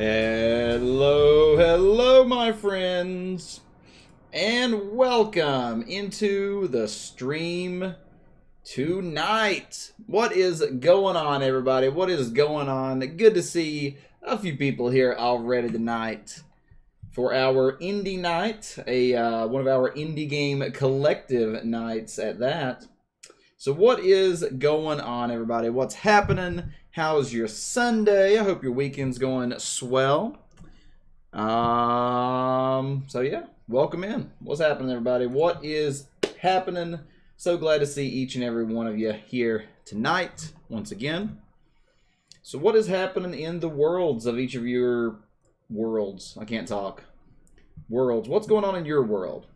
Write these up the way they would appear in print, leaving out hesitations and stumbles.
Hello, hello, my friends, and welcome into the stream tonight. What is going on, everybody? What is going on? Good to see a few people here already tonight for our indie night, one of our indie game collective nights at that. So what is going on, everybody? What's happening? How's your Sunday? I hope your weekend's going swell. So yeah, welcome in. What's happening, everybody? What is happening? So glad to see each and every one of you here tonight once again. So what is happening in the worlds of each of your worlds? I can't talk. Worlds. What's going on in your world?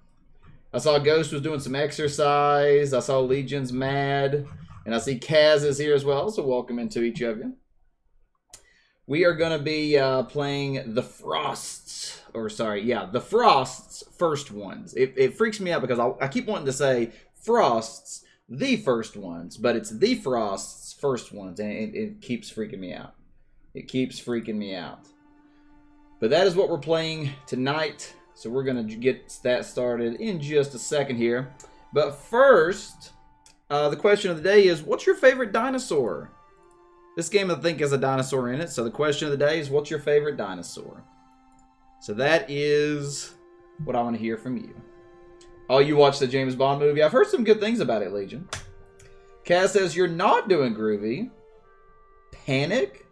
I saw Ghost was doing some exercise. I saw Legion's mad. And I see Kaz is here as well, so welcome into each of you. We are going to be playing the Frost's, the Frost's first ones. It freaks me out because I keep wanting to say Frost's the first ones, but it's the Frost's first ones, and it keeps freaking me out. It keeps freaking me out. But that is what we're playing tonight, so we're going to get that started in just a second here. But first, the question of the day is, what's your favorite dinosaur? This game, I think, has a dinosaur in it, so the question of the day is, what's your favorite dinosaur? So that is what I want to hear from you. Oh, you watched the James Bond movie? I've heard some good things about it, Legion. Cass says, you're not doing groovy. Panic?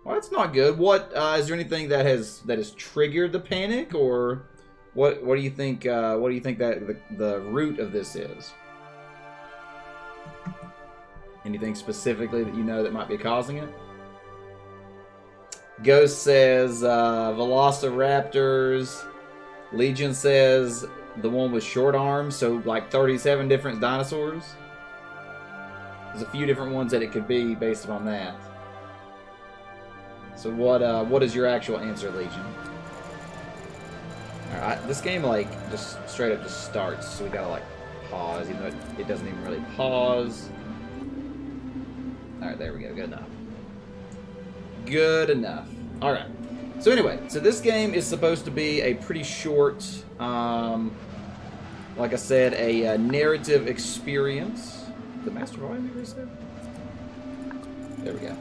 Well, that's not good. What, is there anything that has triggered the panic, or what do you think, that the root of this is? Anything specifically that you know that might be causing it? Ghost says Velociraptors. Legion says the one with short arms, so like 37 different dinosaurs. There's a few different ones that it could be based upon that. So what is your actual answer, Legion? Alright, this game like just straight up just starts, so we gotta like pause, even though it doesn't even really pause. Alright, there we go. Good enough. Good enough. Alright. So anyway, so this game is supposed to be a pretty short, like I said, a narrative experience. The Master Volume ever said? There we go.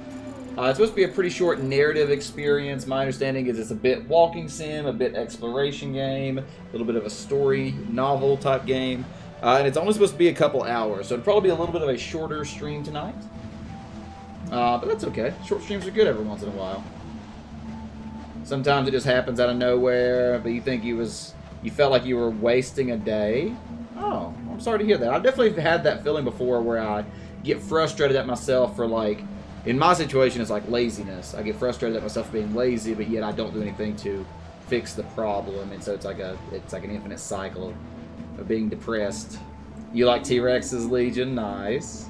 It's supposed to be a pretty short narrative experience. My understanding is it's a bit walking sim, a bit exploration game, a little bit of a story novel type game. And it's only supposed to be a couple hours, so it'll probably be a little bit of a shorter stream tonight. But that's okay. Short streams are good every once in a while. Sometimes it just happens out of nowhere, but you think you felt like you were wasting a day. Oh, I'm sorry to hear that. I've definitely had that feeling before where I get frustrated at myself for like, in my situation it's like laziness. I get frustrated at myself for being lazy, but yet I don't do anything to fix the problem, and so it's like an infinite cycle of being depressed. You like T-Rexes, Legion? Nice.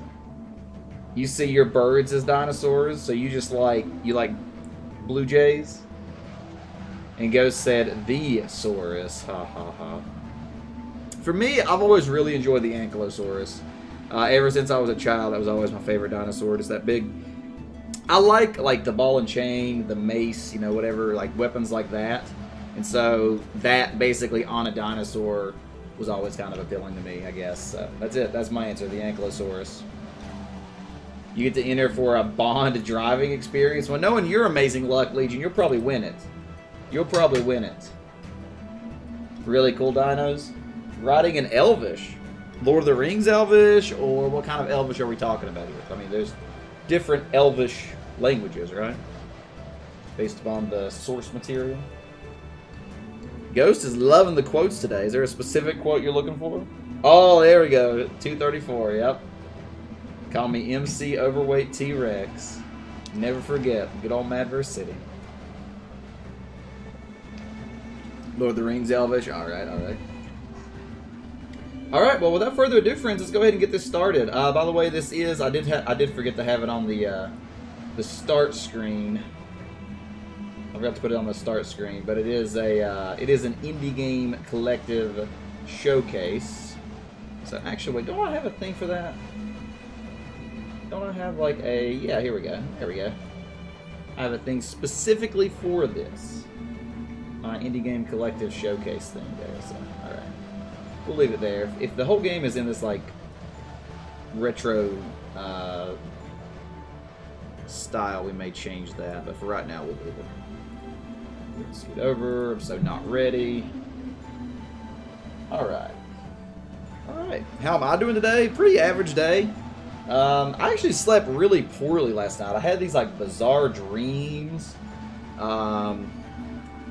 You see your birds as dinosaurs, so you like blue jays? And Ghost said, the Saurus. Ha ha ha. For me, I've always really enjoyed the Ankylosaurus. Ever since I was a child, that was always my favorite dinosaur. Just that big... I like the ball and chain, the mace, you know, whatever, like weapons like that. And so that basically on a dinosaur was always kind of appealing to me, I guess. So that's it. That's my answer, the Ankylosaurus. You get to enter for a Bond driving experience. Well, knowing your amazing luck, Legion, you'll probably win it. You'll probably win it. Really cool dinos. Riding an Elvish. Lord of the Rings Elvish, or what kind of Elvish are we talking about here? I mean, there's different Elvish languages, right? Based upon the source material. Ghost is loving the quotes today. Is there a specific quote you're looking for? Oh, there we go. 234, yep. Call me MC Overweight T-Rex. Never forget. Good old Madverse City. Lord of the Rings Elvish. Alright, alright. Alright, well, without further ado, friends, let's go ahead and get this started. By the way, this is... I did forget to have it on the start screen. I forgot to put it on the start screen, but it is an indie game collective showcase. So, actually, wait, don't I have a thing for that? Don't I have like a... Yeah, here we go. There we go. I have a thing specifically for this. My Indie Game Collective showcase thing there. So, alright. We'll leave it there. If the whole game is in this, like, retro style, we may change that. But for right now, we'll leave it. Let's get over. I'm so not ready. Alright. Alright. How am I doing today? Pretty average day. I actually slept really poorly last night. I had these, like, bizarre dreams.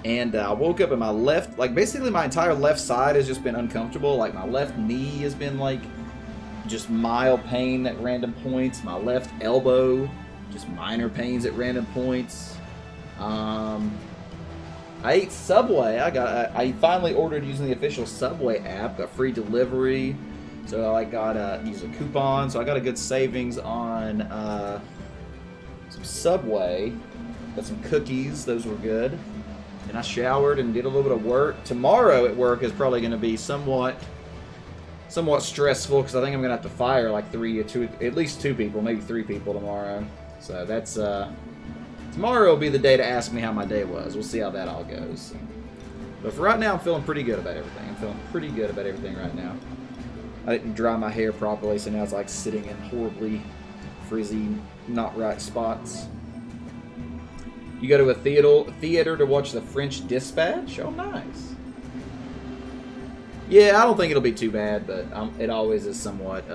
And I woke up and my left, like, basically my entire left side has just been uncomfortable. Like, my left knee has been, like, just mild pain at random points. My left elbow, just minor pains at random points. I ate Subway. I finally ordered using the official Subway app. Got free delivery. So I got used a coupon. So I got a good savings on some Subway. Got some cookies. Those were good. And I showered and did a little bit of work. Tomorrow at work is probably going to be somewhat stressful because I think I'm going to have to fire like at least two people, maybe 3 people tomorrow. So that's tomorrow will be the day to ask me how my day was. We'll see how that all goes. But for right now, I'm feeling pretty good about everything. I'm feeling pretty good about everything right now. I didn't dry my hair properly, so now it's like sitting in horribly frizzy, not right spots. You go to a theater to watch The French Dispatch? Oh, nice. Yeah, I don't think it'll be too bad, but it always is somewhat,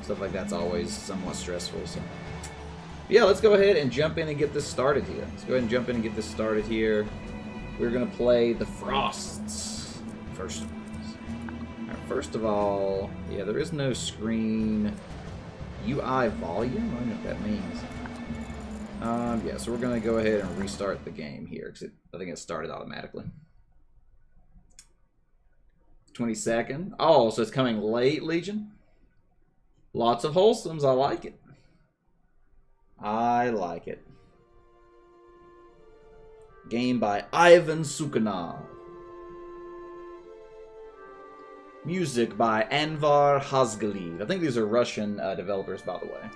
stuff like that's always somewhat stressful. So, yeah, let's go ahead and jump in and get this started here. We're going to play The Frosts first. First of all, yeah, there is no screen UI volume. I don't know what that means. Yeah, so we're going to go ahead and restart the game here because I think it started automatically. 22nd. Oh, so it's coming late, Legion. Lots of wholesomes. I like it. I like it. Game by Ivan Sukhanov. Music by Anvar Hazgaliv. I think these are Russian developers, by the way.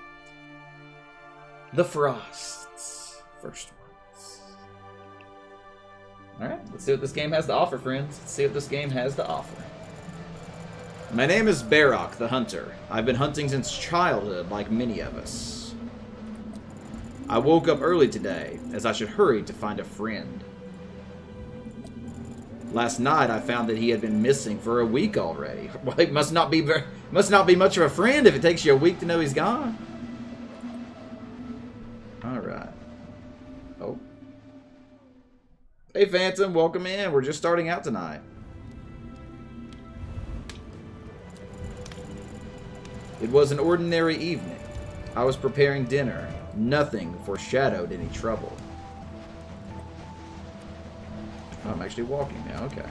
The Frosts. First ones. Alright, let's see what this game has to offer, friends. Let's see what this game has to offer. My name is Barak the Hunter. I've been hunting since childhood, like many of us. I woke up early today, as I should hurry to find a friend. Last night, I found that he had been missing for a week already. Well, he must not be much of a friend if it takes you a week to know he's gone. All right. Oh. Hey, Phantom, welcome in. We're just starting out tonight. It was an ordinary evening. I was preparing dinner. Nothing foreshadowed any trouble. Oh, I'm actually walking now. Okay.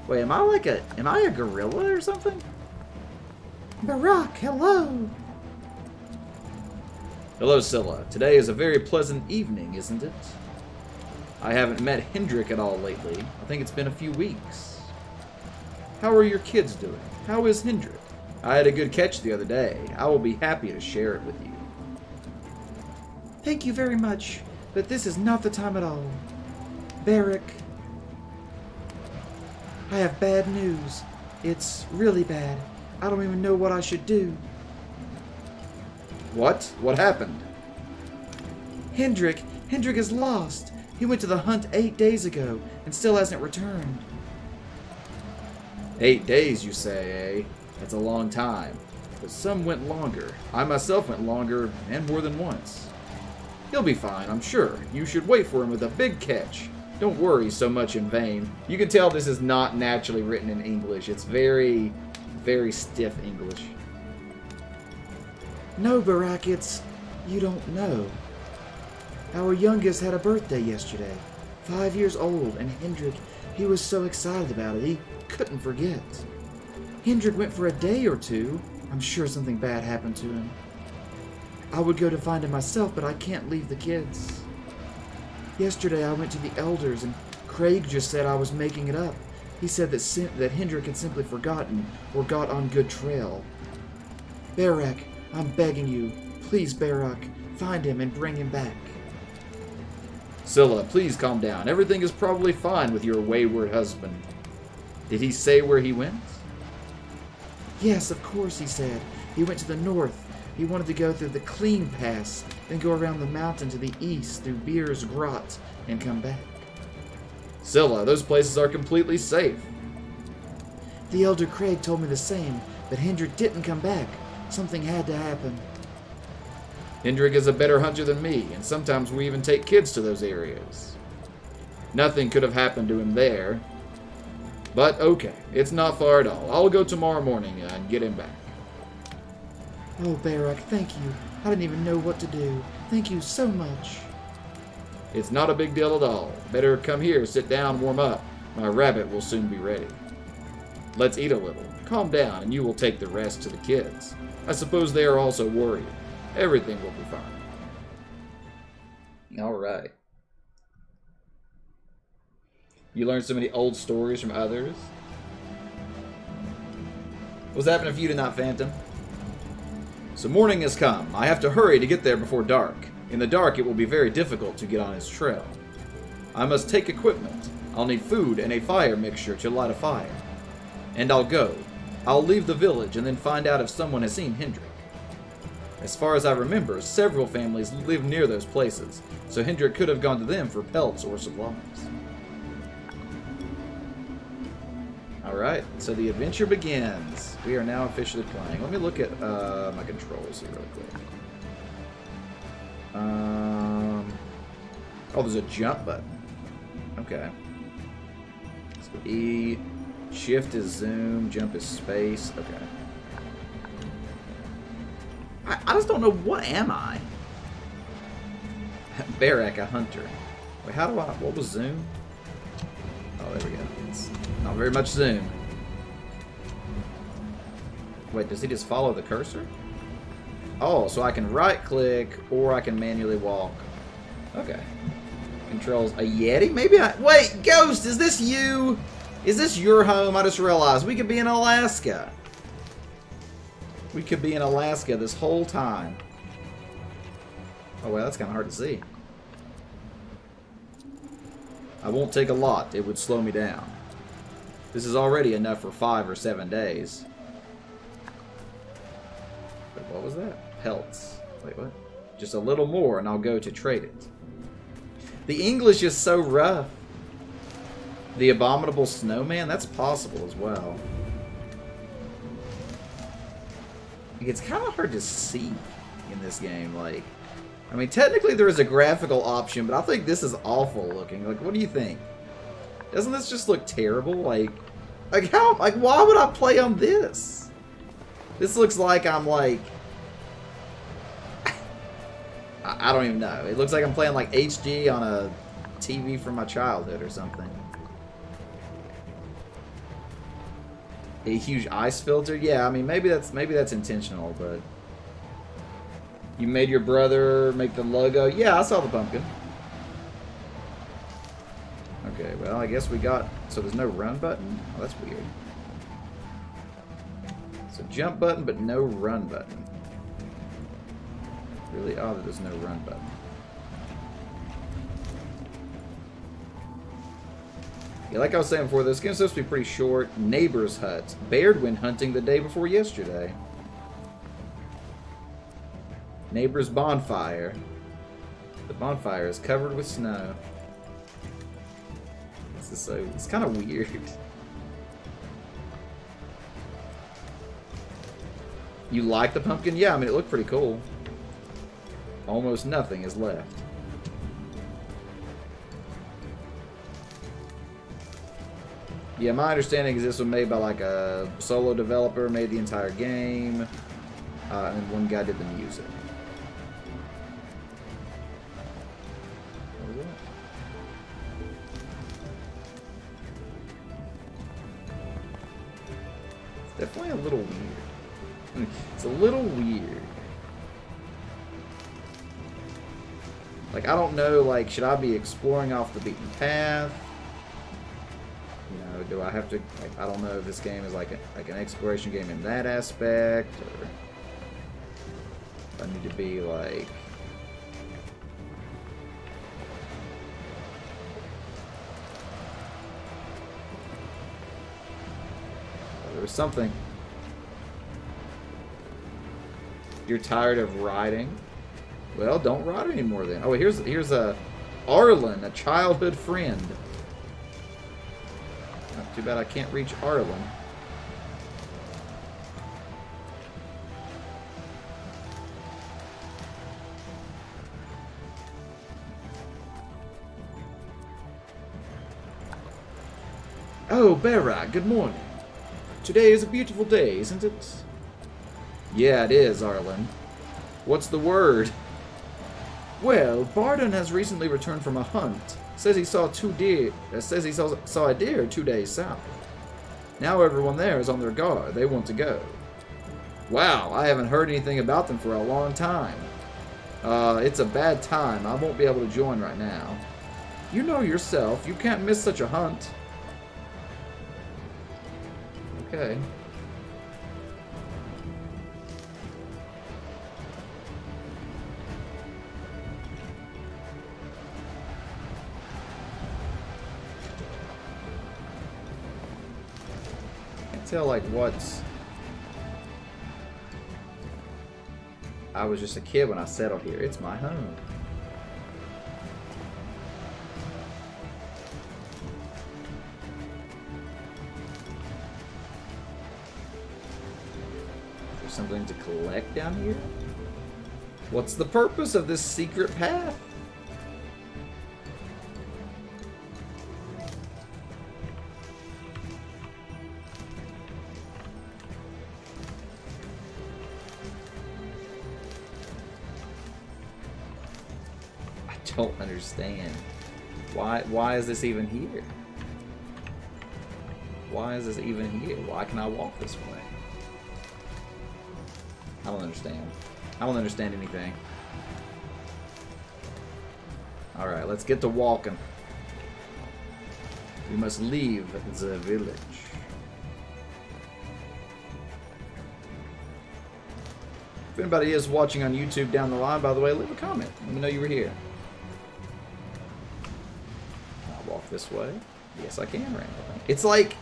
Wait, am I a gorilla or something? Barak, hello. Hello, Scylla. Today is a very pleasant evening, isn't it? I haven't met Hendrik at all lately. I think it's been a few weeks. How are your kids doing? How is Hendrik? I had a good catch the other day. I will be happy to share it with you. Thank you very much, but this is not the time at all. Barak, I have bad news. It's really bad. I don't even know what I should do. What? What happened? Hendrik is lost. He went to the hunt 8 days ago and still hasn't returned. 8 days, you say, eh? That's a long time. But some went longer. I myself went longer and more than once. He'll be fine, I'm sure. You should wait for him with a big catch. Don't worry so much in vain. You can tell this is not naturally written in English. It's very, very stiff English. No, Barak, you don't know. Our youngest had a birthday yesterday. 5 years old, and Hendrik, he was so excited about it, he couldn't forget. Hendrik went for a day or two. I'm sure something bad happened to him. I would go to find him myself, but I can't leave the kids. Yesterday I went to the elders, and Craig just said I was making it up. He said that Hendrik had simply forgotten or got on good trail. Barak, I'm begging you, please, Barak, Find him and bring him back. Scylla, please calm down. Everything is probably fine with your wayward husband. Did he say where he went? Yes, of course, he said. He went to the north. He wanted to go through the Clean Pass, then go around the mountain to the east through Beer's Grot and come back. Scylla, those places are completely safe. The Elder Craig told me the same, but Hendrik didn't come back. Something had to happen. Hendrik is a better hunter than me, and sometimes we even take kids to those areas. Nothing could have happened to him there. But okay, it's not far at all. I'll go tomorrow morning and get him back. Oh, Barak, thank you. I didn't even know what to do. Thank you so much. It's not a big deal at all. Better come here, sit down, warm up. My rabbit will soon be ready. Let's eat a little. Calm down, and you will take the rest to the kids. I suppose they are also worried. Everything will be fine. All right. You learned so many old stories from others. What's happening for you tonight, Phantom? So morning has come. I have to hurry to get there before dark. In the dark, it will be very difficult to get on his trail. I must take equipment. I'll need food and a fire mixture to light a fire. And I'll go. I'll leave the village and then find out if someone has seen Hendrik. As far as I remember, several families live near those places, so Hendrik could have gone to them for pelts or supplies. Alright, so the adventure begins. We are now officially playing. Let me look at my controls here really quick. Oh, there's a jump button. Okay. So E, shift is zoom, jump is space. Okay. I just don't know, what am I? Barak, a hunter. Wait, how do I, what was zoom? Oh, there we go. It's not very much zoom. Wait, does he just follow the cursor? Oh, so I can right click or I can manually walk. Okay. Controls a Yeti? Maybe I, wait, Ghost, is this you? Is this your home? I just realized we could be in Alaska. We could be in Alaska this whole time. Oh, well, that's kind of hard to see. I won't take a lot. It would slow me down. This is already enough for 5 or 7 days. Wait, what was that? Pelts. Wait, what? Just a little more and I'll go to trade it. The English is so rough. The abominable snowman? That's possible as well. It's kind of hard to see in this game. Like, I mean, technically there is a graphical option, but I think this is awful looking. Like, what do you think? Doesn't this just look terrible? Like how? Like, why would I play on this? This looks like I'm like, I don't even know. It looks like I'm playing like HD on a TV from my childhood or something. A huge ice filter? Yeah, I mean, maybe that's intentional, but you made your brother make the logo. Yeah, I saw the pumpkin. Okay, well, I guess we got, so there's no run button? Oh, that's weird. So jump button, but no run button. Really odd that there's no run button. Yeah, like I was saying before, this game's supposed to be pretty short. Neighbor's hut. Baird went hunting the day before yesterday. Neighbor's bonfire. The bonfire is covered with snow. This is so, it's kind of weird. You like the pumpkin? Yeah, I mean, it looked pretty cool. Almost nothing is left. Yeah, my understanding is this was made by like a solo developer, made the entire game, and one guy did the music. What was that? It's definitely a little weird. It's a little weird. Like, I don't know, like, should I be exploring off the beaten path? You know, do I have to, like, I don't know if this game is like an exploration game in that aspect, or if I need to be like, There's something. You're tired of riding? Well, don't ride anymore then. Oh, here's a Arlen, a childhood friend. Not too bad I can't reach Arlen. Oh, Berak, good morning. Today is a beautiful day, isn't it? Yeah, it is, Arlen. What's the word? Well, Barden has recently returned from a hunt. Says he saw saw a deer 2 days south. Now everyone there is on their guard. They want to go. Wow, I haven't heard anything about them for a long time. It's a bad time. I won't be able to join right now. You know yourself. You can't miss such a hunt. Okay. Tell like what's I was just a kid when I settled here. It's my home. Is there something to collect down here? What's the purpose of this secret path? Don't understand. Why is this even here? Why is this even here? Why can I walk this way? I don't understand. I don't understand anything. Alright, let's get to walking. We must leave the village. If anybody is watching on YouTube down the line, by the way, leave a comment. Let me know you were here. This way. Yes, I can randomly. It's like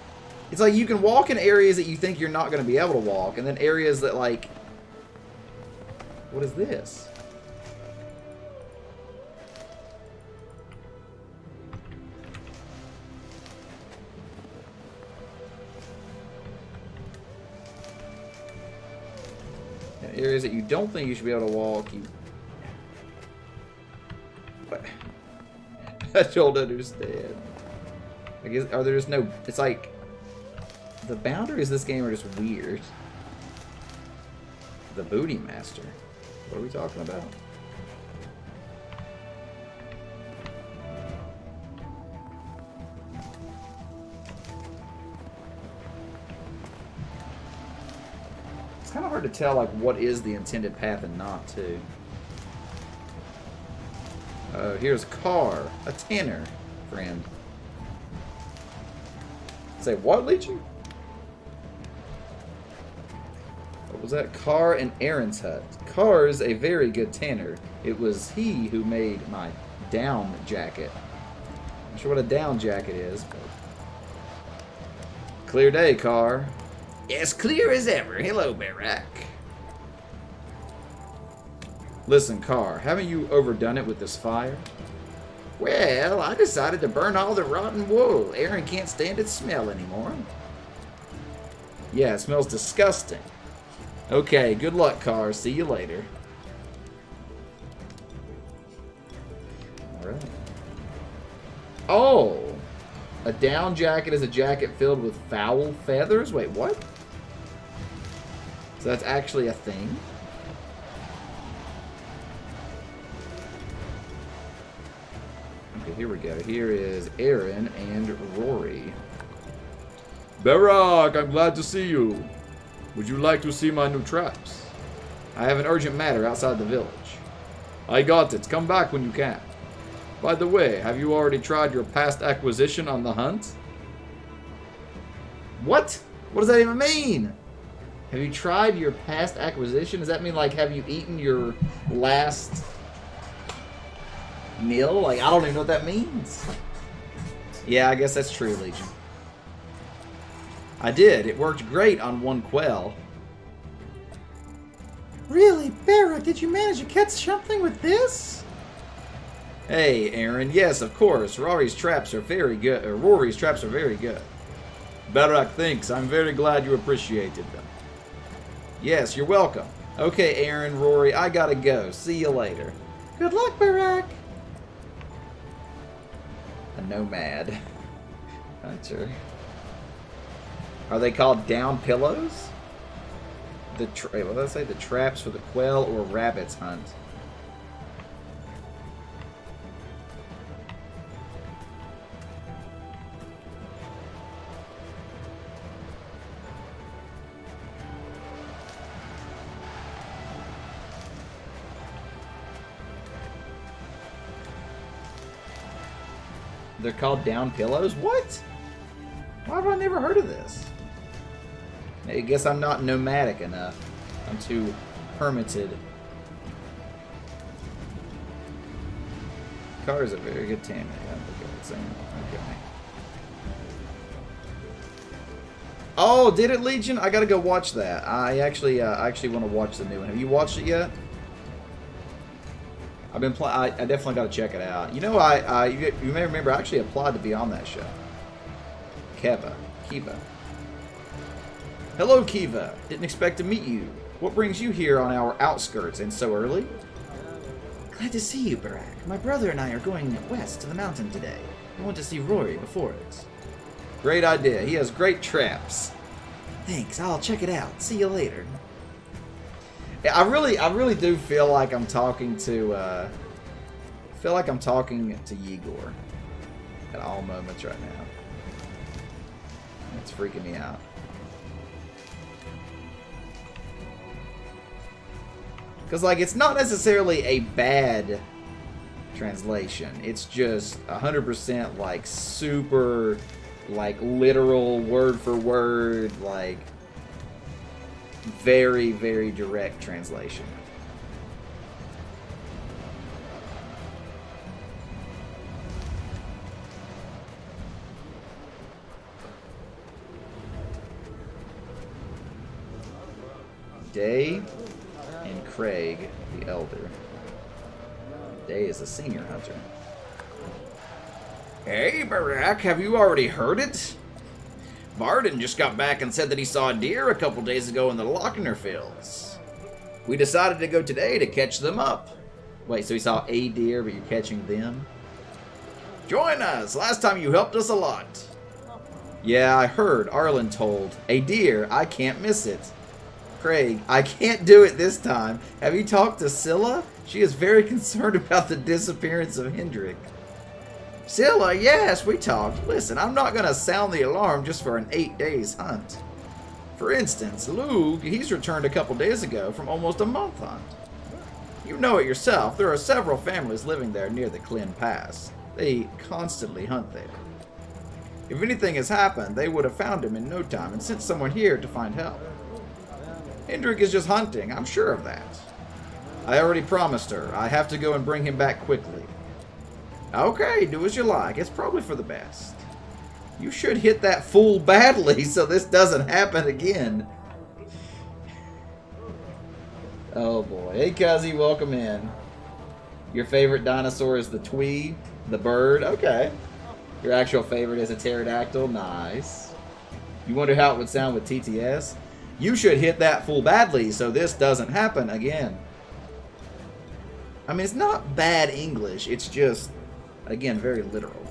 you can walk in areas that you think you're not going to be able to walk, and then areas that like, what is this? And areas that you don't think you should be able to walk, you. What? I don't understand. I guess, are there just no... It's like... The boundaries of this game are just weird. The Booty Master. What are we talking about? It's kind of hard to tell, like, what is the intended path and not, too. Here's Carr, a tanner friend. Say what, Legion? What was that? Carr and Aaron's hut. Carr's a very good tanner. It was he who made my down jacket. Not sure what a down jacket is, but... Clear day, Carr. Yes, clear as ever. Hello, Berak. Listen, Carr, haven't you overdone it with this fire? Well, I decided to burn all the rotten wool. Aaron can't stand its smell anymore. Yeah, it smells disgusting. Okay, good luck, Carr. See you later. Alright. Oh! A down jacket is a jacket filled with foul feathers? Wait, what? So that's actually a thing? Okay, here we go. Here is Aaron and Rory. Berak, I'm glad to see you. Would you like to see my new traps? I have an urgent matter outside the village. I got it. Come back when you can. By the way, have you already tried your past acquisition on the hunt? What? What does that even mean? Have you tried your past acquisition? Does that mean, like, have you eaten your last meal? Like, I don't even know what that means. Yeah, I guess that's true, Legion. I did. It worked great on one quail. Really, Barrack, did you manage to catch something with this? Hey, Aaron. Yes, of course. Rory's traps are very good. Rory's traps are very good. Barrack thinks. I'm very glad you appreciated them. Yes, you're welcome. Okay, Aaron, Rory, I gotta go. See you later. Good luck, Barrack. A nomad. Hunter. Are they called down pillows? Wait, what did I say? The traps for the quail or rabbits hunt? They're called down pillows? What? Why have I never heard of this? I guess I'm not nomadic enough. I'm too hermited. Car is a very good team. Okay. Oh, did it, Legion? I gotta go watch that. I actually want to watch the new one. Have you watched it yet? I've been I definitely got to check it out. You know, you may remember I actually applied to be on that show. Kiva. Hello, Kiva. Didn't expect to meet you. What brings you here on our outskirts and so early? Glad to see you, Barrack. My brother and I are going west to the mountain today. I want to see Rory before it. Great idea. He has great traps. Thanks. I'll check it out. See you later. I really do feel like I'm talking to Igor at all moments right now. It's freaking me out. Because, like, it's not necessarily a bad translation. It's just 100% like super, like, literal, word for word, like, very, very direct translation. Day and Craig, the elder. Day is a senior hunter. Hey, Barrack, have you already heard it? Varden just got back and said that he saw a deer a couple days ago in the Lochner Fields. We decided to go today to catch them up. Wait, so he saw a deer, but you're catching them? Join us! Last time you helped us a lot. Yeah, I heard. Arlen told. A deer, I can't miss it. Craig, I can't do it this time. Have you talked to Scylla? She is very concerned about the disappearance of Hendrik. Scylla, yes, we talked. Listen, I'm not going to sound the alarm just for an 8 days hunt. For instance, Lug, he's returned a couple days ago from almost a month hunt. You know it yourself, there are several families living there near the Klin Pass. They constantly hunt there. If anything has happened, they would have found him in no time and sent someone here to find help. Hendrik is just hunting, I'm sure of that. I already promised her. I have to go and bring him back quickly. Okay, do as you like. It's probably for the best. You should hit that fool badly so this doesn't happen again. Oh boy. Hey, Cuzzy, welcome in. Your favorite dinosaur is the Twee, the bird. Okay. Your actual favorite is a pterodactyl. Nice. You wonder how it would sound with TTS? You should hit that fool badly so this doesn't happen again. I mean, it's not bad English. It's just, again, very literal.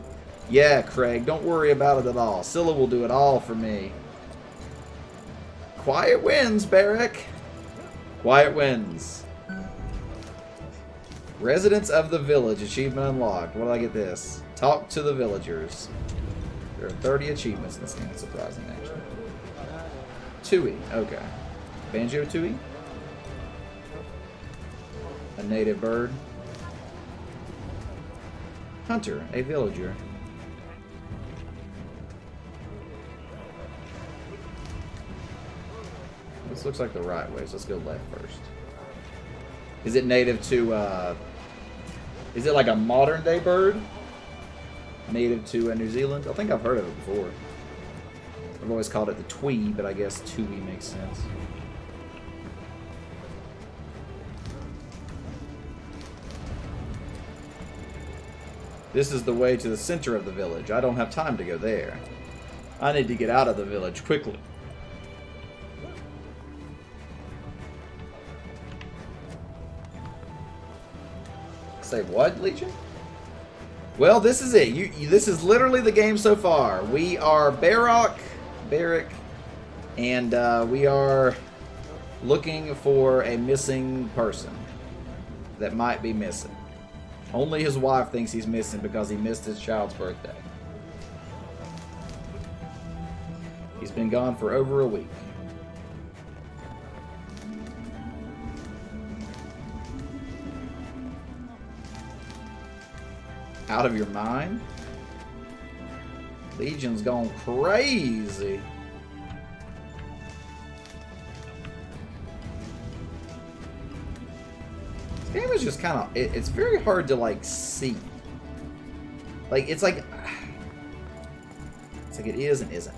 Yeah, Craig, don't worry about it at all. Scylla will do it all for me. Quiet wins, Barrack. Quiet wins. Residents of the village. Achievement unlocked. What do I get this? Talk to the villagers. There are 30 achievements in this game. It's surprising, actually. Tui. Okay. Banjo Tui? A native bird. Hunter, a villager. This looks like the right way, so let's go left first. Is it native to, is it like a modern day bird? Native to New Zealand? I think I've heard of it before. I've always called it the Twee, but I guess Tui makes sense. This is the way to the center of the village. I don't have time to go there. I need to get out of the village quickly. Say what, Legion? Well, this is it. This is literally the game so far. We are Barrick, and we are looking for a missing person that might be missing. Only his wife thinks he's missing because he missed his child's birthday. He's been gone for over a week. Out of your mind? Legion's gone crazy. This game is just kind of... It's very hard to, like, see. Like, it's like... It's like it is and isn't.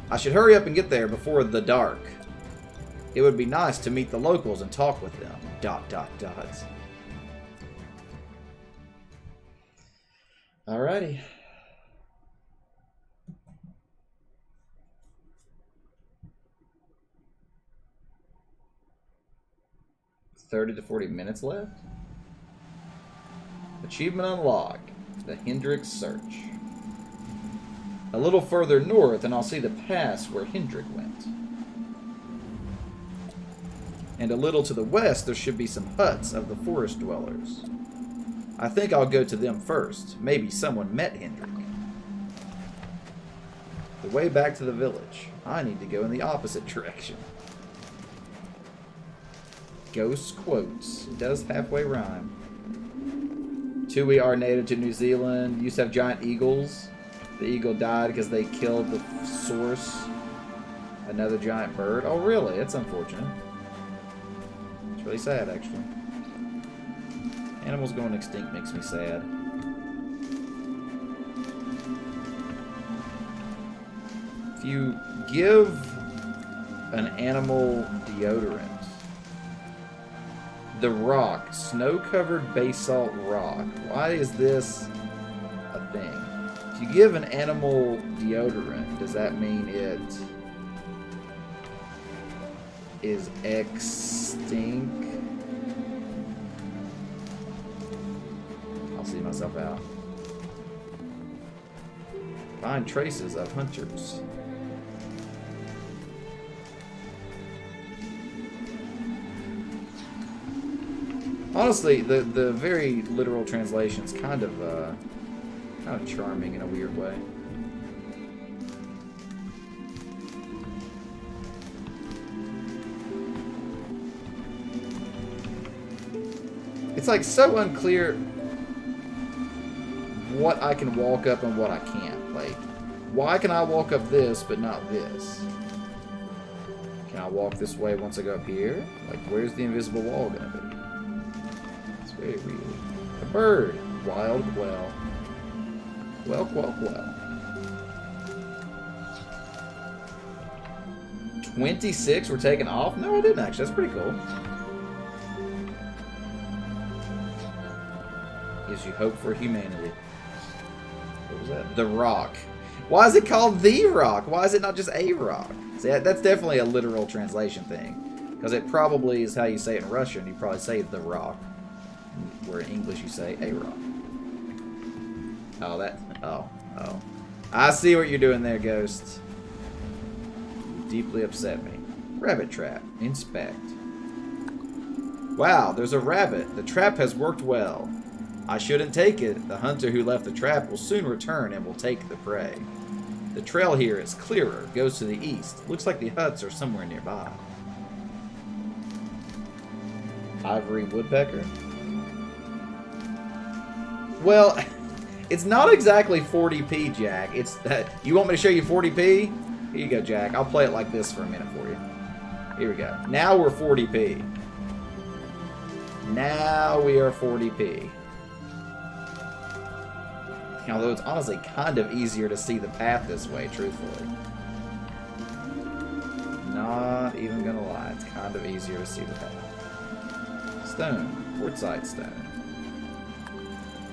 I should hurry up and get there before the dark. It would be nice to meet the locals and talk with them. ... Alrighty. $30 to 40 minutes left. Achievement unlocked. The Hendrick Search. A little further north and I'll see the pass where Hendrick went. And a little to the west there should be some huts of the forest dwellers. I think I'll go to them first. Maybe someone met Hendrick. The way back to the village. I need to go in the opposite direction. Ghost quotes. It does halfway rhyme. Tui are native to New Zealand. Used to have giant eagles. The eagle died because they killed the source. Another giant bird. Oh, really? That's unfortunate. It's really sad, actually. Animals going extinct makes me sad. If you give an animal deodorant, the rock, snow-covered basalt rock. Why is this a thing? If you give an animal deodorant, does that mean it is extinct? I'll see myself out. Find traces of hunters. Honestly, the very literal translation's kind of charming in a weird way. It's like so unclear what I can walk up and what I can't. Like, why can I walk up this but not this? Can I walk this way once I go up here? Like, where's the invisible wall gonna be? Very weird. A bird. Wild quail. Quail, quail, quail. 26 were taken off? No, I didn't actually. That's pretty cool. Gives you hope for humanity. What was that? The Rock. Why is it called The Rock? Why is it not just a rock? See, that's definitely a literal translation thing. Because it probably is how you say it in Russian. You probably say The Rock. Where in English you say a rock. Oh, oh. I see what you're doing there, Ghost. You deeply upset me. Rabbit trap. Inspect. Wow, there's a rabbit. The trap has worked well. I shouldn't take it. The hunter who left the trap will soon return and will take the prey. The trail here is clearer. Goes to the east. Looks like the huts are somewhere nearby. Ivory woodpecker. Well, it's not exactly 40p, Jack. It's you want me to show you 40p? Here you go, Jack. I'll play it like this for a minute for you. Here we go. Now we're 40p. Now we are 40p. Although it's honestly kind of easier to see the path this way, truthfully. easier to see the path. Stone. Quartzite stone.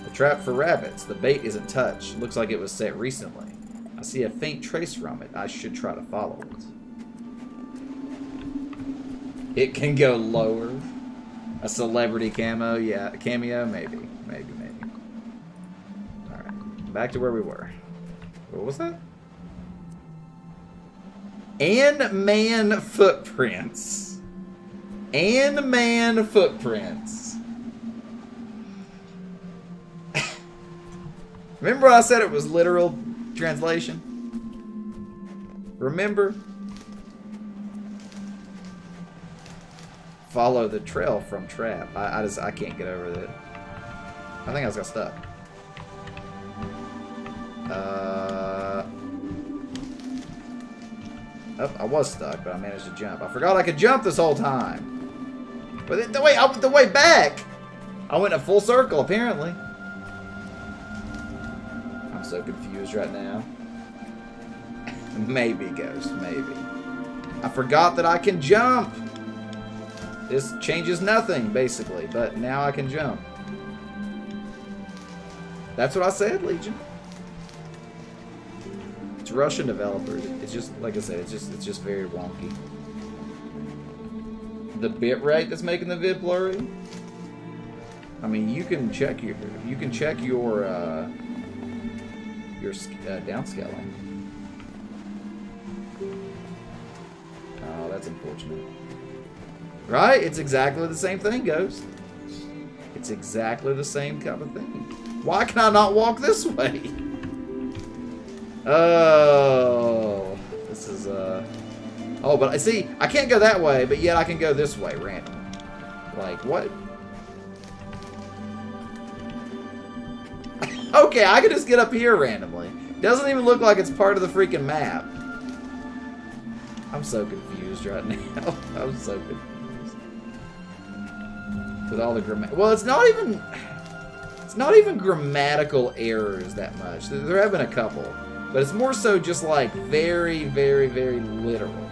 A trap for rabbits. The bait isn't touched. Looks like it was set recently. I see a faint trace from it. I should try to follow it. It can go lower. A celebrity camo, yeah. A cameo, maybe. Maybe. Alright. Back to where we were. What was that? Man footprints. Man footprints. Remember when I said it was literal translation? Remember? Follow the trail from trap. I can't get over that. I think I just got stuck. Oh, I was stuck, but I managed to jump. I forgot I could jump this whole time. But the way back, I went a full circle apparently. I'm so confused right now. Maybe, Ghost, maybe. I forgot that I can jump. This changes nothing, basically, but now I can jump. That's what I said, Legion. It's Russian developers. It's just, like I said, it's just very wonky. The bitrate that's making the vid blurry. I mean, you can check your downscaling. Oh, that's unfortunate. Right? It's exactly the same thing, Ghost. It's exactly the same kind of thing. Why can I not walk this way? Oh, this is oh, but see, I can't go that way, but yet I can go this way, random. Like what? Okay, I can just get up here randomly. Doesn't even look like it's part of the freaking map. I'm so confused right now. I'm so confused. With all the well, it's not even grammatical errors that much. There have been a couple, but it's more so just like very, very, very literal.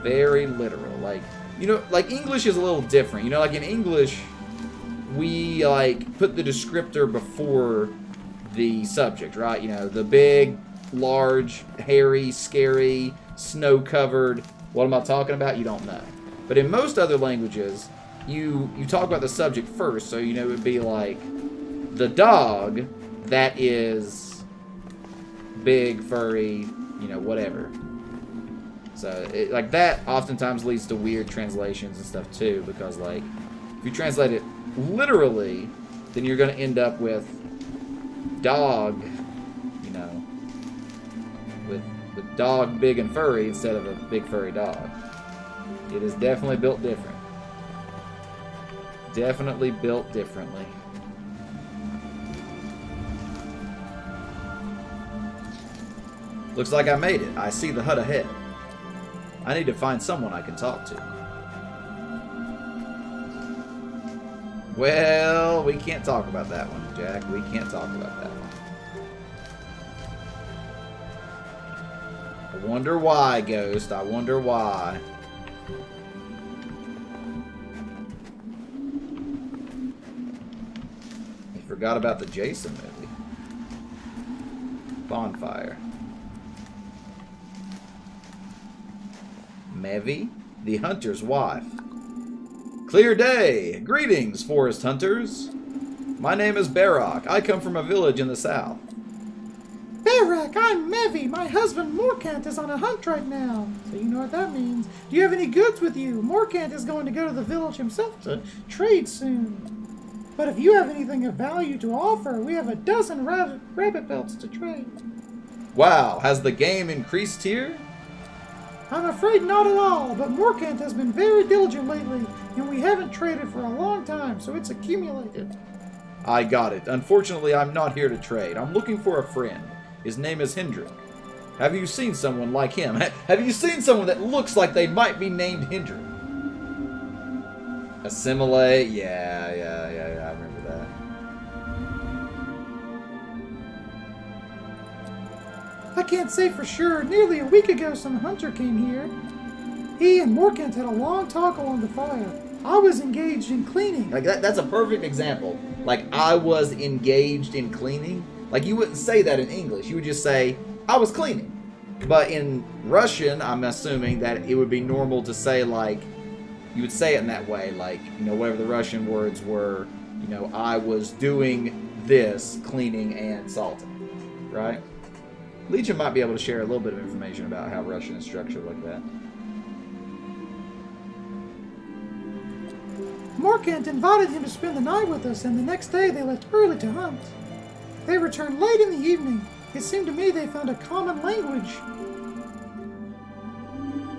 Very literal. Like, you know, like English is a little different. You know, like in English, we like put the descriptor before the subject, right? You know, the big, large, hairy, scary, snow-covered. What am I talking about? You don't know. But in most other languages, you talk about the subject first, so you know it would be like the dog that is big, furry, you know, whatever. So like that oftentimes leads to weird translations and stuff too, because like if you translate it literally, then you're going to end up with dog, you know, with dog big and furry instead of a big furry dog. It is definitely built different. Definitely built differently. Looks like I made it. I see the hut ahead. I need to find someone I can talk to. Well, we can't talk about that one, Jack. We can't talk about that one. I wonder why, Ghost. I wonder why. You forgot about the Jason movie. Bonfire. Mevi, the hunter's wife. Clear day! Greetings, forest hunters! My name is Barak. I come from a village in the south. Barak, I'm Mevi. My husband Morkant is on a hunt right now. So you know what that means. Do you have any goods with you? Morkant is going to go to the village himself to trade soon. But if you have anything of value to offer, we have a dozen rabbit pelts to trade. Wow, has the game increased here? I'm afraid not at all, but Morkant has been very diligent lately, and we haven't traded for a long time, so it's accumulated. I got it. Unfortunately, I'm not here to trade. I'm looking for a friend. His name is Hendrik. Have you seen someone like him? Have you seen someone that looks like they might be named Hendrik? Assimilate? Yeah, I remember that. I can't say for sure. Nearly a week ago, some hunter came here. He and Morkant had a long talk along the fire. I was engaged in cleaning. Like that's a perfect example. Like I was engaged in cleaning. Like you wouldn't say that in English. You would just say I was cleaning. But in Russian, I'm assuming that it would be normal to say like you would say it in that way, like, you know, whatever the Russian words were, you know, I was doing this, cleaning and salting, right? Legion might be able to share a little bit of information about how Russian is structured like that. Morkant invited him to spend the night with us, and the next day they left early to hunt. They returned late in the evening. It seemed to me they found a common language.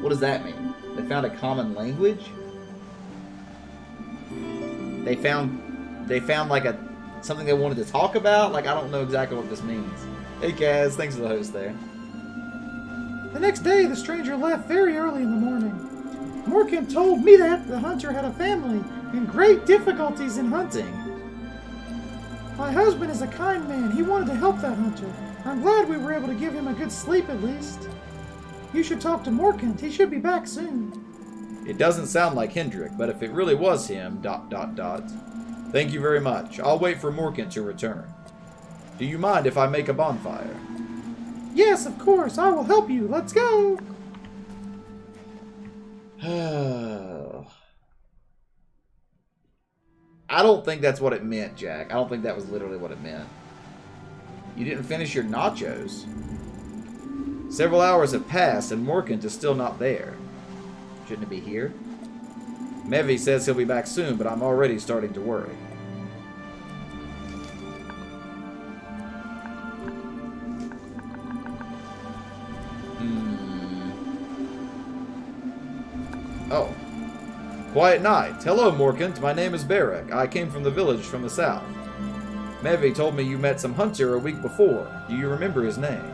What does that mean? They found a common language? They found like something they wanted to talk about? Like, I don't know exactly what this means. Hey, Kaz, thanks for the host there. The next day, the stranger left very early in the morning. Morkant told me that the hunter had a family and great difficulties in hunting. My husband is a kind man. He wanted to help that hunter. I'm glad we were able to give him a good sleep at least. You should talk to Morkant. He should be back soon. It doesn't sound like Hendrik, but if it really was him, ... Thank you very much. I'll wait for Morkant to return. Do you mind if I make a bonfire? Yes, of course. I will help you. Let's go. I don't think that's what it meant, Jack. I don't think that was literally what it meant. You didn't finish your nachos. Several hours have passed and Morkant is still not there. Shouldn't it be here? Mevi says he'll be back soon, but I'm already starting to worry. Oh. Quiet night. Hello, Morkant. My name is Barak. I came from the village from the south. Mevi told me you met some hunter a week before. Do you remember his name?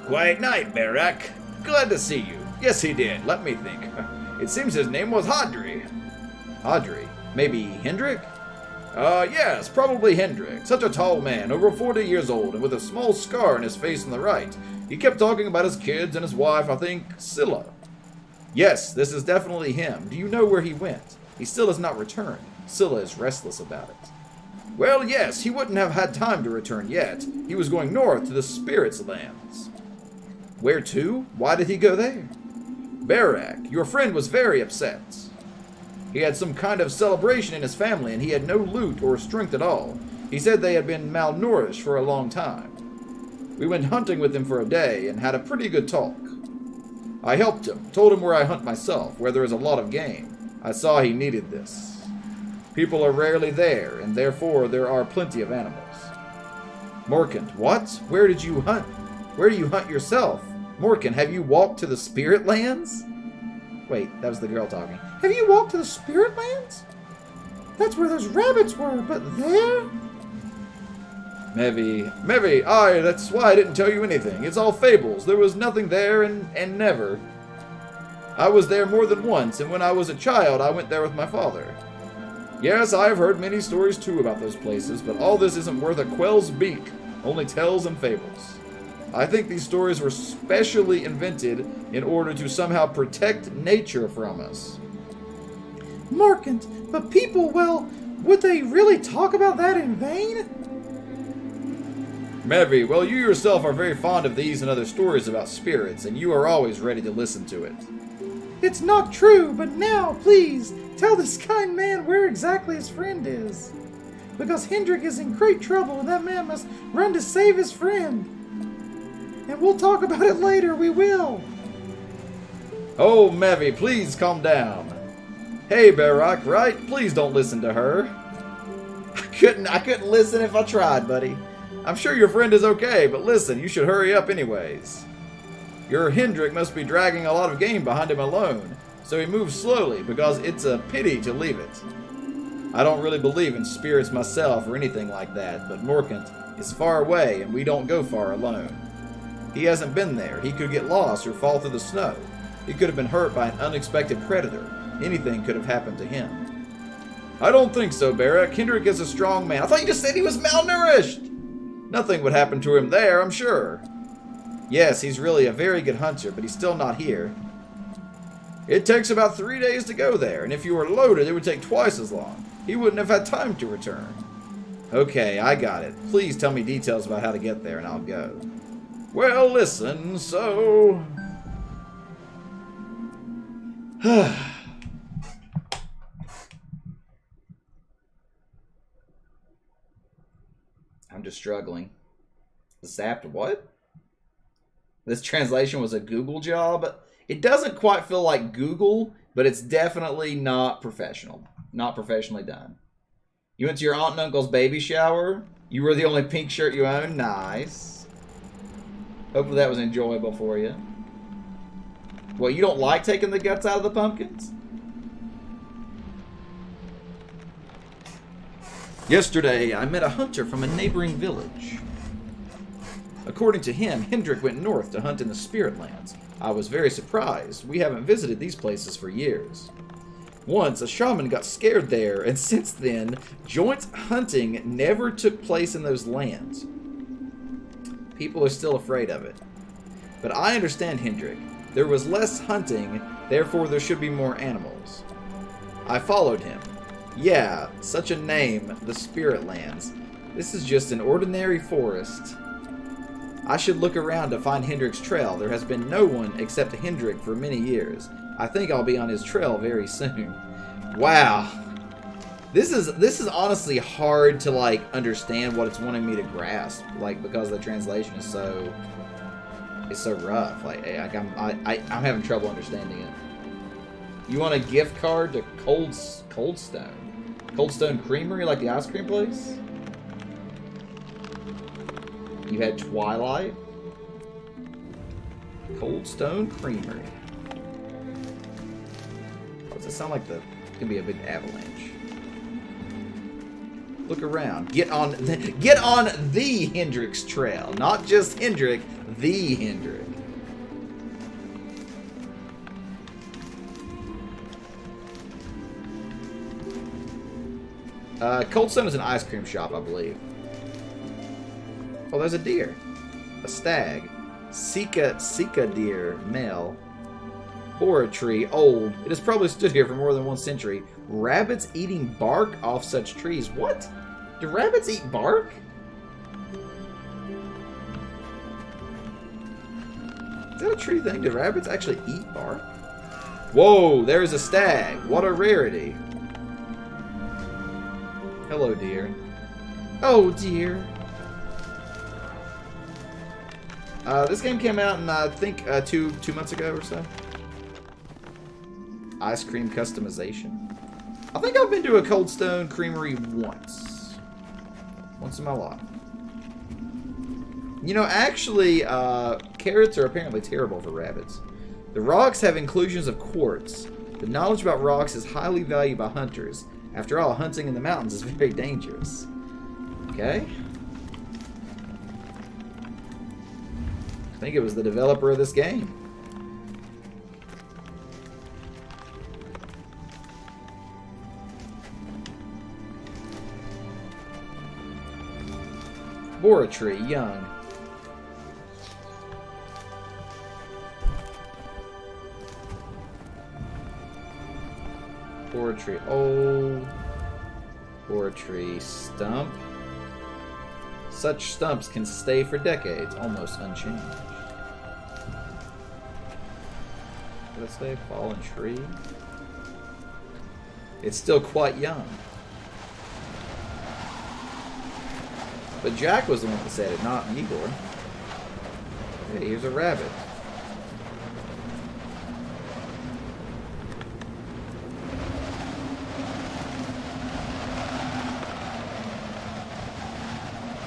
Quiet night, Barak. Glad to see you. Yes, he did. Let me think. It seems his name was Hadri. Hadri? Maybe Hendrik? Yes, probably Hendrik. Such a tall man, over 40 years old, and with a small scar on his face on the right. He kept talking about his kids and his wife, I think, Scylla. Yes, this is definitely him. Do you know where he went? He still has not returned. Scylla is restless about it. Well, yes, he wouldn't have had time to return yet. He was going north to the Spirits' lands. Where to? Why did he go there? Barak, your friend was very upset. He had some kind of celebration in his family and he had no loot or strength at all. He said they had been malnourished for a long time. We went hunting with him for a day and had a pretty good talk. I helped him, told him where I hunt myself, where there is a lot of game. I saw he needed this. People are rarely there, and therefore there are plenty of animals. Morkant, what? Where did you hunt? Where do you hunt yourself? Morkant, have you walked to the Spirit Lands? Wait, that was the girl talking. Have you walked to the Spirit Lands? That's where those rabbits were, but there? Mevi, aye, that's why I didn't tell you anything. It's all fables. There was nothing there and never. I was there more than once, and when I was a child, I went there with my father. Yes, I have heard many stories too about those places, but all this isn't worth a quail's beak, only tales and fables. I think these stories were specially invented in order to somehow protect nature from us. Morkant, but people, well, would they really talk about that in vain? Mevi, well, you yourself are very fond of these and other stories about spirits, and you are always ready to listen to it. It's not true, but now, please, tell this kind man where exactly his friend is. Because Hendrik is in great trouble, and that man must run to save his friend. And we'll talk about it later, we will. Oh, Mevi, please calm down. Hey, Barak, right? Please don't listen to her. I couldn't listen if I tried, buddy. I'm sure your friend is okay, but listen, you should hurry up anyways. Your Hendrik must be dragging a lot of game behind him alone, so he moves slowly because it's a pity to leave it. I don't really believe in spirits myself or anything like that, but Morkant is far away and we don't go far alone. He hasn't been there. He could get lost or fall through the snow. He could have been hurt by an unexpected predator. Anything could have happened to him. I don't think so, Barak. Hendrik is a strong man. I thought you just said he was malnourished! Nothing would happen to him there, I'm sure. Yes, he's really a very good hunter, but he's still not here. It takes about 3 days to go there, and if you were loaded, it would take twice as long. He wouldn't have had time to return. Okay, I got it. Please tell me details about how to get there, and I'll go. Well, listen, so... I'm just struggling. Zapped what? This translation was a Google job? It doesn't quite feel like Google, but it's definitely not professional. Not professionally done. You went to your aunt and uncle's baby shower? You were the only pink shirt you owned? Nice. Hopefully that was enjoyable for you. Well, you don't like taking the guts out of the pumpkins? Yesterday, I met a hunter from a neighboring village. According to him, Hendrik went north to hunt in the Spirit Lands. I was very surprised. We haven't visited these places for years. Once, a shaman got scared there, and since then, joint hunting never took place in those lands. People are still afraid of it. But I understand Hendrik. There was less hunting, therefore there should be more animals. I followed him. Yeah, such a name, the Spirit Lands. This is just an ordinary forest. I should look around to find Hendrik's trail. There has been no one except Hendrik for many years. I think I'll be on his trail very soon. Wow. This is honestly hard to like understand what it's wanting me to grasp, like because the translation is so rough. Like I'm having trouble understanding it. You want a gift card to Coldstone? Coldstone Creamery, like the ice cream place? You had Twilight. Coldstone Creamery. Oh, does it sound like it's gonna be a big avalanche? Look around. Get on the Hendrik's trail, not just Hendrik, the Hendrik. Coldstone is an ice cream shop, I believe. Oh, there's a deer. A stag. Sika deer, male. Bora tree, old. It has probably stood here for more than 1 century. Rabbits eating bark off such trees. What? Do rabbits eat bark? Is that a tree thing? Do rabbits actually eat bark? Whoa, there's a stag. What a rarity. Hello, dear. Oh, dear. This game came out in, I think, two months ago or so. Ice cream customization. I think I've been to a Coldstone Creamery once. Once in my life. You know, actually, carrots are apparently terrible for rabbits. The rocks have inclusions of quartz. The knowledge about rocks is highly valued by hunters. After all, hunting in the mountains is very dangerous. Okay. I think it was the developer of this game. Bora tree, young. Bora tree, old. Bora tree, stump. Such stumps can stay for decades, almost unchanged. Let's say fallen tree. It's still quite young. But Jack was the one that said it, not Igor. Hey, here's a rabbit.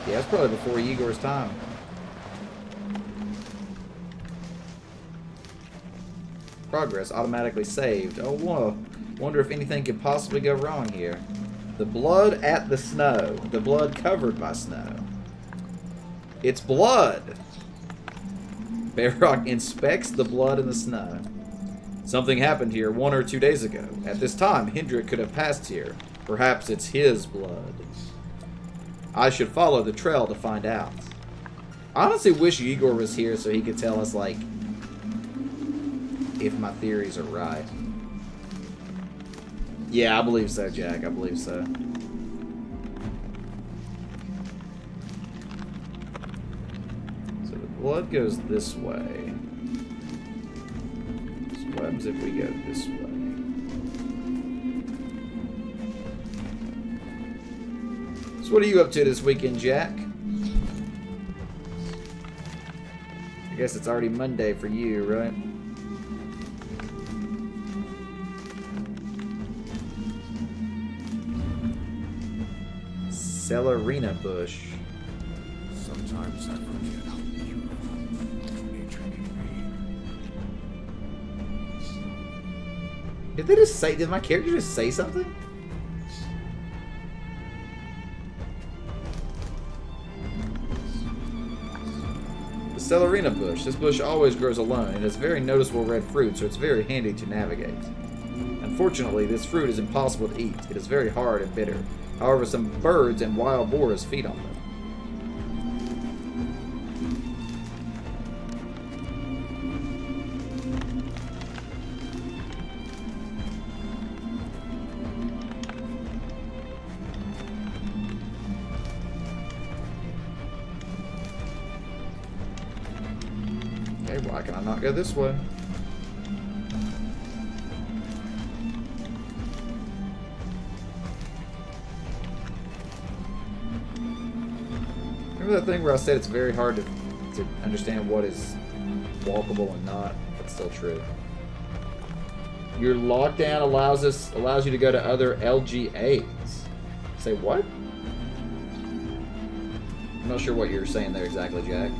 Yeah, it's probably before Igor's time. Progress automatically saved. Oh, whoa. Wonder if anything could possibly go wrong here. The blood at the snow. The blood covered by snow. It's blood! Barrock inspects the blood in the snow. Something happened here 1 or 2 days ago. At this time, Hendrik could have passed here. Perhaps it's his blood. I should follow the trail to find out. I honestly wish Igor was here so he could tell us, like, if my theories are right. Yeah, I believe so, Jack. I believe so. So the blood goes this way. So what happens if we go this way? So what are you up to this weekend, Jack? I guess it's already Monday for you, right? Celerina bush. Sometimes I forget how beautiful nature can Did they just say? Did my character just say something? The Celerina bush. This bush always grows alone. It has very noticeable red fruit, so it's very handy to navigate. Unfortunately, this fruit is impossible to eat. It is very hard and bitter. However, some birds and wild boars feed on them. Okay, why can I not go this way? Remember that thing where I said it's very hard to understand what is walkable and not? That's still true. Your lockdown allows you to go to other LGAs. Say what? I'm not sure what you're saying there exactly, Jack.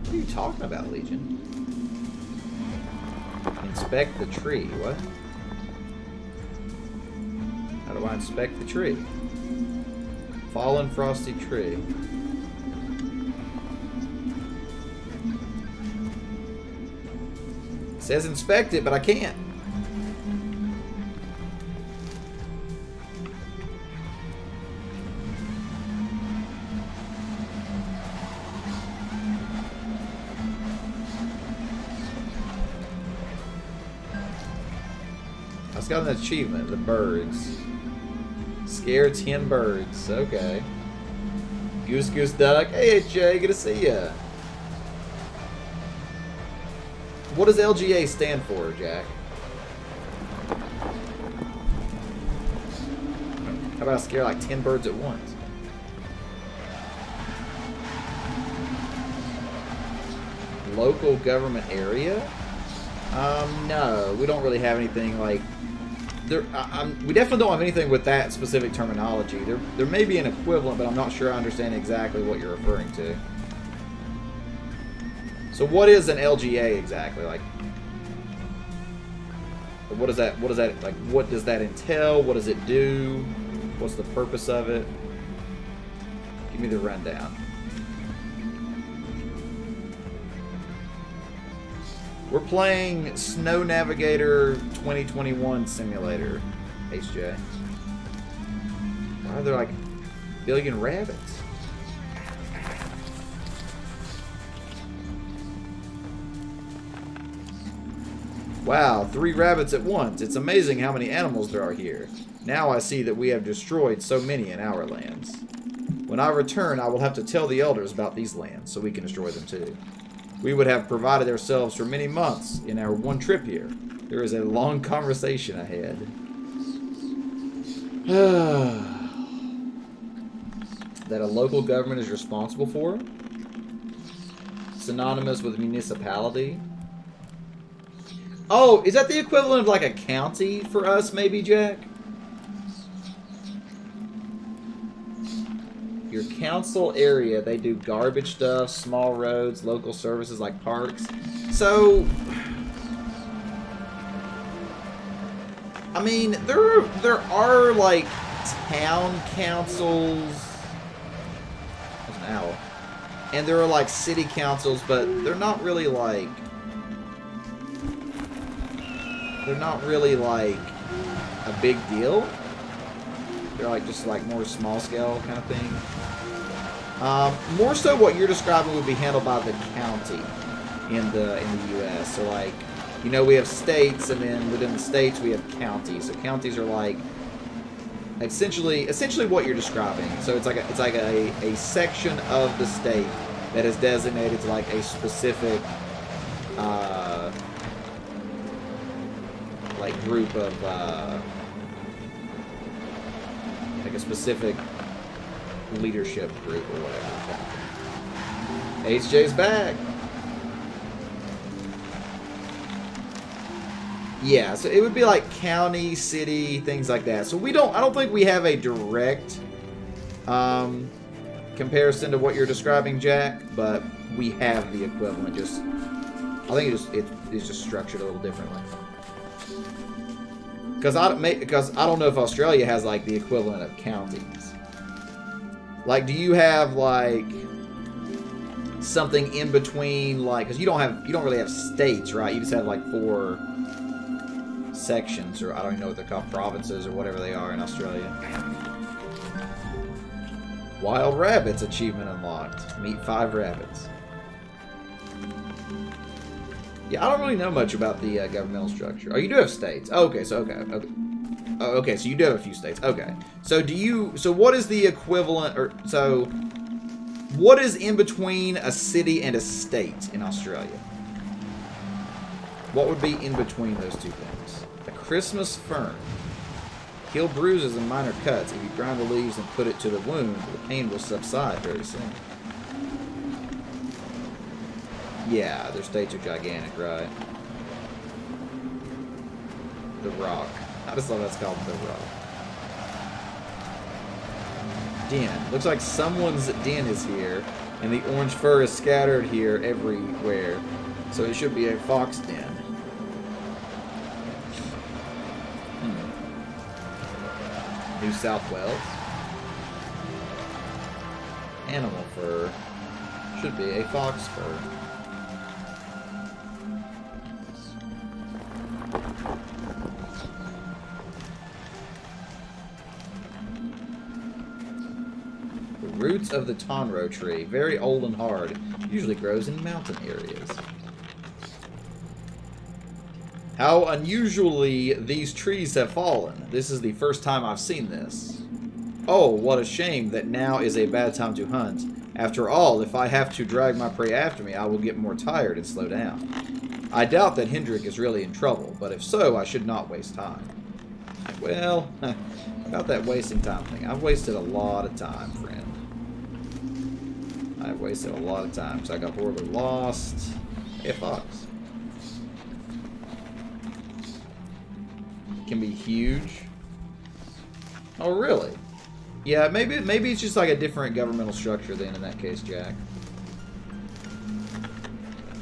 What are you talking about, Legion? Inspect the tree. What? How do I inspect the tree? Fallen frosty tree. It says inspect it, but I can't. I just got an achievement, the birds. Scare 10 birds. Okay. Goose Goose Duck. Hey, Jay, good to see ya. What does LGA stand for, Jack? How about I scare like 10 birds at once? Local government area? No, we don't really have anything like... we definitely don't have anything with that specific terminology. There may be an equivalent, but I'm not sure I understand exactly what you're referring to. So what is an LGA exactly? Like, what does that like? What does that entail? What does it do? What's the purpose of it? Give me the rundown. We're playing Snow Navigator 2021 Simulator, HJ. Why are there like a billion rabbits? Wow, 3 rabbits at once. It's amazing how many animals there are here. Now I see that we have destroyed so many in our lands. When I return, I will have to tell the elders about these lands so we can destroy them too. We would have provided ourselves for many months in our one trip here. There is a long conversation ahead. That a local government is responsible for? Synonymous with municipality? Oh, is that the equivalent of like a county for us, maybe, Jack? Your council area, they do garbage stuff, small roads, local services like parks. So, I mean, there are like town councils. There's an owl. And there are like city councils, but they're not really like a big deal. They're like just like more small scale kind of thing. More so what you're describing would be handled by the county. in the U.S. So like, you know, we have states, and then within the states we have counties. So counties are like essentially what you're describing. So it's like a section of the state that is designated to like a specific like group of like a specific leadership group or whatever. HJ's back. Yeah, so it would be like county, city, things like that. So I don't think we have a direct comparison to what you're describing, Jack, but we have the equivalent. I think it's just structured a little differently. Because I don't know if Australia has like the equivalent of counties. Like, do you have like something in between, like, because you don't really have states, right? You just have like 4 sections, or I don't even know what they're called, provinces or whatever they are in Australia. Wild rabbits achievement unlocked. Meet 5 rabbits. Yeah, I don't really know much about the governmental structure. Oh, you do have states. Oh, okay, so okay. Oh, okay, so you do have a few states. Okay, so what is the equivalent, or so what is in between a city and a state in Australia? What would be in between those two things? A Christmas fern. Heal bruises and minor cuts. If you grind the leaves and put it to the wound, the pain will subside very soon. Yeah, their states are gigantic, right? The Rock. I just thought that's called The Rock. Den. Looks like someone's den is here, and the orange fur is scattered here everywhere. So it should be a fox den. New South Wales. Animal fur. Should be a fox fur. The roots of the tonro tree, very old and hard, usually grows in mountain areas. How unusually these trees have fallen. This is the first time I've seen this. Oh, what a shame that now is a bad time to hunt. After all, if I have to drag my prey after me, I will get more tired and slow down. I doubt that Hendrik is really in trouble, but if so, I should not waste time. Well, about that wasting time thing. I've wasted a lot of time, friend. I've wasted a lot of time, because I got horribly lost. Hey, a fox. Can be huge. Oh, really? Yeah, maybe it's just like a different governmental structure then in that case, Jack.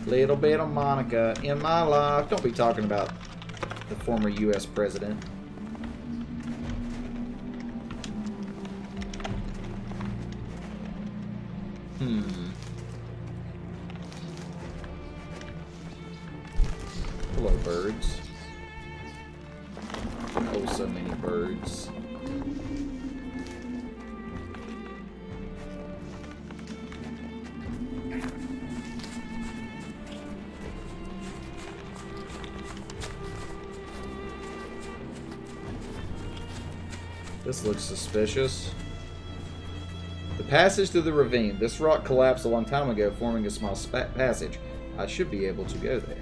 Little bit of Monica in my life. Don't be talking about the former U.S. president. Hello, birds. Oh, so many birds. This looks suspicious. The passage through the ravine. This rock collapsed a long time ago, forming a small passage. I should be able to go there.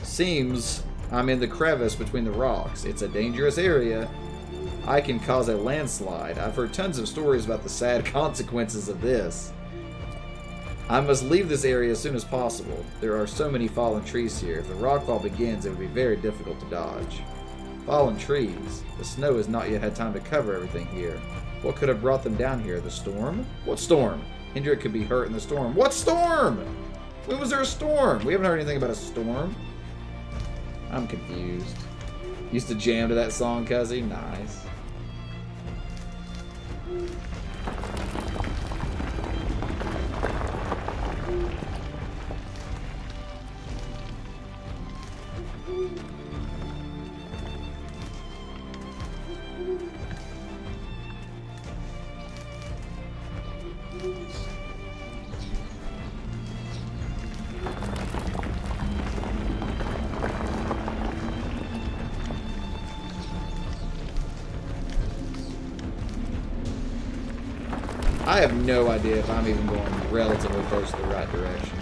Seems I'm in the crevice between the rocks. It's a dangerous area. I can cause a landslide. I've heard tons of stories about the sad consequences of this. I must leave this area as soon as possible. There are so many fallen trees here. If the rockfall begins, it would be very difficult to dodge. Fallen trees. The snow has not yet had time to cover everything here. What could have brought them down here? The storm? What storm? Hendrik could be hurt in the storm. What storm? When was there a storm? We haven't heard anything about a storm. I'm confused. Used to jam to that song, Cuzzy? Nice. I have no idea if I'm even going relatively close to the right direction.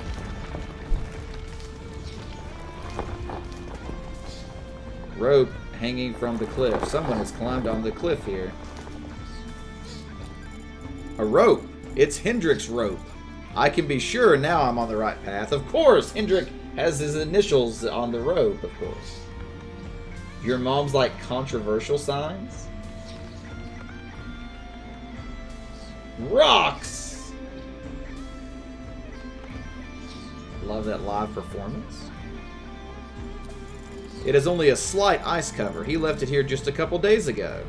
Rope hanging from the cliff. Someone has climbed on the cliff here. A rope. It's Hendrick's rope. I can be sure now I'm on the right path. Of course, Hendrick has his initials on the rope, of course. Your mom's like controversial signs? Rocks! Love that live performance. It is only a slight ice cover. He left it here just a couple days ago.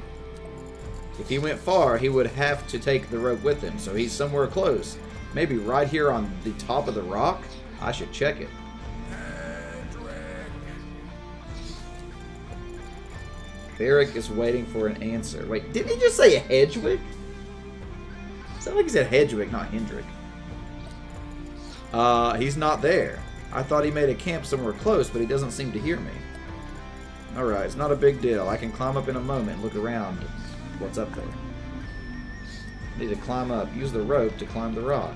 If he went far, he would have to take the rope with him, so he's somewhere close. Maybe right here on the top of the rock? I should check it. Barrick is waiting for an answer. Wait, didn't he just say Hedgewick? Sounded like he said Hedgewick, not Hendrick. He's not there. I thought he made a camp somewhere close, but he doesn't seem to hear me. Alright, it's not a big deal. I can climb up in a moment and look around what's up there. Need to climb up. Use the rope to climb the rock.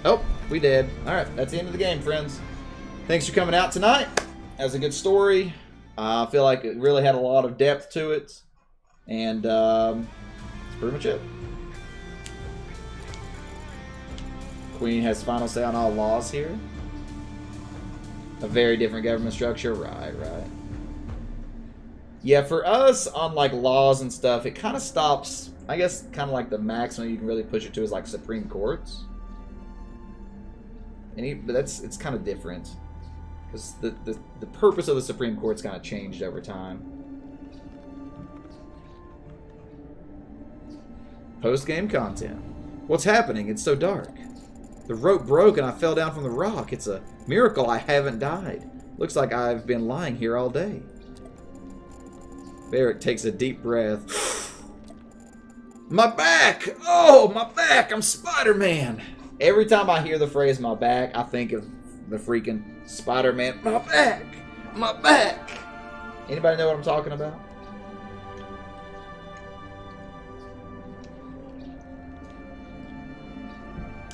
Oh, we did. Alright, that's the end of the game, friends. Thanks for coming out tonight. That was a good story. I feel like it really had a lot of depth to it. And that's pretty much it. Queen has final say on all laws here. A very different government structure. Right. Yeah, for us, on like laws and stuff, it kind of stops, I guess, kind of like the maximum you can really push it to is like Supreme Courts. But it's kind of different. Because the purpose of the Supreme Court's kind of changed over time. Post-game content. What's happening? It's so dark. The rope broke and I fell down from the rock. It's a miracle I haven't died. Looks like I've been lying here all day. Barrick takes a deep breath. My back! Oh, my back! I'm Spider-Man! Every time I hear the phrase my back, I think of the freaking Spider-Man. My back! My back! Anybody know what I'm talking about?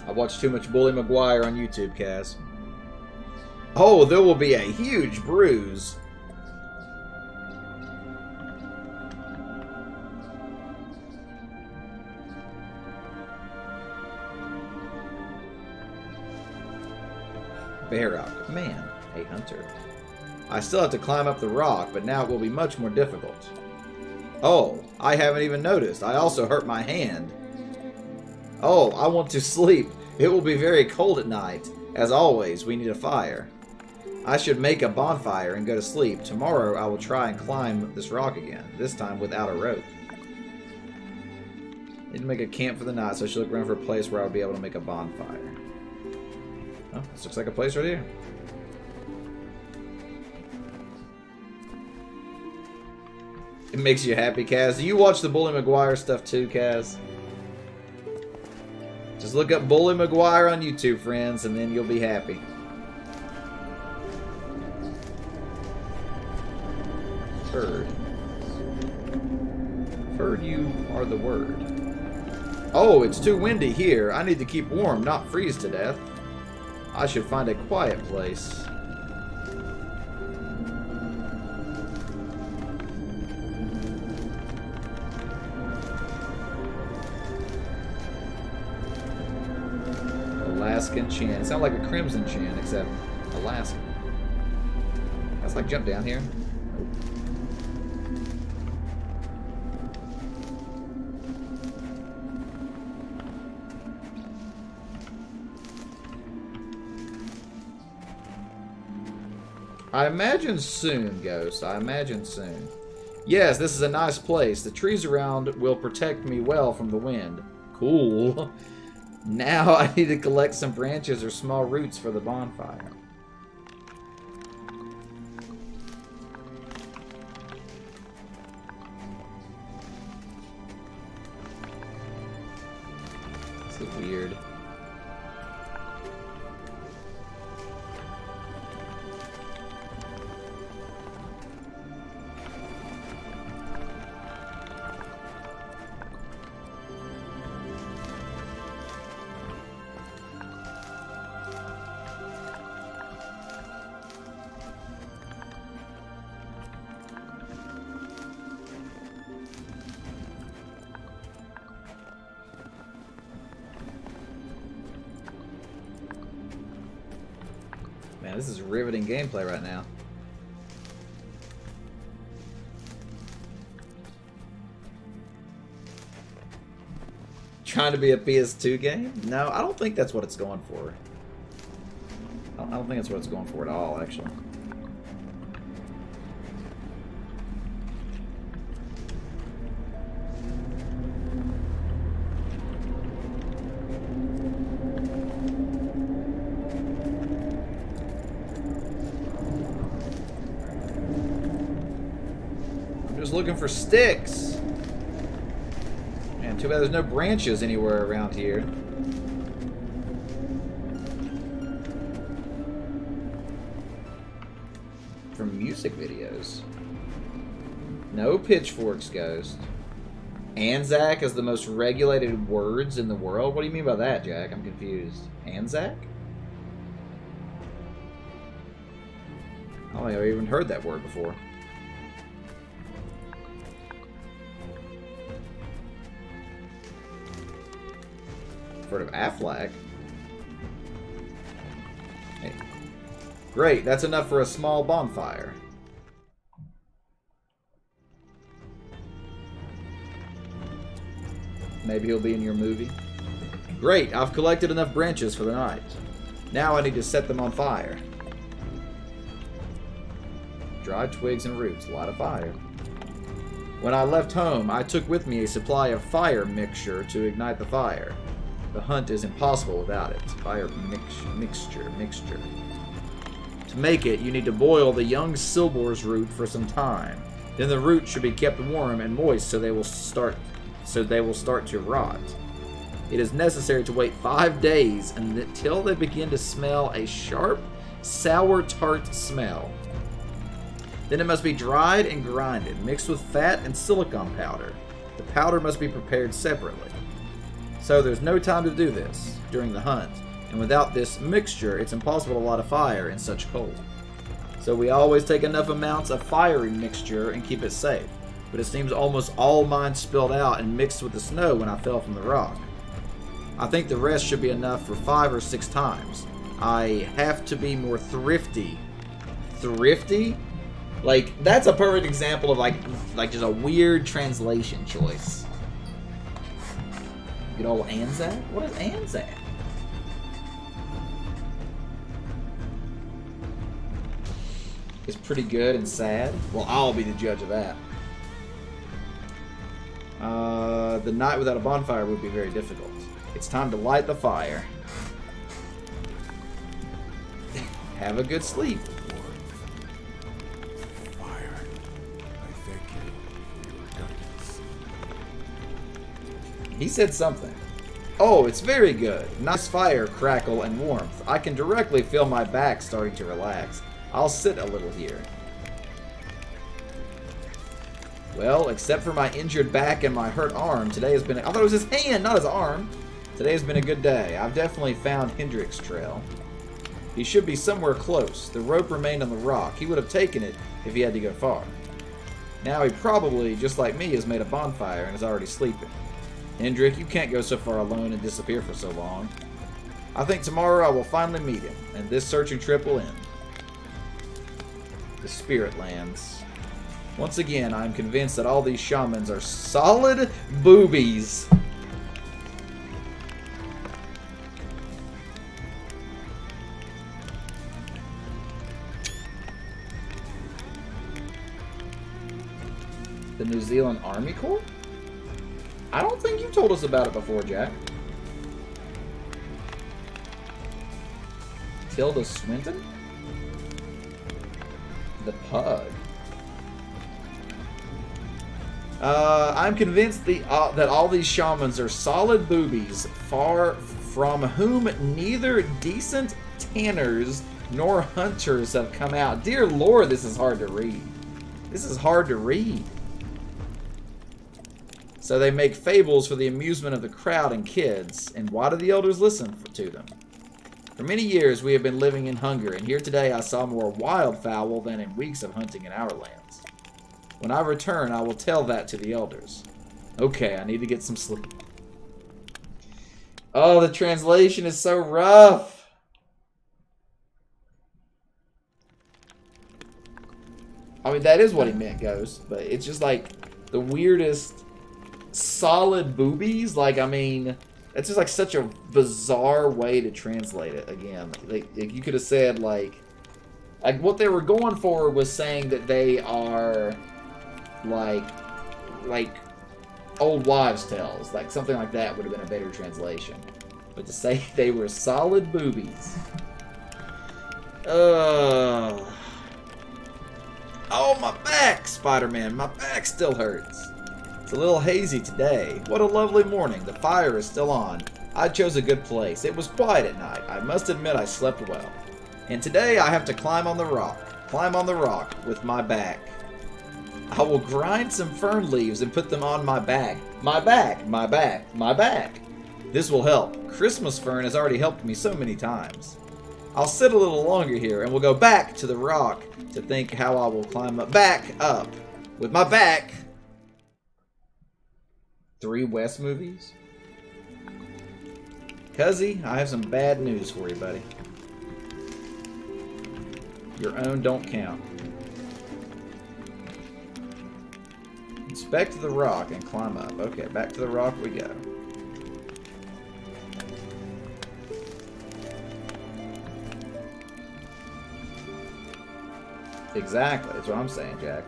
I watch too much Bully Maguire on YouTube, Kaz. Oh, there will be a huge bruise. Bear rock. Man, a hunter. I still have to climb up the rock, but now it will be much more difficult. Oh, I haven't even noticed. I also hurt my hand. Oh, I want to sleep. It will be very cold at night. As always, we need a fire. I should make a bonfire and go to sleep. Tomorrow I will try and climb this rock again, this time without a rope. Need to make a camp for the night, so I should look around for a place where I'll be able to make a bonfire. Oh, this looks like a place right here. It makes you happy, Kaz. Do you watch the Bully Maguire stuff too, Kaz? Just look up Bully Maguire on YouTube, friends, and then you'll be happy. Bird. Bird, you are the word. Oh, it's too windy here. I need to keep warm, not freeze to death. I should find a quiet place. Alaskan chin. It sounds like a crimson chin, except Alaskan. Let's like jump down here. I imagine soon, Ghost. I imagine soon. Yes, this is a nice place. The trees around will protect me well from the wind. Cool. Now I need to collect some branches or small roots for the bonfire. This is weird. Man, this is riveting gameplay right now. Trying to be a PS2 game? No, I don't think that's what it's going for. I don't think that's what it's going for at all, actually. I'm just looking for sticks. Man, too bad there's no branches anywhere around here. From music videos. No pitchforks, Ghost. Anzac is the most regulated words in the world? What do you mean by that, Jack? I'm confused. Anzac? I don't think I've even heard that word before. Heard of Aflac. Hey. Great, that's enough for a small bonfire. Maybe he'll be in your movie. Great, I've collected enough branches for the night. Now I need to set them on fire. Dried twigs and roots, light a fire. When I left home, I took with me a supply of fire mixture to ignite the fire. The hunt is impossible without it. Fire mixture. To make it, you need to boil the young silbor's root for some time. Then the root should be kept warm and moist so they will start to rot. It is necessary to wait 5 days until they begin to smell a sharp, sour, tart smell. Then it must be dried and grinded, mixed with fat and silicon powder. The powder must be prepared separately. So there's no time to do this during the hunt, and without this mixture, it's impossible to light a fire in such cold. So we always take enough amounts of fiery mixture and keep it safe. But it seems almost all mine spilled out and mixed with the snow when I fell from the rock. I think the rest should be enough for 5 or 6 times. I have to be more thrifty. Thrifty? Like, that's a perfect example of like just a weird translation choice. Good old Anzac? What is Anzac? It's pretty good and sad. Well, I'll be the judge of that. The night without a bonfire would be very difficult. It's time to light the fire. Have a good sleep. Fire. I thank you for your guidance. He said something. Oh, it's very good. Nice fire, crackle, and warmth. I can directly feel my back starting to relax. I'll sit a little here. Well, except for my injured back and my hurt arm, today has been... I thought it was his hand, not his arm. Today has been a good day. I've definitely found Hendrick's trail. He should be somewhere close. The rope remained on the rock. He would have taken it if he had to go far. Now he probably, just like me, has made a bonfire and is already sleeping. Hendrick, you can't go so far alone and disappear for so long. I think tomorrow I will finally meet him, and this searching trip will end. The Spirit Lands. Once again, I am convinced that all these shamans are solid boobies. The New Zealand Army Corps? I don't think you told us about it before, Jack. Tilda Swinton? The Pug. I'm convinced that all these shamans are solid boobies, far from whom neither decent tanners nor hunters have come out. Dear Lord, this is hard to read. This is hard to read. So they make fables for the amusement of the crowd and kids. And why do the elders listen to them? For many years we have been living in hunger, and here today I saw more wildfowl than in weeks of hunting in our lands. When I return, I will tell that to the elders. Okay, I need to get some sleep. Oh, the translation is so rough. I mean, that is what he meant, Ghost. But it's just like the weirdest solid boobies. Like, I mean, it's just like such a bizarre way to translate it. Again, like you could have said like what they were going for was saying that they are like old wives' tales. Like something like that would have been a better translation. But to say they were solid boobies. Oh, my back, Spider-Man. My back still hurts. It's a little hazy today. What a lovely morning. The fire is still on. I chose a good place. It was quiet at night. I must admit I slept well. And today I have to climb on the rock. Climb on the rock with my back. I will grind some fern leaves and put them on my back. My back, my back, my back. This will help. Christmas fern has already helped me so many times. I'll sit a little longer here and we'll go back to the rock to think how I will climb back up with my back. 3 West movies? Cuzzy, I have some bad news for you, buddy. Your own don't count. Inspect the rock and climb up. Okay, back to the rock we go. Exactly, that's what I'm saying, Jack.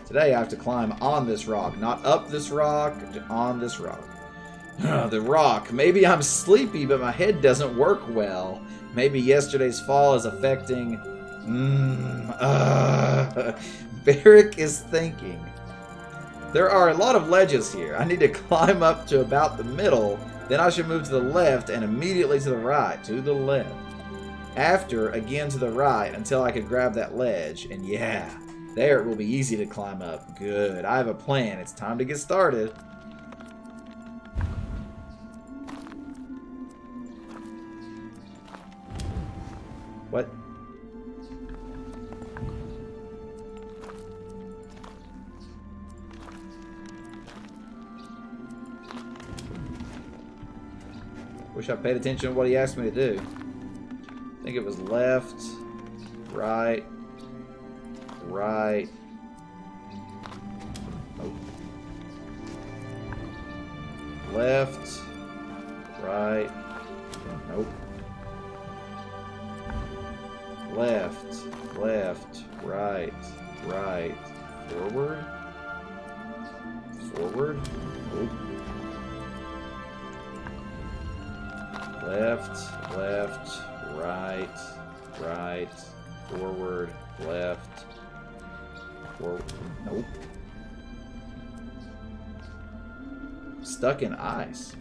Today I have to climb on this rock, not up this rock, on this rock. The rock. Maybe I'm sleepy, but my head doesn't work well. Maybe yesterday's fall is affecting... Barrick is thinking. There are a lot of ledges here. I need to climb up to about the middle, then I should move to the left and immediately to the right. To the left. After, again to the right until I could grab that ledge. And yeah, there it will be easy to climb up. Good. I have a plan. It's time to get started. What? Wish I paid attention to what he asked me to do. I think it was left, right, right. Oh. Left, right. Nope. Left, left, right, right. Forward. Forward. Nope. Left, left, right, right, forward, left, forward. Nope. Stuck in ice.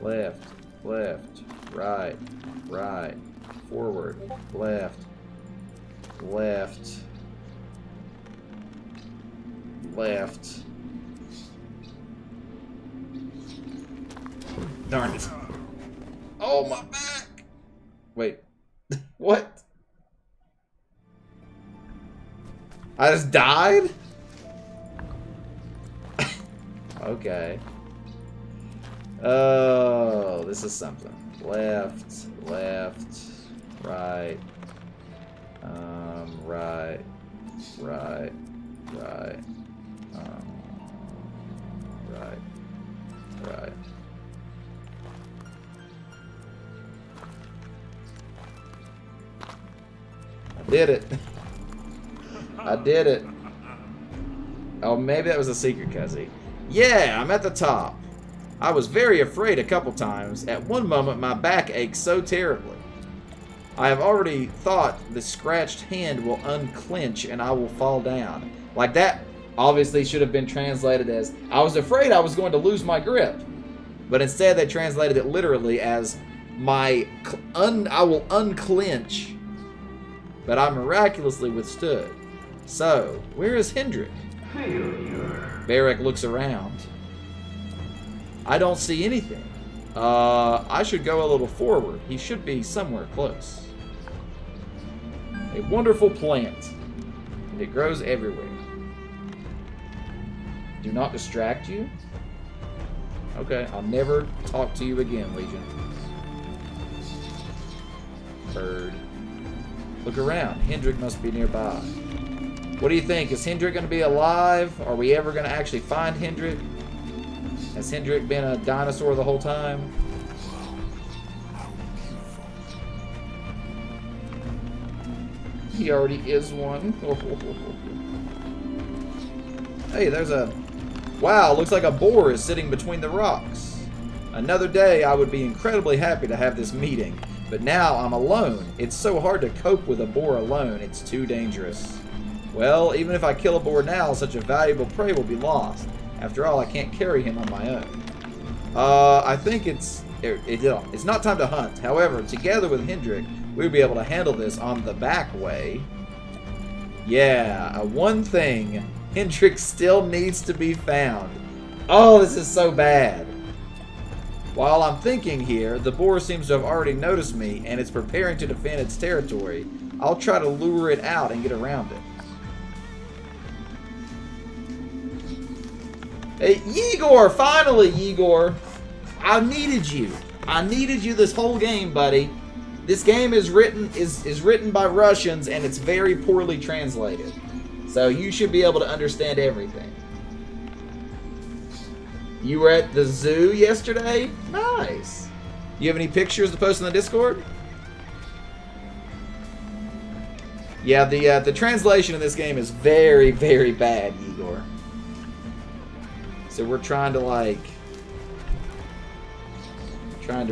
Left, left, right, right, forward, left, left, left. Darn it. Oh, my back! Wait. What? I just died? Okay. Oh, this is something. Left, left, right. Right, right, right. Right, right. Did it. I did it. Oh, maybe that was a secret, Cuzzy. Yeah, I'm at the top. I was very afraid a couple times. At one moment, my back ached so terribly. I have already thought the scratched hand will unclench and I will fall down. Like that obviously should have been translated as, I was afraid I was going to lose my grip. But instead they translated it literally as, I will unclench. But I miraculously withstood. So, where is Hendrik? Barrick looks around. I don't see anything. I should go a little forward. He should be somewhere close. A wonderful plant. And it grows everywhere. Do not distract you. Okay, I'll never talk to you again, Legion. bird. Look around. Hendrik must be nearby. What do you think? Is Hendrik going to be alive? Are we ever going to actually find Hendrik? Has Hendrik been a dinosaur the whole time? He already is one. Hey, there's a... Wow, looks like a boar is sitting between the rocks. Another day, I would be incredibly happy to have this meeting. But now I'm alone. It's so hard to cope with a boar alone. It's too dangerous. Well, even if I kill a boar now, such a valuable prey will be lost. After all, I can't carry him on my own. I think it's not time to hunt. However, together with Hendrik, we'll be able to handle this on the back way. Yeah, one thing. Hendrik still needs to be found. Oh, this is so bad. While I'm thinking here, the boar seems to have already noticed me, and it's preparing to defend its territory. I'll try to lure it out and get around it. Hey, Igor! Finally, Igor! I needed you. I needed you this whole game, buddy. This game is written by Russians, and it's very poorly translated. So you should be able to understand everything. You were at the zoo yesterday? Nice. You have any pictures to post in the Discord? Yeah, the translation in this game is very, very bad, Igor. So we're trying to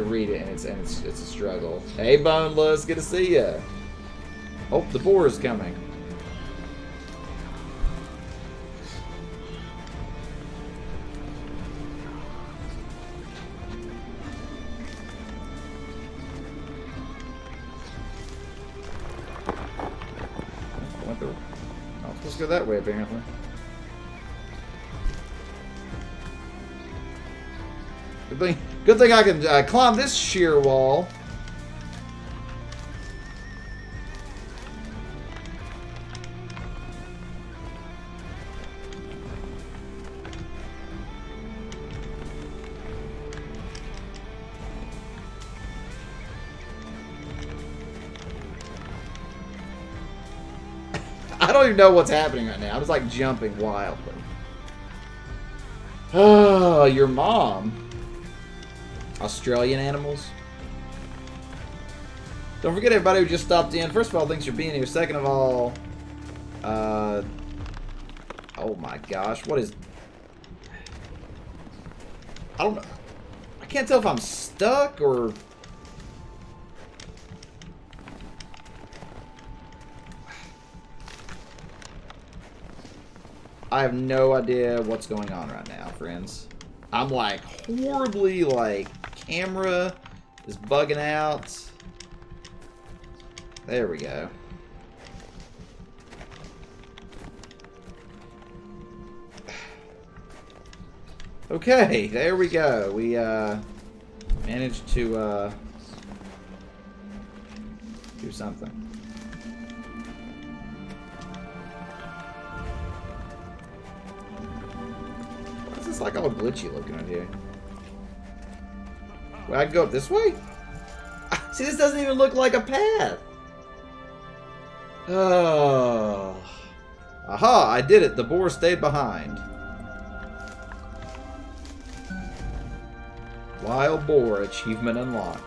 read it, and it's a struggle. Hey, Boneless, good to see ya. Oh, the boar is coming. Let's go that way, apparently. Good thing I can climb this sheer wall. I don't even know what's happening right now. I'm just like jumping wildly. Oh, your mom. Australian animals. Don't forget everybody who just stopped in. First of all, thanks for being here. Second of all, oh my gosh, what is... I don't know. I can't tell if I'm stuck or... I have no idea what's going on right now, friends. I'm like horribly camera is bugging out. There we go. Okay, there we go. We managed to do something. It's like all glitchy looking on here. Well, I can go up this way? See, this doesn't even look like a path. Oh. Aha, I did it. The boar stayed behind. Wild boar achievement unlocked.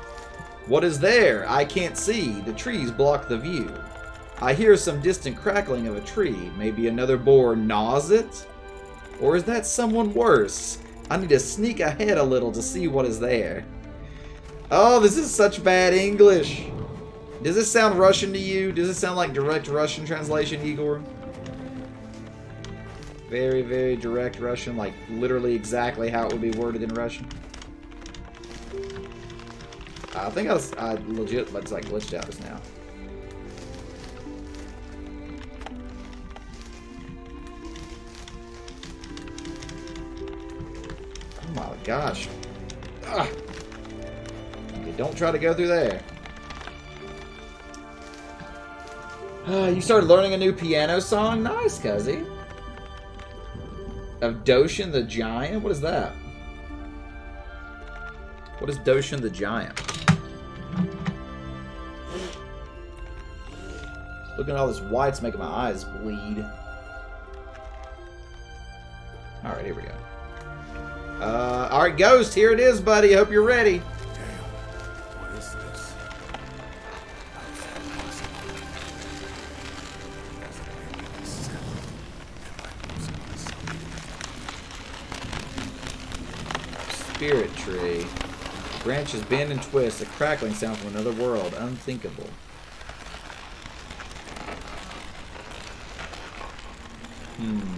What is there? I can't see. The trees block the view. I hear some distant crackling of a tree. Maybe another boar gnaws it? Or is that someone worse? I need to sneak ahead a little to see what is there. Oh, this is such bad English. Does this sound Russian to you? Does it sound like direct Russian translation, Igor? Very, very direct Russian, like literally exactly how it would be worded in Russian. I think I legit glitched out just now. Oh my gosh. Ugh. Okay, don't try to go through there. You started learning a new piano song? Nice, Cuzzy. Of Doshin the Giant? What is that? What is Doshin the Giant? Looking at all this white's making my eyes bleed. Alright, here we go. Alright, Ghost, here it is, buddy. Hope you're ready. Damn. What is this? Spirit tree. Branches bend and twist. A crackling sound from another world. Unthinkable.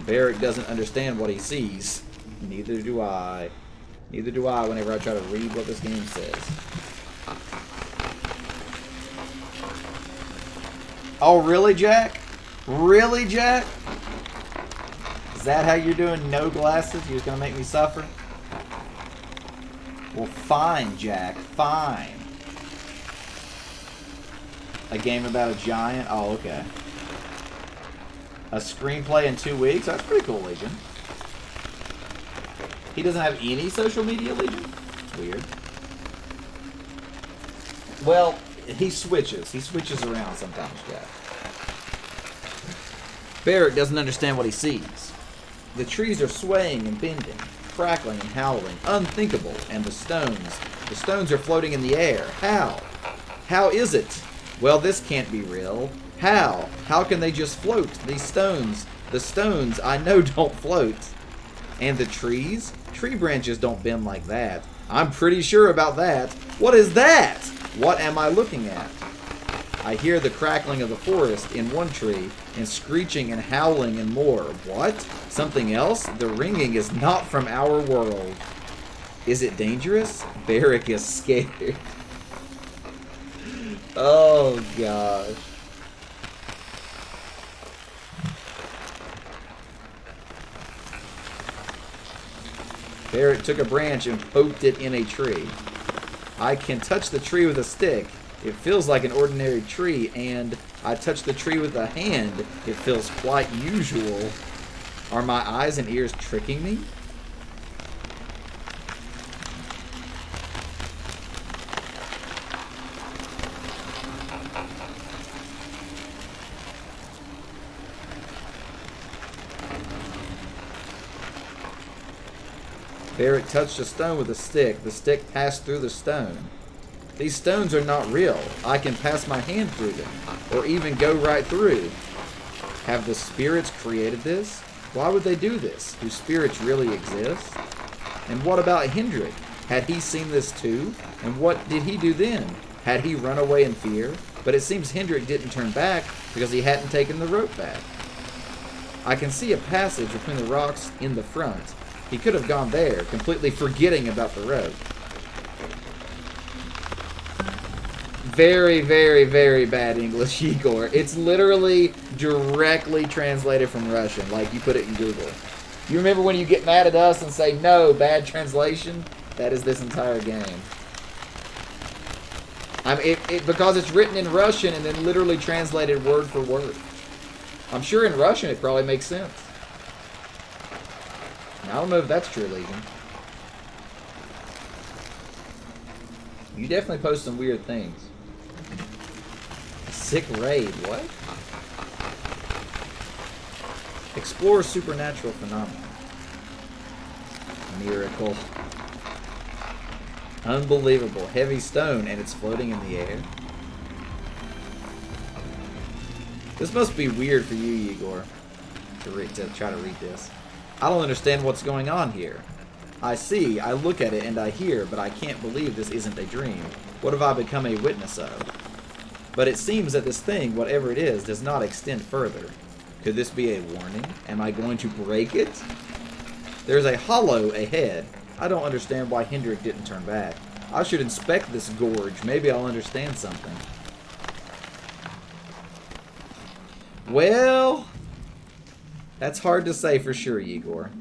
Barrick doesn't understand what he sees. Neither do I. Neither do I whenever I try to read what this game says. Oh, really, Jack? Really, Jack? Is that how you're doing? No glasses? You're just going to make me suffer? Well, fine, Jack. Fine. A game about a giant? Oh, okay. A screenplay in 2 weeks? That's pretty cool, Legion. He doesn't have any social media, Legion? Weird. Well, he switches. He switches around sometimes, Jack. Barrett doesn't understand what he sees. The trees are swaying and bending, crackling and howling, unthinkable, and the stones are floating in the air. How? How is it? Well, this can't be real. How? How can they just float? These stones. The stones, I know, don't float. And the trees? Tree branches don't bend like that. I'm pretty sure about that. What is that? What am I looking at? I hear the crackling of the forest in one tree, and screeching and howling in more. What? Something else? The ringing is not from our world. Is it dangerous? Barrick is scared. Oh, gosh. Barrett took a branch and poked it in a tree. I can touch the tree with a stick. It feels like an ordinary tree, and I touch the tree with a hand. It feels quite usual. Are my eyes and ears tricking me? Barrett touched a stone with a stick. The stick passed through the stone. These stones are not real. I can pass my hand through them, or even go right through. Have the spirits created this? Why would they do this? Do spirits really exist? And what about Hendrik? Had he seen this too? And what did he do then? Had he run away in fear? But it seems Hendrik didn't turn back because he hadn't taken the rope back. I can see a passage between the rocks in the front. He could have gone there, completely forgetting about the rope. Very, very, very bad English, Igor. It's literally directly translated from Russian, like you put it in Google. You remember when you get mad at us and say, no, bad translation? That is this entire game. I mean, because it's written in Russian and then literally translated word for word. I'm sure in Russian it probably makes sense. I don't know if that's true, Legion. You definitely post some weird things. Sick raid, what? Explore supernatural phenomena. Miracle. Unbelievable. Heavy stone, and it's floating in the air. This must be weird for you, Igor, to try to read this. I don't understand what's going on here. I see, I look at it, and I hear, but I can't believe this isn't a dream. What have I become a witness of? But it seems that this thing, whatever it is, does not extend further. Could this be a warning? Am I going to break it? There's a hollow ahead. I don't understand why Hendrik didn't turn back. I should inspect this gorge. Maybe I'll understand something. Well, that's hard to say for sure, Igor.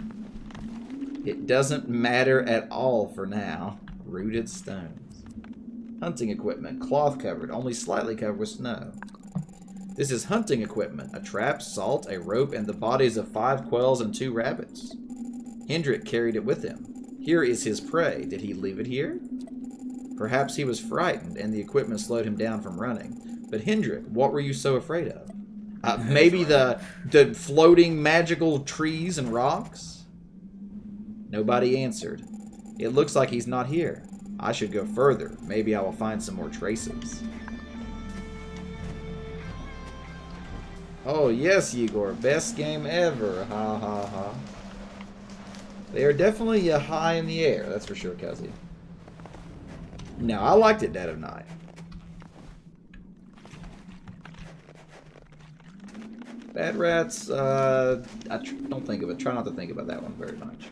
It doesn't matter at all for now. Rooted stones. Hunting equipment. Cloth covered, only slightly covered with snow. This is hunting equipment. A trap, salt, a rope, and the bodies of 5 quails and 2 rabbits. Hendrik carried it with him. Here is his prey. Did he leave it here? Perhaps he was frightened and the equipment slowed him down from running. But Hendrik, what were you so afraid of? Maybe the floating magical trees and rocks? Nobody answered. It looks like he's not here. I should go further. Maybe I will find some more traces. Oh, yes, Igor. Best game ever. Ha, ha, ha. They are definitely high in the air. That's for sure, Cuzzy. No, I liked it, Dead of Night. Bad Rats, I don't think of it. Try not to think about that one very much.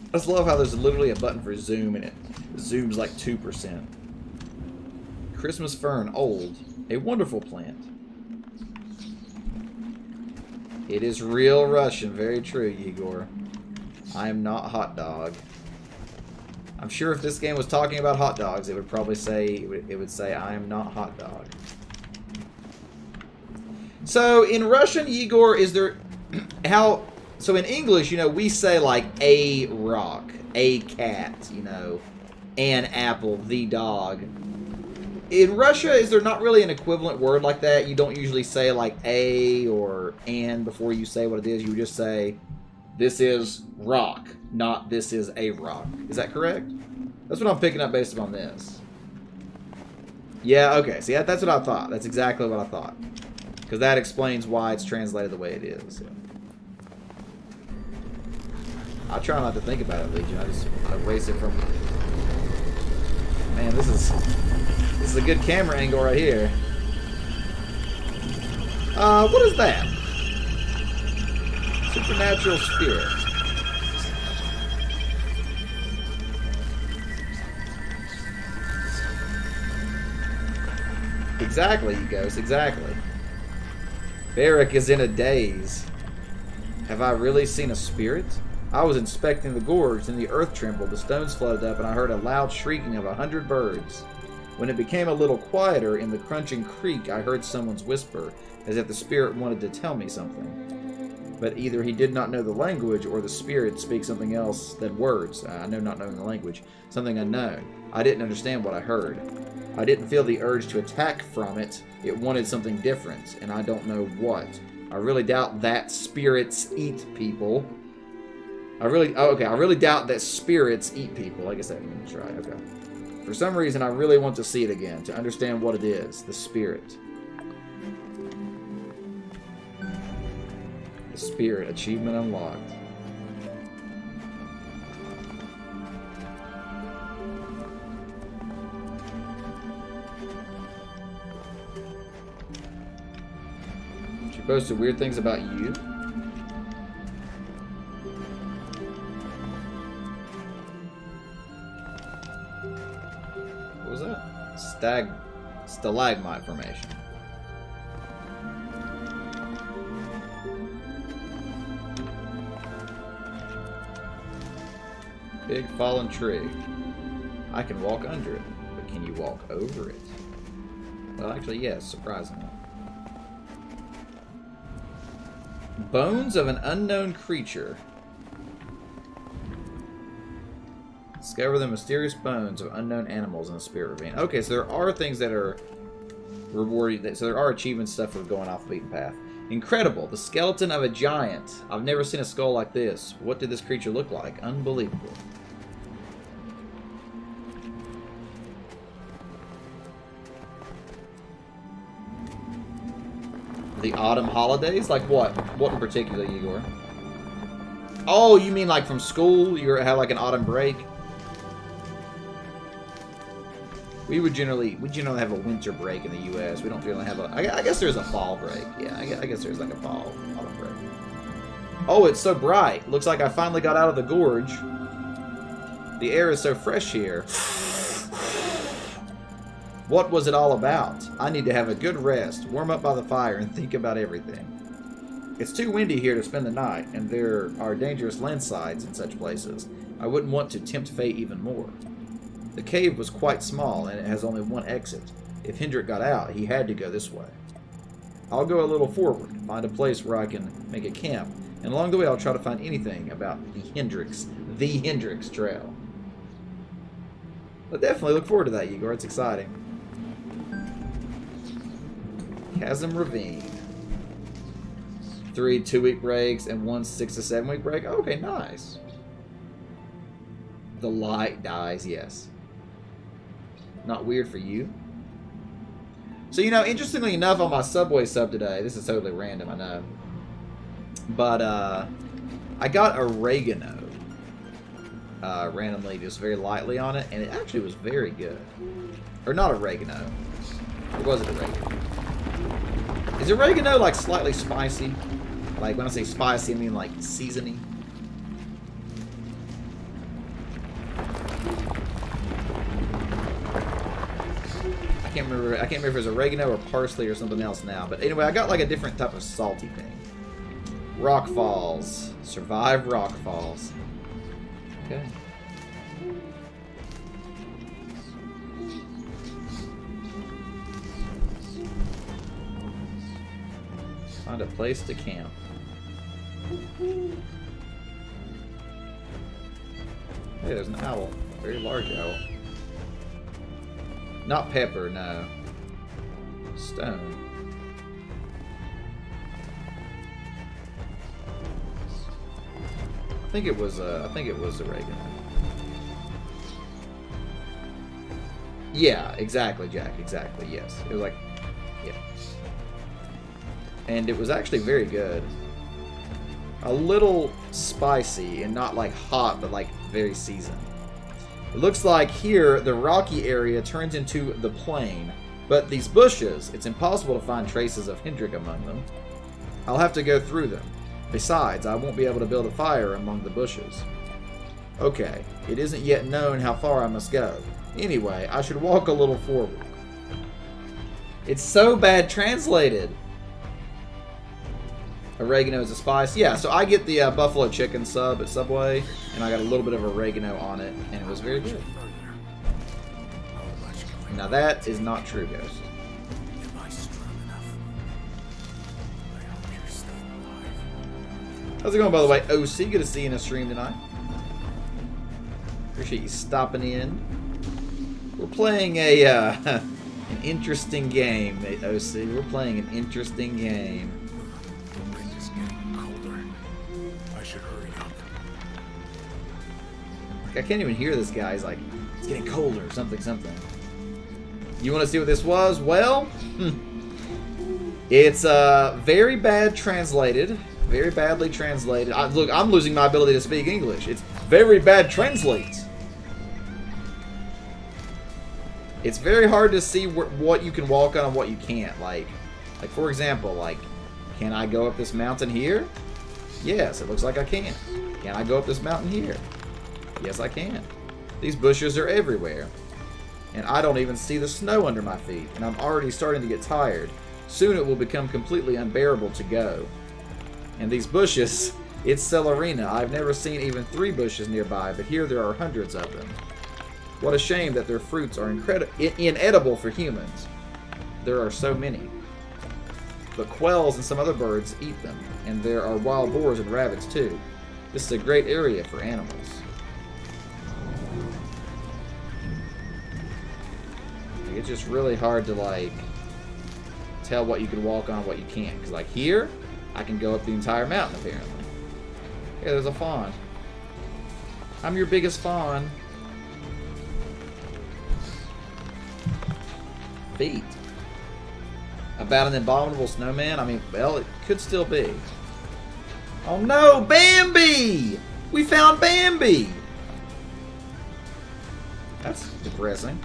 I just love how there's literally a button for zoom and it zooms like 2%. Christmas fern, old. A wonderful plant. It is real Russian, very true, Igor. I am not hot dog. I'm sure if this game was talking about hot dogs, it would probably say, it would say, I am not hot dog. So, in Russian, Igor, is there, how, so in English, you know, we say like a rock, a cat, you know, an apple, the dog. In Russia, is there not really an equivalent word like that? You don't usually say like a or an before you say what it is. You just say, this is rock, not this is a rock. Is that correct? That's what I'm picking up based upon this. Yeah, okay. See, that's what I thought. That's exactly what I thought. Because that explains why it's translated the way it is. Yeah. I try not to think about it, Legion. I waste it from... Man, this is a good camera angle right here. What is that? Supernatural spirit. Exactly, you ghost. Exactly. Barrack is in a daze. Have I really seen a spirit? I was inspecting the gorge, and the earth trembled, the stones floated up, and I heard a loud shrieking of 100 birds. When it became a little quieter in the crunching creek, I heard someone's whisper, as if the spirit wanted to tell me something. But either he did not know the language, or the spirit speaks something else than words. I know not knowing the language. Something unknown. I didn't understand what I heard. I didn't feel the urge to attack from it. It wanted something different, and I don't know what. I really doubt that spirits eat people. I really doubt that spirits eat people. I guess that means right. Okay. For some reason, I really want to see it again, to understand what it is. The spirit. The spirit. Achievement unlocked. She posted weird things about you. What was that? Stalagmite formation. Big fallen tree. I can walk under it, but can you walk over it? Well, actually, yes, surprisingly. Bones of an unknown creature. Discover the mysterious bones of unknown animals in the spirit ravine. Okay, so there are things that are rewarded. So there are achievement stuff for going off the beaten path. Incredible. The skeleton of a giant. I've never seen a skull like this. What did this creature look like? Unbelievable. The autumn holidays? Like what? What in particular, Igor? Oh, you mean like from school? You have like an autumn break? We generally have a winter break in the U.S. We don't generally have a... I guess there's a fall break. Yeah, I guess there's like a fall autumn break. Oh, it's so bright. Looks like I finally got out of the gorge. The air is so fresh here. What was it all about? I need to have a good rest, warm up by the fire, and think about everything. It's too windy here to spend the night, and there are dangerous landslides in such places. I wouldn't want to tempt fate even more. The cave was quite small, and it has only one exit. If Hendrik got out, he had to go this way. I'll go a little forward, find a place where I can make a camp, And along the way, I'll try to find anything about the Hendrix Trail. But definitely look forward to that, Igor. It's exciting. Chasm Ravine. 3 2-week breaks and 1 6 to 7 week break. Okay, nice. The light dies, yes. Not weird for you. So, you know, interestingly enough, on my Subway sub today, this is totally random, I know. But, I got oregano. Randomly, just very lightly on it, and it actually was very good. Or not oregano. Or was it oregano? Is oregano, like, slightly spicy? Like, when I say spicy, I mean, like, seasoning. I can't remember if it was oregano or parsley or something else now. But anyway, I got, like, a different type of salty thing. Rock Falls. Survive Rock Falls. Okay. Find a place to camp. Hey, there's an owl. A very large owl. Not pepper, no. Stone. I think it was oregano. Yeah, exactly, Jack. Exactly. Yes, it was like, yeah. And it was actually very good. A little spicy and not like hot, but like very seasoned. It looks like here the rocky area turns into the plain, but these bushes, it's impossible to find traces of Hendrik among them. I'll have to go through them. Besides, I won't be able to build a fire among the bushes. Okay, it isn't yet known how far I must go. Anyway, I should walk a little forward. It's so bad translated. Oregano is a spice. Yeah, so I get the buffalo chicken sub at Subway, and I got a little bit of oregano on it, and it was very good. Now that is not true, Ghost. How's it going, by the way? OC, good to see you in a stream tonight. Appreciate you stopping in. We're playing a an interesting game, OC. We're playing an interesting game. It's getting colder. I should hurry up. Like, I can't even hear this guy. He's like, it's getting colder, something, something. You want to see what this was? Well, it's very bad translated. Very badly translated. Look, I'm losing my ability to speak English. It's very bad translates. It's very hard to see what you can walk on and what you can't. Like for example, like, can I go up this mountain here? Yes, it looks like I can. Can I go up this mountain here? Yes, I can. These bushes are everywhere. And I don't even see the snow under my feet. And I'm already starting to get tired. Soon it will become completely unbearable to go. And these bushes, it's Celerina. I've never seen even 3 bushes nearby, but here there are hundreds of them. What a shame that their fruits are inedible for humans. There are so many. But quails and some other birds eat them, and there are wild boars and rabbits too. This is a great area for animals. It's just really hard to, like, tell what you can walk on and what you can't. Because, like, here, I can go up the entire mountain, apparently. Yeah, there's a fawn. I'm your biggest fawn. Feet. About an abominable snowman? I mean, well, it could still be. Oh no, Bambi! We found Bambi! That's depressing.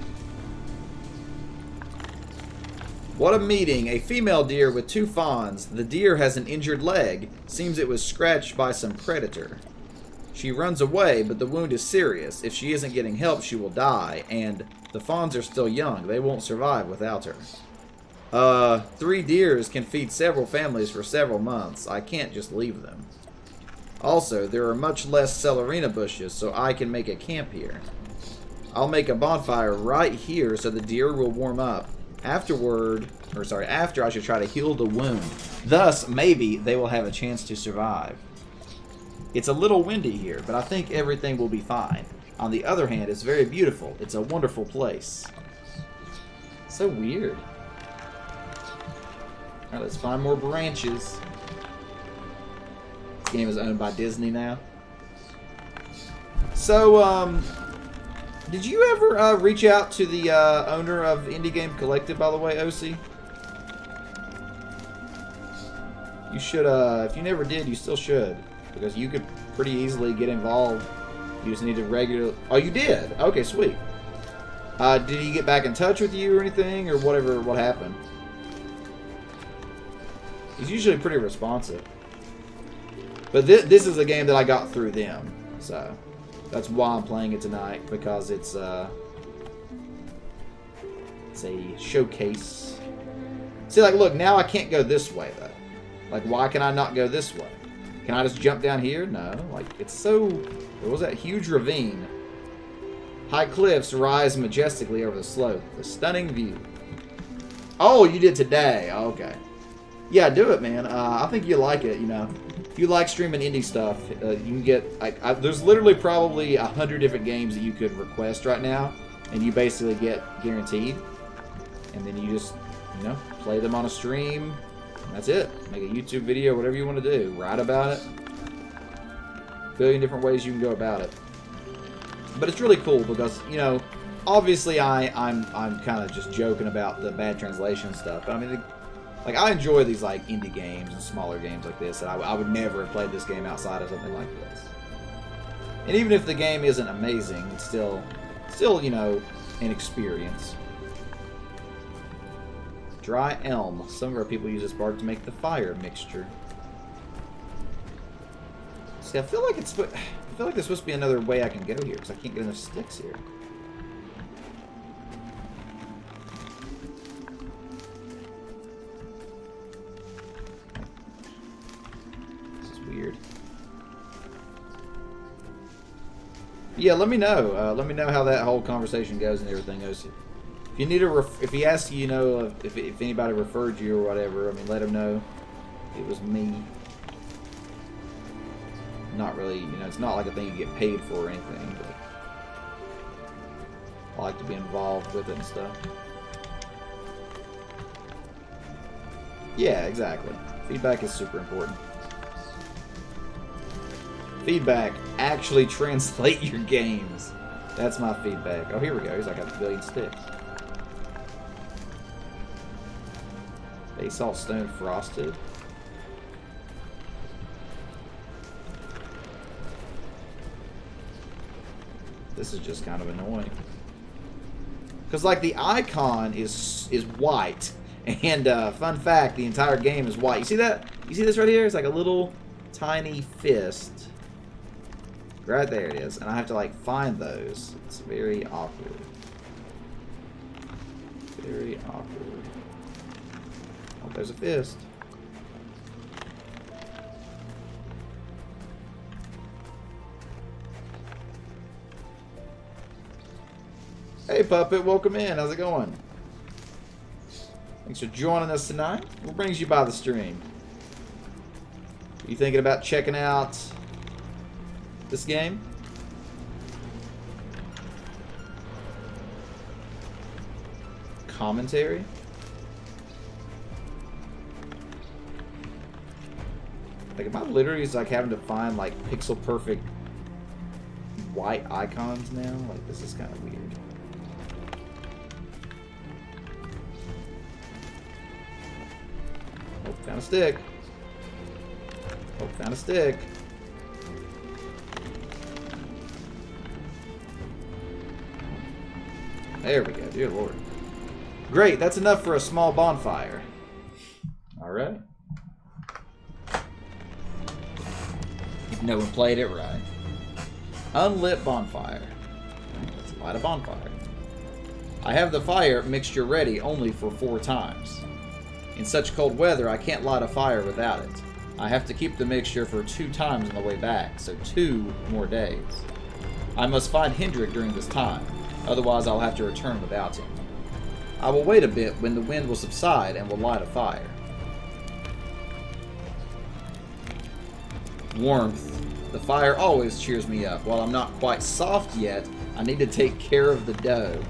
What a meeting. A female deer with 2 fawns. The deer has an injured leg. Seems it was scratched by some predator. She runs away, but the wound is serious. If she isn't getting help, she will die. And the fawns are still young. They won't survive without her. 3 deers can feed several families for several months. I can't just leave them. Also, there are much less Celerina bushes, so I can make a camp here. I'll make a bonfire right here so the deer will warm up. After I should try to heal the wound. Thus, maybe they will have a chance to survive. It's a little windy here, but I think everything will be fine. On the other hand, it's very beautiful. It's a wonderful place. So weird. Alright, let's find more branches. This game is owned by Disney now. So, did you ever reach out to the owner of Indie Game Collective, by the way, OC? You should, if you never did, you still should. Because you could pretty easily get involved. You just need to regular. Oh, you did? Okay, sweet. Did he get back in touch with you or anything? Or whatever, what happened? He's usually pretty responsive. But this is a game that I got through them. So, that's why I'm playing it tonight. Because it's a showcase. See, like, look, now I can't go this way, though. Like, why can I not go this way? Can I just jump down here? No. Like, it's so... What was that? Huge ravine. High cliffs rise majestically over the slope. The stunning view. Oh, you did today. Oh, okay. Yeah, do it, man. I think you like it, you know. If you like streaming indie stuff, you can get... there's literally probably 100 different games that you could request right now. And you basically get guaranteed. And then you just, you know, play them on a stream. That's it. Make a YouTube video, whatever you want to do. Write about it. A billion different ways you can go about it. But it's really cool because, you know, obviously I'm kind of just joking about the bad translation stuff. But I mean, like, I enjoy these like indie games and smaller games like this. And I would never have played this game outside of something like this. And even if the game isn't amazing, it's still, you know, an experience. Dry elm. Some of our people use this bark to make the fire mixture. See, I feel like there's supposed to be another way I can go here because I can't get enough sticks here. This is weird. Yeah, let me know. Let me know how that whole conversation goes and everything goes. If you need if he asks you, you know, if anybody referred you or whatever, I mean, let him know it was me. Not really, you know, it's not like a thing you get paid for or anything, but I like to be involved with it and stuff. Yeah, exactly. Feedback is super important. Feedback. Actually translate your games. That's my feedback. Oh, here we go. He's like a billion sticks. Basalt stone frosted. This is just kind of annoying. Because, like, the icon is white. And, fun fact, the entire game is white. You see that? You see this right here? It's like a little tiny fist. Right there it is. And I have to, like, find those. It's very awkward. Very awkward. Oh, there's a fist. Hey, Puppet, welcome in. How's it going? Thanks for joining us tonight. What brings you by the stream? Are you thinking about checking out this game? Commentary? Like, am I literally just like having to find like pixel perfect white icons now? Like, this is kind of weird. Oh, found a stick. Oh, found a stick. There we go, dear Lord. Great, that's enough for a small bonfire. Alright. No one played it right. Unlit bonfire. Let's light a bonfire. I have the fire mixture ready only for 4 times. In such cold weather, I can't light a fire without it. I have to keep the mixture for 2 times on the way back, so 2 more days. I must find Hendrik during this time, otherwise I'll have to return without him. I will wait a bit when the wind will subside and will light a fire. Warmth. The fire always cheers me up. While I'm not quite soft yet, I need to take care of the dough.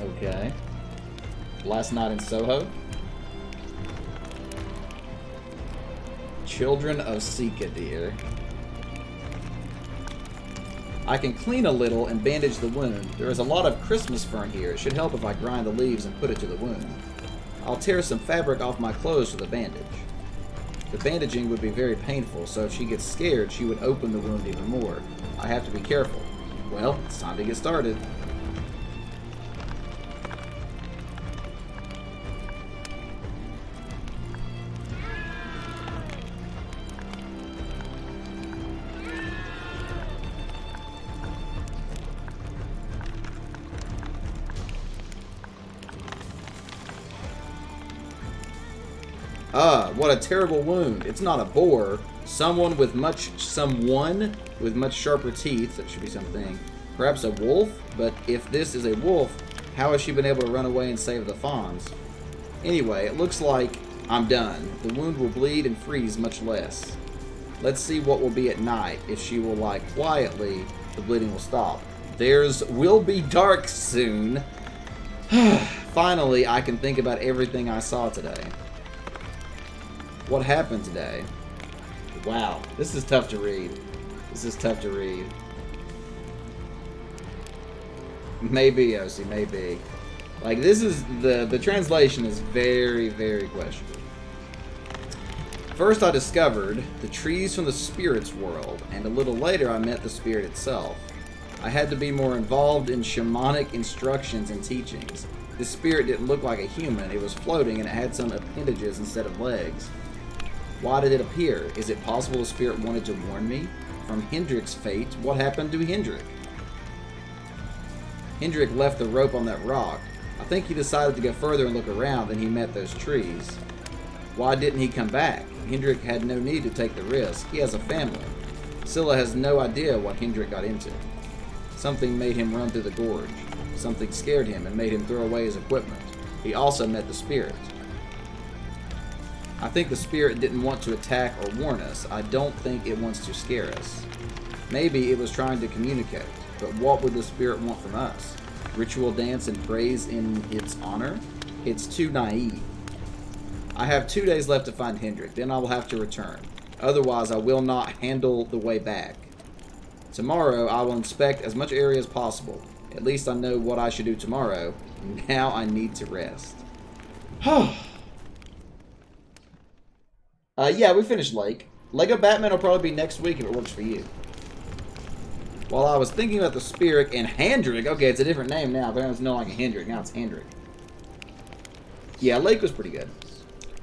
Okay. Last night in Soho. Children of Sika, dear. I can clean a little and bandage the wound. There is a lot of Christmas fern here. It should help if I grind the leaves and put it to the wound. I'll tear some fabric off my clothes for the bandage. The bandaging would be very painful, so if she gets scared, she would open the wound even more. I have to be careful. Well, it's time to get started. What a terrible wound. It's not a boar. Someone with much sharper teeth. That should be something. Perhaps a wolf? But if this is a wolf, how has she been able to run away and save the fawns? Anyway, it looks like I'm done. The wound will bleed and freeze much less. Let's see what will be at night. If she will lie quietly, the bleeding will stop. Will be dark soon. Finally, I can think about everything I saw today. What happened today? Wow, this is tough to read. This is tough to read. Maybe, Yossi, maybe. Like, this is, the translation is very, very questionable. First I discovered the trees from the spirit's world, and a little later I met the spirit itself. I had to be more involved in shamanic instructions and teachings. This spirit didn't look like a human, it was floating and it had some appendages instead of legs. Why did it appear? Is it possible the spirit wanted to warn me? From Hendrik's fate, what happened to Hendrik? Hendrik left the rope on that rock. I think he decided to go further and look around, then he met those trees. Why didn't he come back? Hendrik had no need to take the risk. He has a family. Scylla has no idea what Hendrik got into. Something made him run through the gorge. Something scared him and made him throw away his equipment. He also met the spirit. I think the spirit didn't want to attack or warn us. I don't think it wants to scare us. Maybe it was trying to communicate, but what would the spirit want from us? Ritual dance and praise in its honor? It's too naive. I have 2 days left to find Hendrik, then I will have to return. Otherwise, I will not handle the way back. Tomorrow, I will inspect as much area as possible. At least I know what I should do tomorrow. Now I need to rest. Yeah, we finished Lake. Lego Batman will probably be next week if it works for you. While I was thinking about the spirit and Hendrik, okay, it's a different name now, but it's no longer Hendrik, now it's Hendrik. Yeah, Lake was pretty good.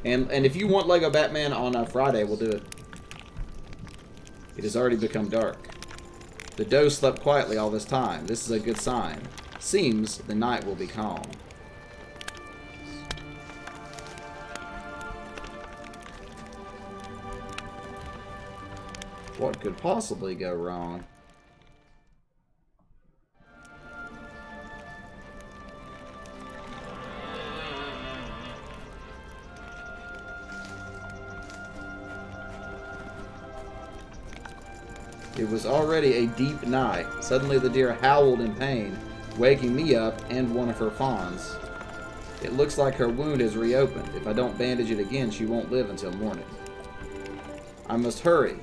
And if you want Lego Batman on Friday, we'll do it. It has already become dark. The doe slept quietly all this time. This is a good sign. Seems the night will be calm. What could possibly go wrong? It was already a deep night. Suddenly the deer howled in pain, waking me up and one of her fawns. It looks like her wound has reopened. If I don't bandage it again, she won't live until morning. I must hurry.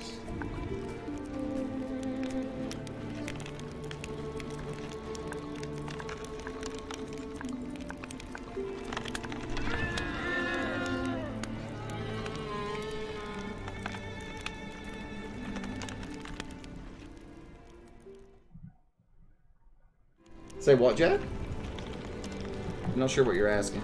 Say what, Jack? I'm not sure what you're asking.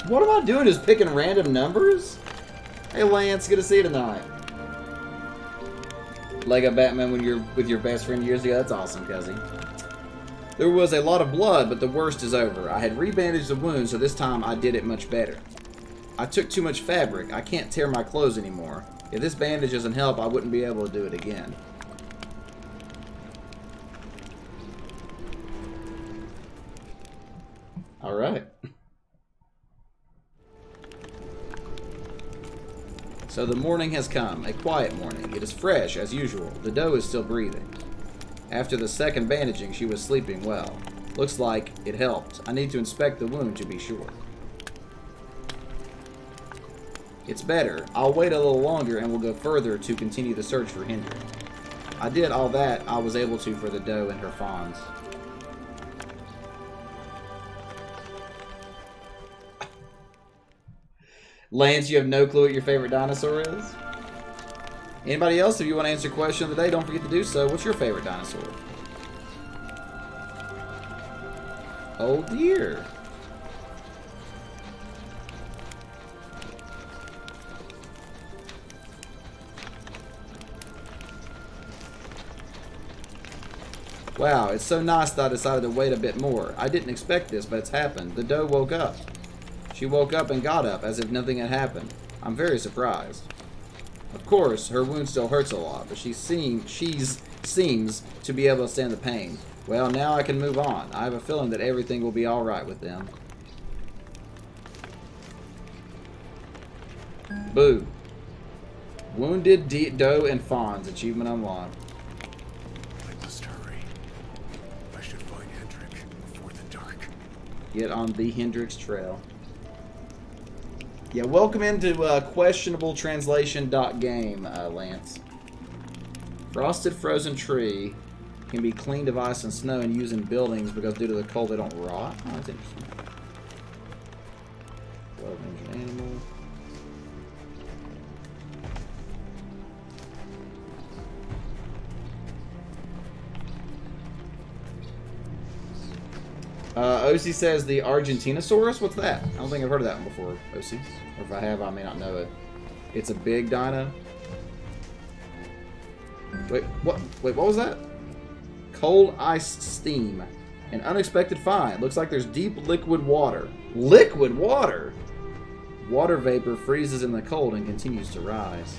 What am I doing? Just picking random numbers? Hey Lance, good to see you tonight. Lego Batman when you're with your best friend years ago. That's awesome, Cuzzy. There was a lot of blood, but the worst is over. I had rebandaged the wound, so this time I did it much better. I took too much fabric. I can't tear my clothes anymore. If this bandage doesn't help, I wouldn't be able to do it again. Alright. So the morning has come. A quiet morning. It is fresh, as usual. The doe is still breathing. After the second bandaging, she was sleeping well. Looks like it helped. I need to inspect the wound to be sure. It's better. I'll wait a little longer and we'll go further to continue the search for Hendrik. I did all that I was able to for the doe and her fawns. Lance, you have no clue what your favorite dinosaur is? Anybody else, if you want to answer question of the day, don't forget to do so. What's your favorite dinosaur? Oh dear. Wow, it's so nice that I decided to wait a bit more. I didn't expect this, but it's happened. The doe woke up. She woke up and got up as if nothing had happened. I'm very surprised. Of course, her wound still hurts a lot, but she seems to be able to stand the pain. Well, now I can move on. I have a feeling that everything will be alright with them. Boo. Wounded doe and fawns. Achievement unlocked. I must hurry. I should find Hendrik before the dark. Get on the Hendrix trail. Yeah, welcome into questionabletranslation.game, Lance. Frosted frozen tree can be cleaned of ice and snow and used in buildings because due to the cold they don't rot. Oh, that's interesting. 12-inch animal. OC says the Argentinosaurus? What's that? I don't think I've heard of that one before, OC. Or if I have, I may not know it. It's a big dino. Wait, what? Wait, what was that? Cold ice steam. An unexpected find. Looks like there's deep liquid water. Liquid water? Water vapor freezes in the cold and continues to rise.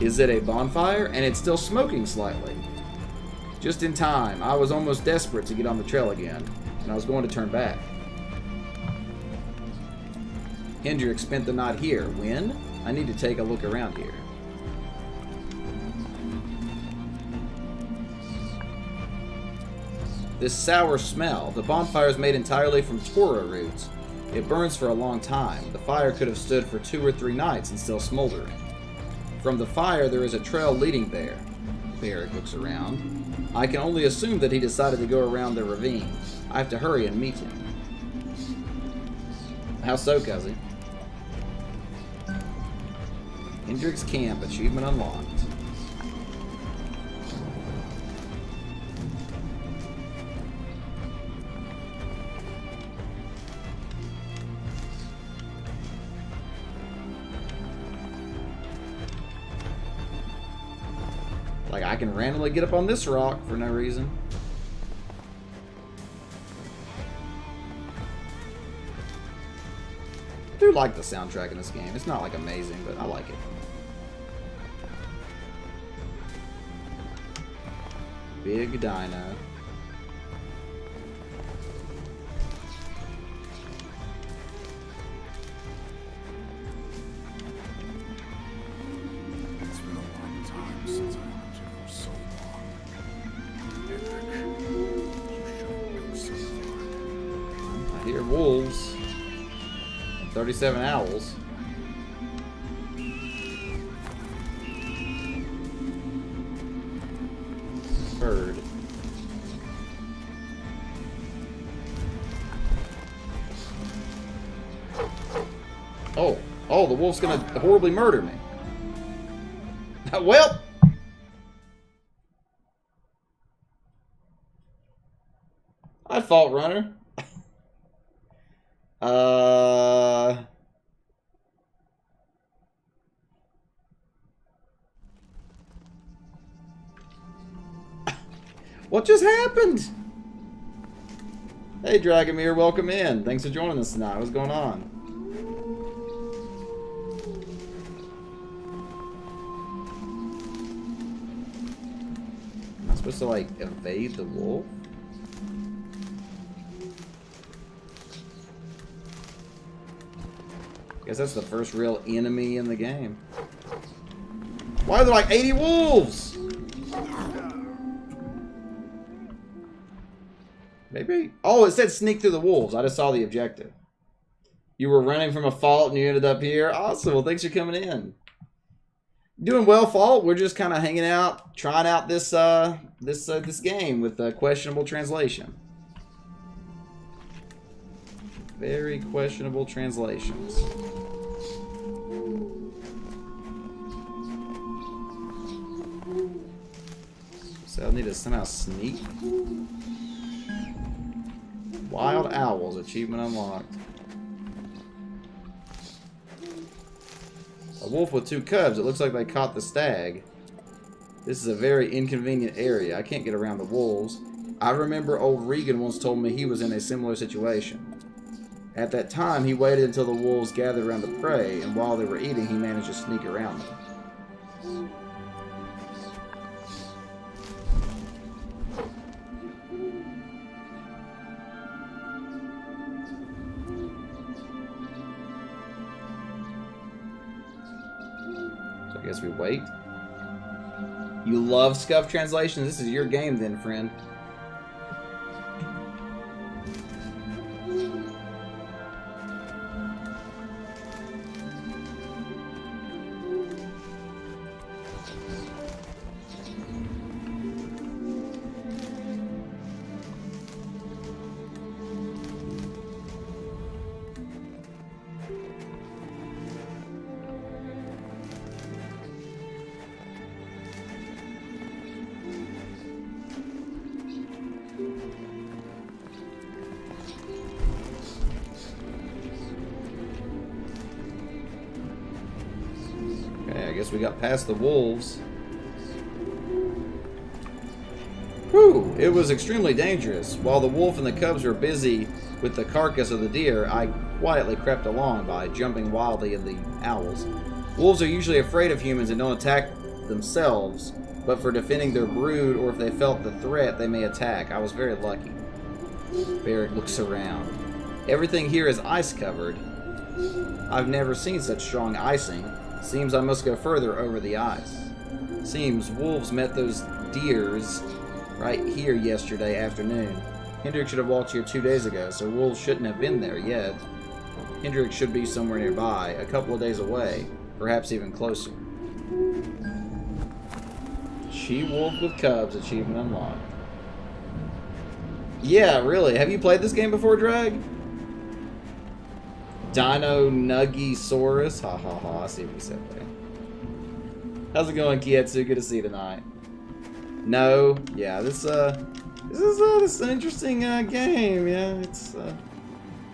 Is it a bonfire? And it's still smoking slightly. Just in time. I was almost desperate to get on the trail again, and I was going to turn back. Hendrik spent the night here. When? I need to take a look around here. This sour smell. The bonfire is made entirely from Tora roots. It burns for a long time. The fire could have stood for 2 or 3 nights and still smoldering. From the fire, there is a trail leading there. Barrett looks around. I can only assume that he decided to go around the ravine. I have to hurry and meet him. How so, Cuzzy? Hendrik's Camp, achievement unlocked. Like, I can randomly get up on this rock for no reason. I do like the soundtrack in this game. It's not, like, amazing, but I like it. Big dino. It's been a long time since I hunted for so long. Hendrik, you shouldn't go so far. I hear wolves. And 37 owls. Bird. Oh, Oh, the wolf's gonna horribly murder me. Well. I fault runner. What just happened? Hey, Dragomir, welcome in. Thanks for joining us tonight. What's going on? Am I supposed to, like, evade the wolf? Guess that's the first real enemy in the game. Why are there like 80 wolves? Maybe. Oh, it said sneak through the wolves. I just saw the objective. You were running from a fault and you ended up here. Awesome. Well, thanks for coming in. Doing well, Fault. We're just kind of hanging out, trying out this this game with questionable translation. Very questionable translations. So I need to somehow sneak. Wild Owls, achievement unlocked. A wolf with 2 cubs. It looks like they caught the stag. This is a very inconvenient area. I can't get around the wolves. I remember old Regan once told me he was in a similar situation. At that time, he waited until the wolves gathered around the prey, and while they were eating, he managed to sneak around them. So I guess we wait. You love scuff translations? This is your game then, friend. We got past the wolves. Whew, it was extremely dangerous. While the wolf and the cubs were busy with the carcass of the deer, I quietly crept along by jumping wildly at the owls. Wolves are usually afraid of humans and don't attack themselves, but for defending their brood or if they felt the threat, they may attack. I was very lucky. Barrett looks around. Everything here is ice covered. I've never seen such strong icing. Seems I must go further over the ice. Seems wolves met those deers right here yesterday afternoon. Hendrik should have walked here 2 days ago, so wolves shouldn't have been there yet. Hendrik should be somewhere nearby, a couple of days away, perhaps even closer. She-wolf with cubs, achievement unlocked. Yeah, really. Have you played this game before, Drag? Dino Nuggy-saurus. Ha ha ha. I see what you said there. How's it going, Kietsu? Good to see you tonight. No. Yeah, this is an interesting game. Yeah, it's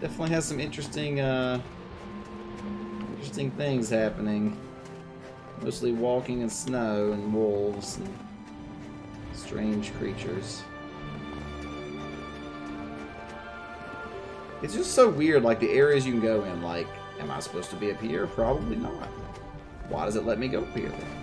definitely has some interesting things happening. Mostly walking in snow and wolves and strange creatures. It's just so weird, like, the areas you can go in, like, am I supposed to be up here? Probably not. Why does it let me go up here then?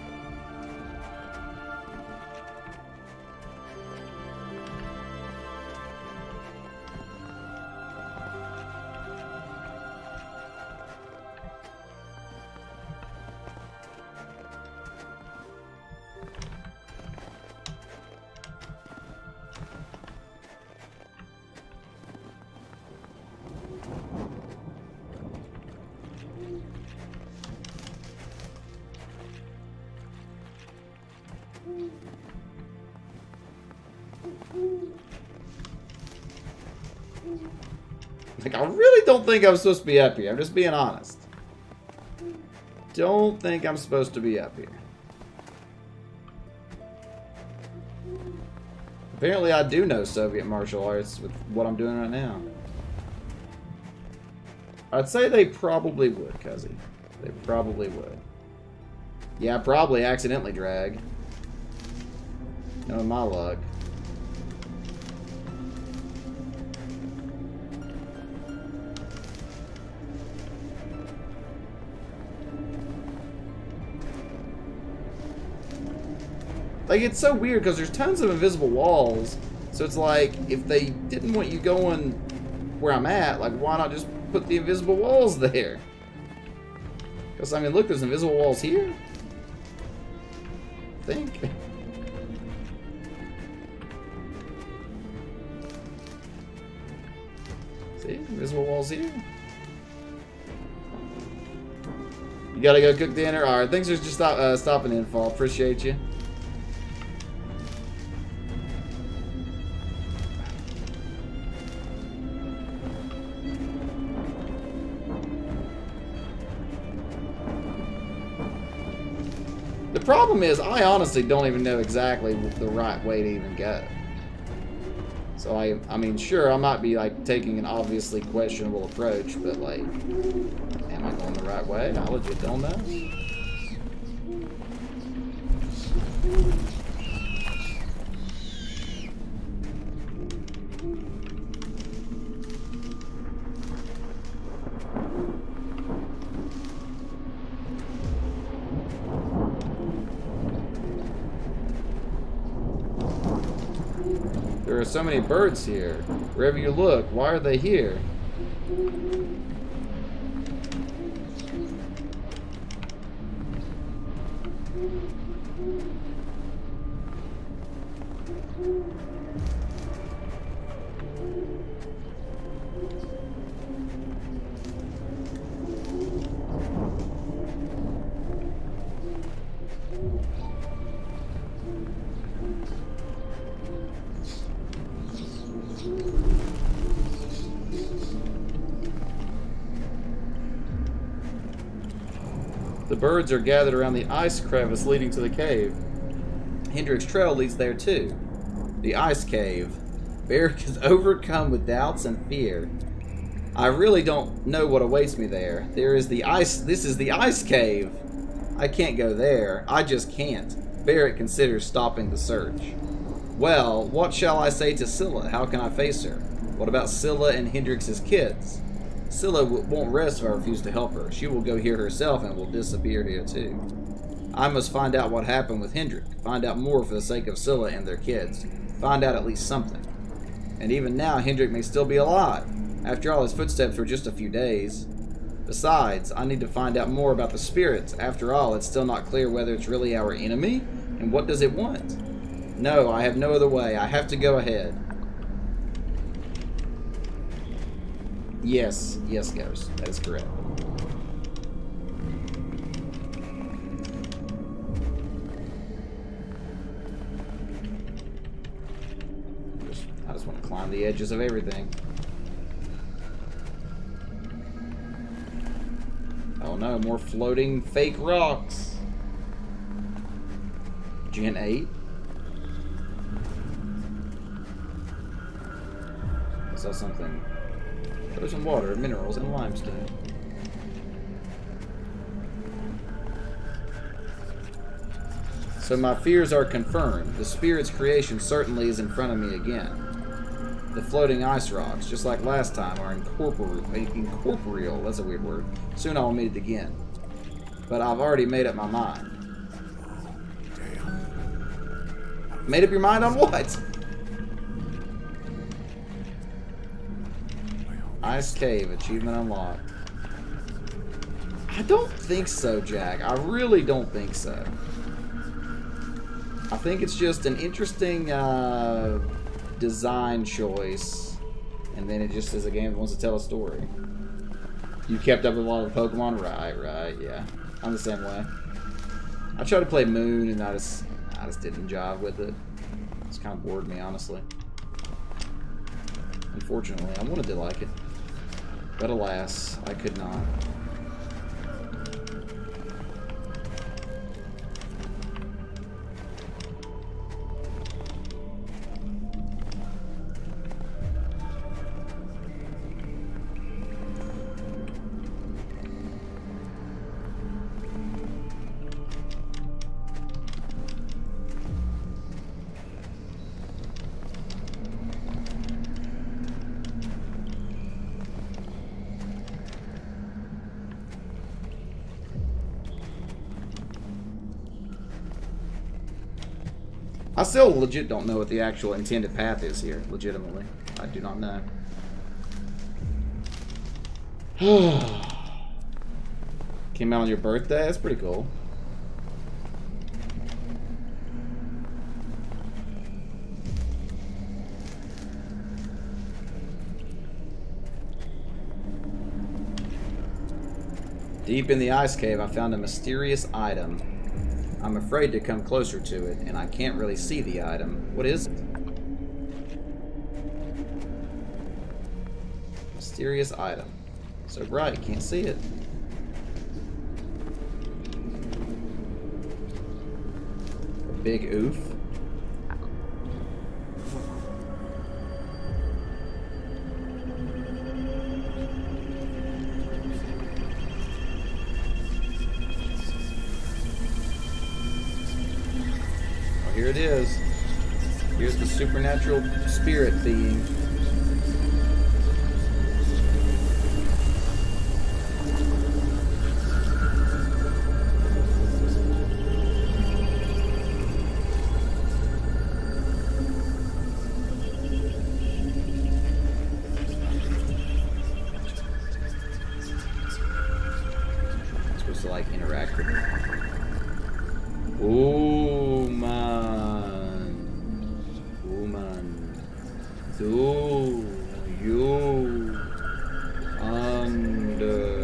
Like, I really don't think I'm supposed to be up here. I'm just being honest. don't think I'm supposed to be up here. Apparently I do know Soviet martial arts with what I'm doing right now. I'd say they probably would, Cuzzy. They probably would. Yeah, probably accidentally drag. Knowing my luck. Like, it's so weird because there's tons of invisible walls. So it's like, if they didn't want you going where I'm at, like, why not just put the invisible walls there? Because, I mean, look, there's invisible walls here. I think. See? Invisible walls here. You gotta go cook dinner? Alright, thanks for just stopping in, Fall. Appreciate you. The problem is, I honestly don't even know exactly the right way to even go. So I mean, sure, I might be like taking an obviously questionable approach, but like, am I going the right way? I legit don't know. There are so many birds here. Wherever you look, why are they here? The birds are gathered around the ice crevice leading to the cave. Hendrick's trail leads there too. The ice cave. Barrick is overcome with doubts and fear. I really don't know what awaits me there. This is the ice cave. I can't go there. I just can't. Barrick considers stopping the search. Well, what shall I say to Scylla? How can I face her? What about Scylla and Hendrick's kids? Scylla won't rest if I refuse to help her. She will go here herself and will disappear here too. I must find out what happened with Hendrick. Find out more for the sake of Scylla and their kids. Find out at least something. And even now, Hendrick may still be alive. After all, his footsteps were just a few days. Besides, I need to find out more about the spirits. After all, it's still not clear whether it's really our enemy, and what does it want? No, I have no other way. I have to go ahead. Yes, Ghost. That is correct. I just want to climb the edges of everything. Oh no, more floating fake rocks. Gen 8. I saw something. There's some water, minerals, and limestone. So my fears are confirmed. The spirit's creation certainly is in front of me again. The floating ice rocks, just like last time, are incorporeal. That's a weird word. Soon I will meet it again. But I've already made up my mind. Made up your mind on what? Ice Cave, achievement unlocked. I don't think so, Jack. I really don't think so. I think it's just an interesting design choice, and then it just is a game that wants to tell a story. You kept up with a lot of the Pokemon? Right, yeah. I'm the same way. I tried to play Moon, and I just didn't jive with it. It's kind of bored me, honestly. Unfortunately, I wanted to like it. But alas, I could not. I still legit don't know what the actual intended path is here. Legitimately. I do not know. Came out on your birthday? That's pretty cool. Deep in the ice cave, I found a mysterious item. I'm afraid to come closer to it, and I can't really see the item. What is it? Mysterious item. So bright, can't see it. A big oof. Here it is. Here's the supernatural spirit being. I'm supposed to like interact with it. Oh man, woman, do you understand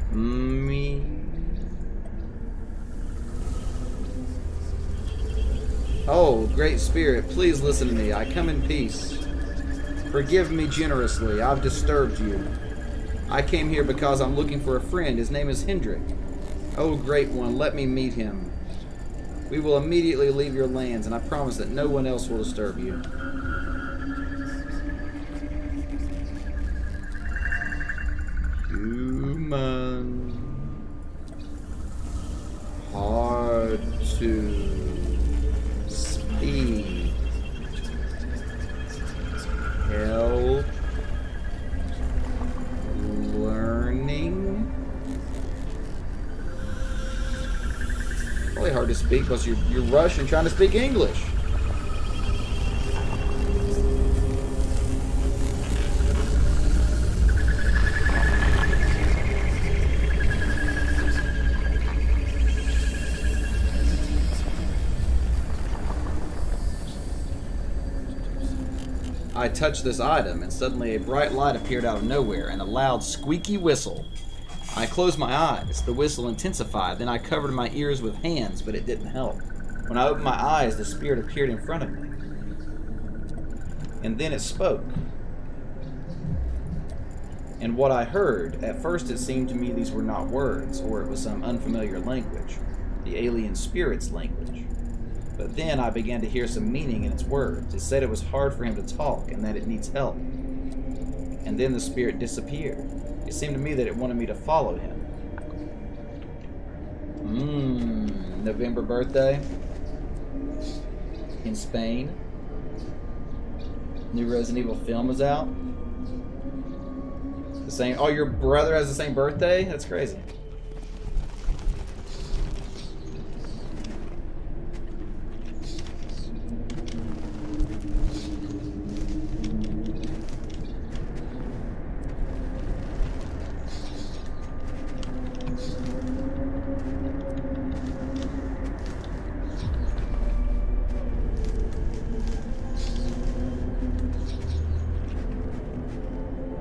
me? Oh, great spirit, please listen to me. I come in peace. Forgive me generously. I've disturbed you. I came here because I'm looking for a friend. His name is Hendrik. Oh, great one, let me meet him. We will immediately leave your lands, and I promise that no one else will disturb you. Human. Hard to speak. Help. Learning. Probably hard to speak because you're Russian trying to speak English. I touched this item, and suddenly a bright light appeared out of nowhere, and a loud, squeaky whistle. I closed my eyes. The whistle intensified. Then I covered my ears with hands, but it didn't help. When I opened my eyes, the spirit appeared in front of me. And then it spoke. And what I heard, at first it seemed to me these were not words, or it was some unfamiliar language, the alien spirit's language. But then I began to hear some meaning in its words. It said it was hard for him to talk and that it needs help. And then the spirit disappeared. It seemed to me that it wanted me to follow him. November birthday. In Spain. New Resident Evil film is out. The same. Oh, your brother has the same birthday? That's crazy.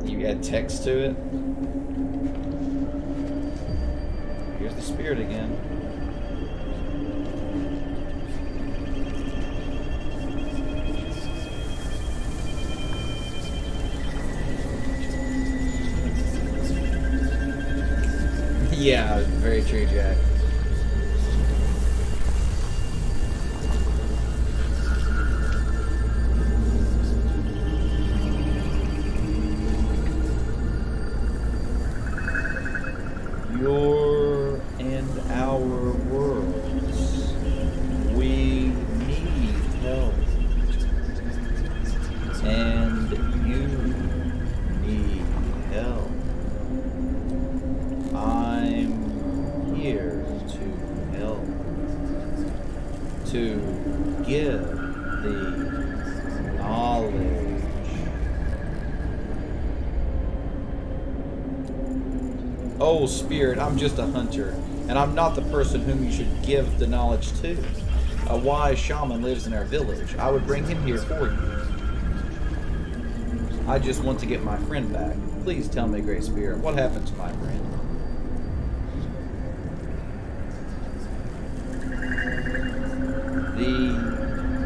You add text to it. Here's the spirit again. Yeah, very true, Jack. Your and our worlds. We need help. And you need help. I'm here. Oh, Spirit, I'm just a hunter, and I'm not the person whom you should give the knowledge to. A wise shaman lives in our village. I would bring him here for you. I just want to get my friend back. Please tell me, Great Spirit, what happened to my friend? The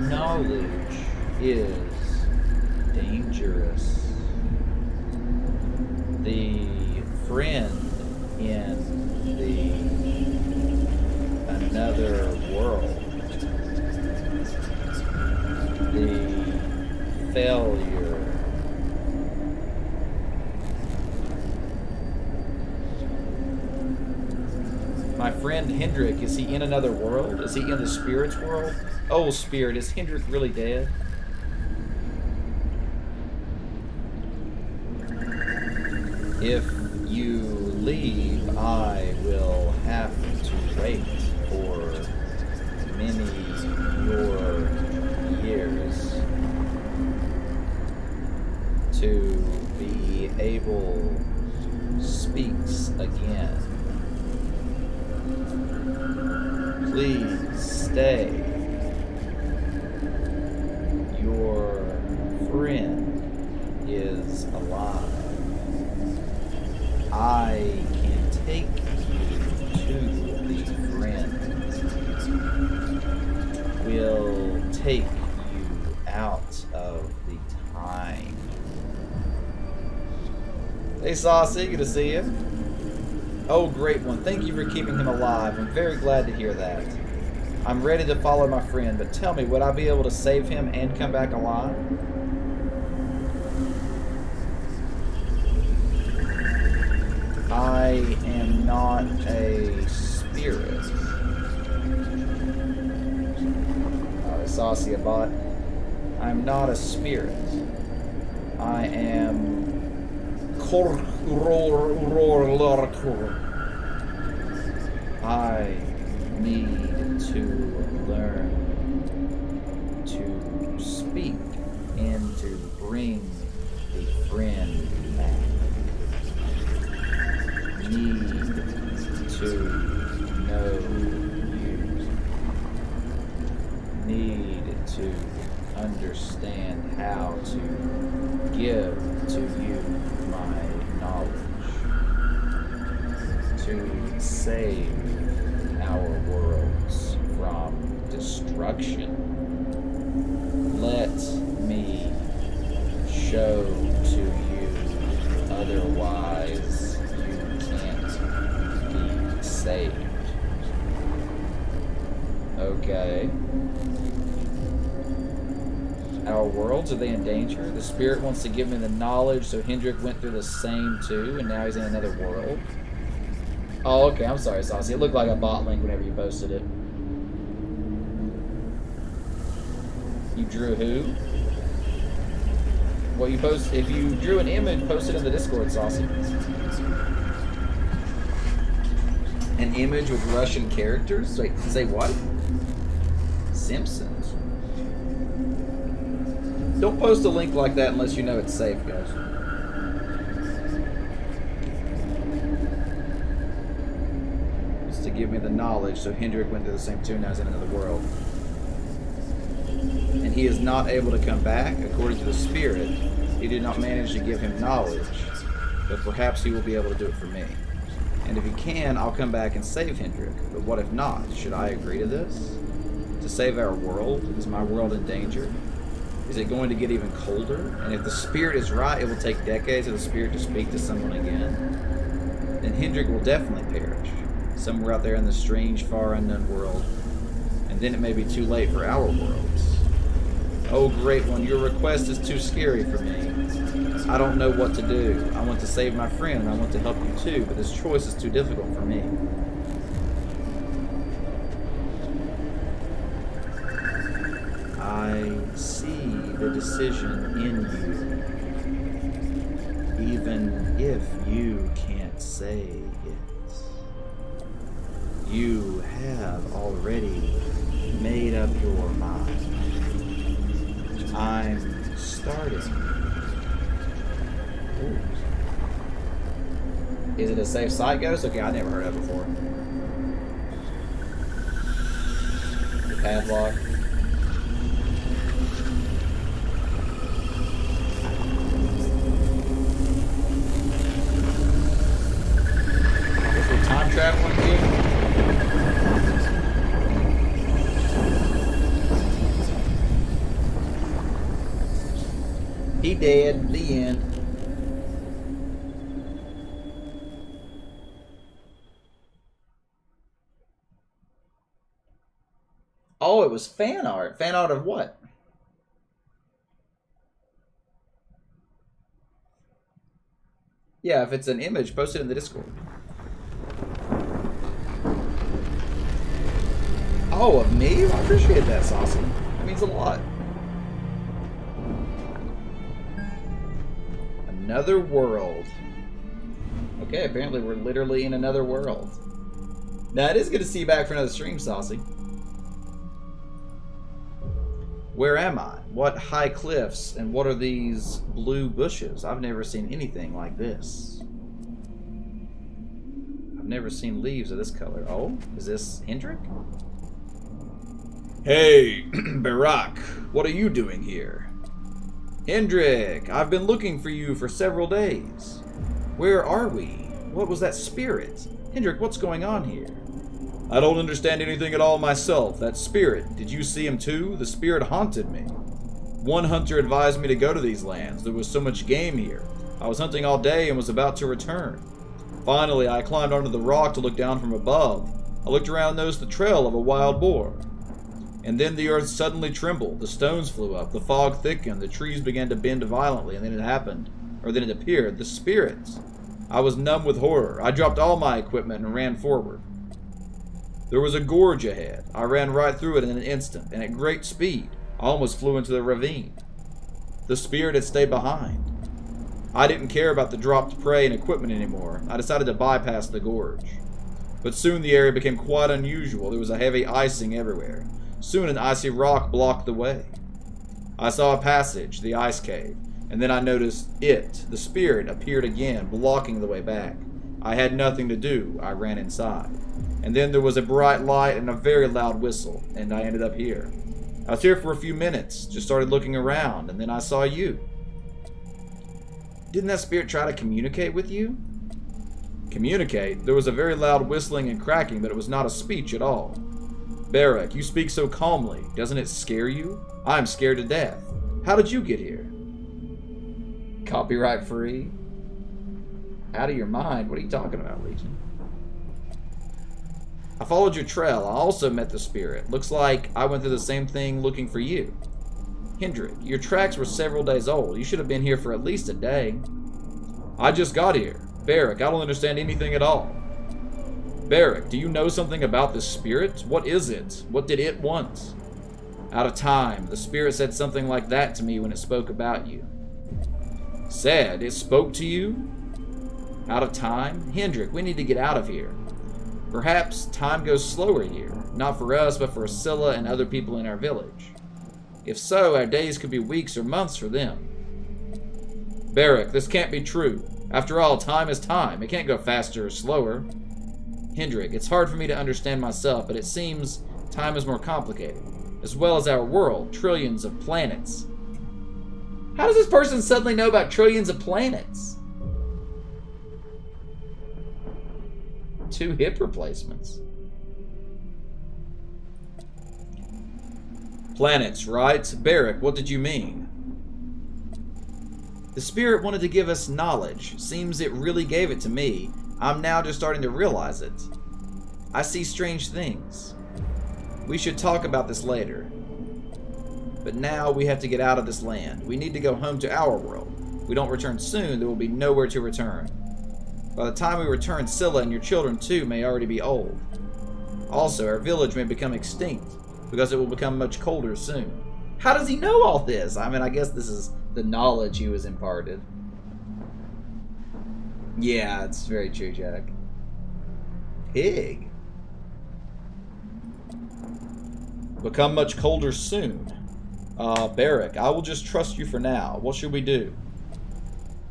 knowledge is dangerous. The friend in the another world. The failure. My friend Hendrik, is he in another world? Is he in the spirit's world? Oh, Spirit, is Hendrik really dead? If you leave, I will have to wait for many more years to be able speaks again. Please stay. Your friend is alive. I can take you to the friend. We'll take you out of the time. Hey, Saucy, good to see you. Oh, great one. Thank you for keeping him alive. I'm very glad to hear that. I'm ready to follow my friend, but tell me, would I be able to save him and come back alive? I am not a spirit. Saucy a bot. I'm not a spirit. I am I need to learn to speak and to bring a friend back. Need to know you. Need to understand how to give to you my knowledge. To save our worlds from destruction. Let me show to you, otherwise you can't be saved. Okay. Our worlds, are they in danger? The spirit wants to give me the knowledge, so Hendrik went through the same too, and now he's in another world. Oh, okay, I'm sorry, Saucy. It looked like a bot link whenever you posted it. You drew who? Well, you post, if you drew an image, post it in the Discord, Saucy. An image with Russian characters? Wait, say what? Simpsons. Don't post a link like that unless you know it's safe, guys. It's to give me the knowledge, so Hendrik went through the same tune as in another world. And he is not able to come back, according to the spirit. He did not manage to give him knowledge, but perhaps he will be able to do it for me. And if he can, I'll come back and save Hendrik. But what if not? Should I agree to this? To save our world? Is my world in danger? Is it going to get even colder? And if the spirit is right, it will take decades for the spirit to speak to someone again. Then Hendrik will definitely perish, somewhere out there in the strange, far unknown world. And then it may be too late for our worlds. Oh, great one, your request is too scary for me. I don't know what to do. I want to save my friend, and I want to help you too, but this choice is too difficult for me. I see the decision in you, even if you can't say it. You have already made up your mind. I'm starting. Ooh. Is it a safe site ghost? Okay, I never heard of it before. The padlock. Is there time traveling here? He dead. The end. Oh, it was fan art. Fan art of what? Yeah, if it's an image, post it in the Discord. Oh, of me? I appreciate that, Saucy. That means a lot. Another world. Okay, apparently we're literally in another world. Now, it is good to see you back for another stream, Saucy. Where am I? What high cliffs and what are these blue bushes? I've never seen anything like this. I've never seen leaves of this color. Oh, is this Hendrik? Hey, Barak, what are you doing here? Hendrik, I've been looking for you for several days. Where are we? What was that spirit? Hendrik, what's going on here? I don't understand anything at all myself. That spirit, did you see him too? The spirit haunted me. One hunter advised me to go to these lands. There was so much game here. I was hunting all day and was about to return. Finally, I climbed onto the rock to look down from above. I looked around and noticed the trail of a wild boar. And then the earth suddenly trembled. The stones flew up. The fog thickened. The trees began to bend violently. And then it appeared. The spirits. I was numb with horror. I dropped all my equipment and ran forward. There was a gorge ahead. I ran right through it in an instant, and at great speed, I almost flew into the ravine. The spirit had stayed behind. I didn't care about the dropped prey and equipment anymore. I decided to bypass the gorge. But soon the area became quite unusual. There was a heavy icing everywhere. Soon an icy rock blocked the way. I saw a passage, the ice cave, and then I noticed it, the spirit, appeared again, blocking the way back. I had nothing to do. I ran inside. And then there was a bright light and a very loud whistle, and I ended up here. I was here for a few minutes, just started looking around, and then I saw you. Didn't that spirit try to communicate with you? Communicate? There was a very loud whistling and cracking, but it was not a speech at all. Barak, you speak so calmly. Doesn't it scare you? I'm scared to death. How did you get here? Copyright free? Out of your mind? What are you talking about, Legion? I followed your trail. I also met the spirit. Looks like I went through the same thing looking for you. Hendrik, your tracks were several days old. You should have been here for at least a day. I just got here. Barak, I don't understand anything at all. Barak, do you know something about this spirit? What is it? What did it want? Out of time. The spirit said something like that to me when it spoke about you. Said? It spoke to you? Out of time? Hendrik, we need to get out of here. Perhaps time goes slower here. Not for us, but for Scylla and other people in our village. If so, our days could be weeks or months for them. Barak, this can't be true. After all, time is time. It can't go faster or slower. Hendrik, it's hard for me to understand myself, but it seems time is more complicated. As well as our world, trillions of planets. How does this person suddenly know about trillions of planets? 2 hip replacements. Planets, right? Barak, what did you mean? The spirit wanted to give us knowledge. Seems it really gave it to me. I'm now just starting to realize it. I see strange things. We should talk about this later. But now we have to get out of this land. We need to go home to our world. If we don't return soon, there will be nowhere to return. By the time we return, Scylla and your children too may already be old. Also, our village may become extinct, because it will become much colder soon. How does he know all this? I mean, I guess this is the knowledge he was imparted. Yeah, it's very true, Jack. Pig. Become much colder soon. Barak, I will just trust you for now. What should we do?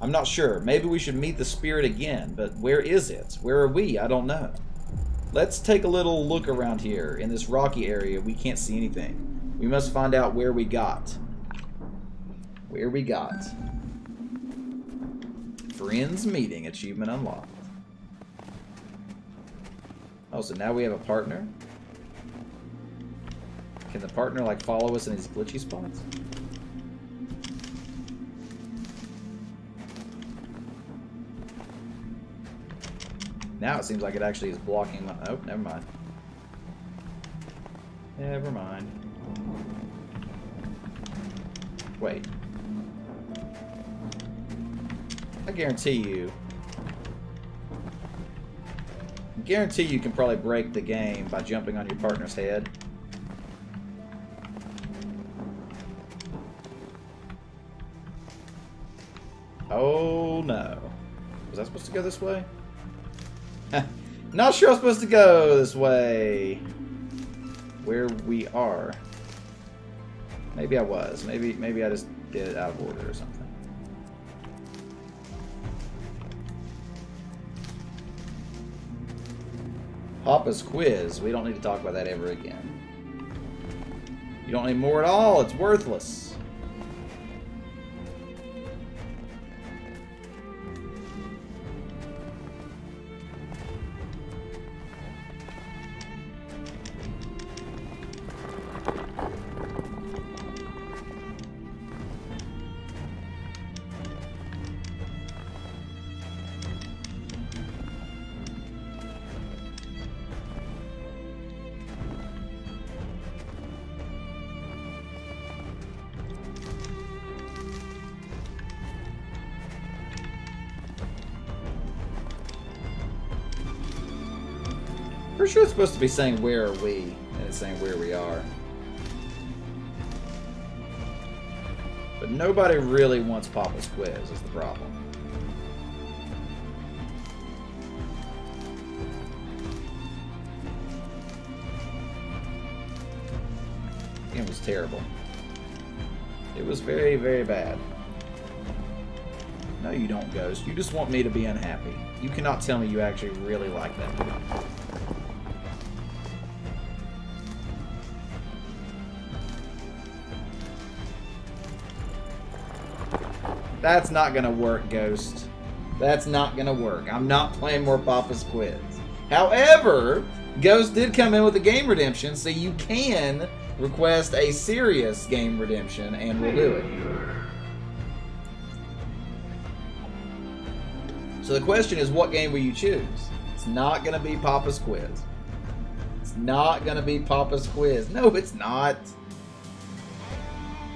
I'm not sure. Maybe we should meet the spirit again, but where is it? Where are we? I don't know. Let's take a little look around here. In this rocky area, we can't see anything. We must find out where we got. Where we got. Friends meeting. Achievement unlocked. Oh, so now we have a partner? Can the partner, like, follow us in these glitchy spots? Now it seems like it actually is blocking my... Oh, never mind. Never mind. Wait. I guarantee you can probably break the game by jumping on your partner's head. Oh no. Was I supposed to go this way? Not sure I'm supposed to go this way. Where we are. Maybe I was. Maybe I just did it out of order or something. Papa's quiz. We don't need to talk about that ever again. You don't need more at all. It's worthless. Pretty sure it's supposed to be saying where are we, and it's saying where we are. But nobody really wants Papa's quiz is the problem. It was terrible. It was very, very bad. No, you don't, Ghost. You just want me to be unhappy. You cannot tell me you actually really like that movie. That's not gonna work, Ghost. That's not gonna work. I'm not playing more Papa's Quiz. However, Ghost did come in with a game redemption, so you can request a serious game redemption, and we'll do it. So the question is, what game will you choose? It's not gonna be Papa's Quiz. It's not gonna be Papa's Quiz. No, it's not.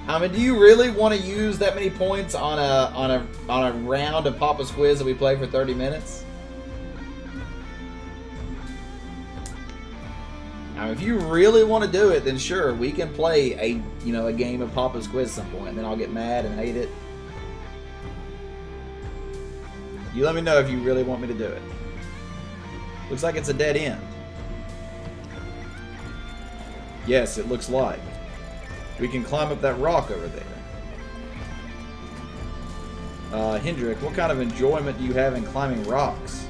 I mean, do you really want to use that many points on a round of Papa's Quiz that we play for 30 minutes? I mean, if you really want to do it, then sure, we can play a game of Papa's Quiz at some point, and then I'll get mad and hate it. You let me know if you really want me to do it. Looks like it's a dead end. Yes, it looks like. We can climb up that rock over there. Hendrik, what kind of enjoyment do you have in climbing rocks?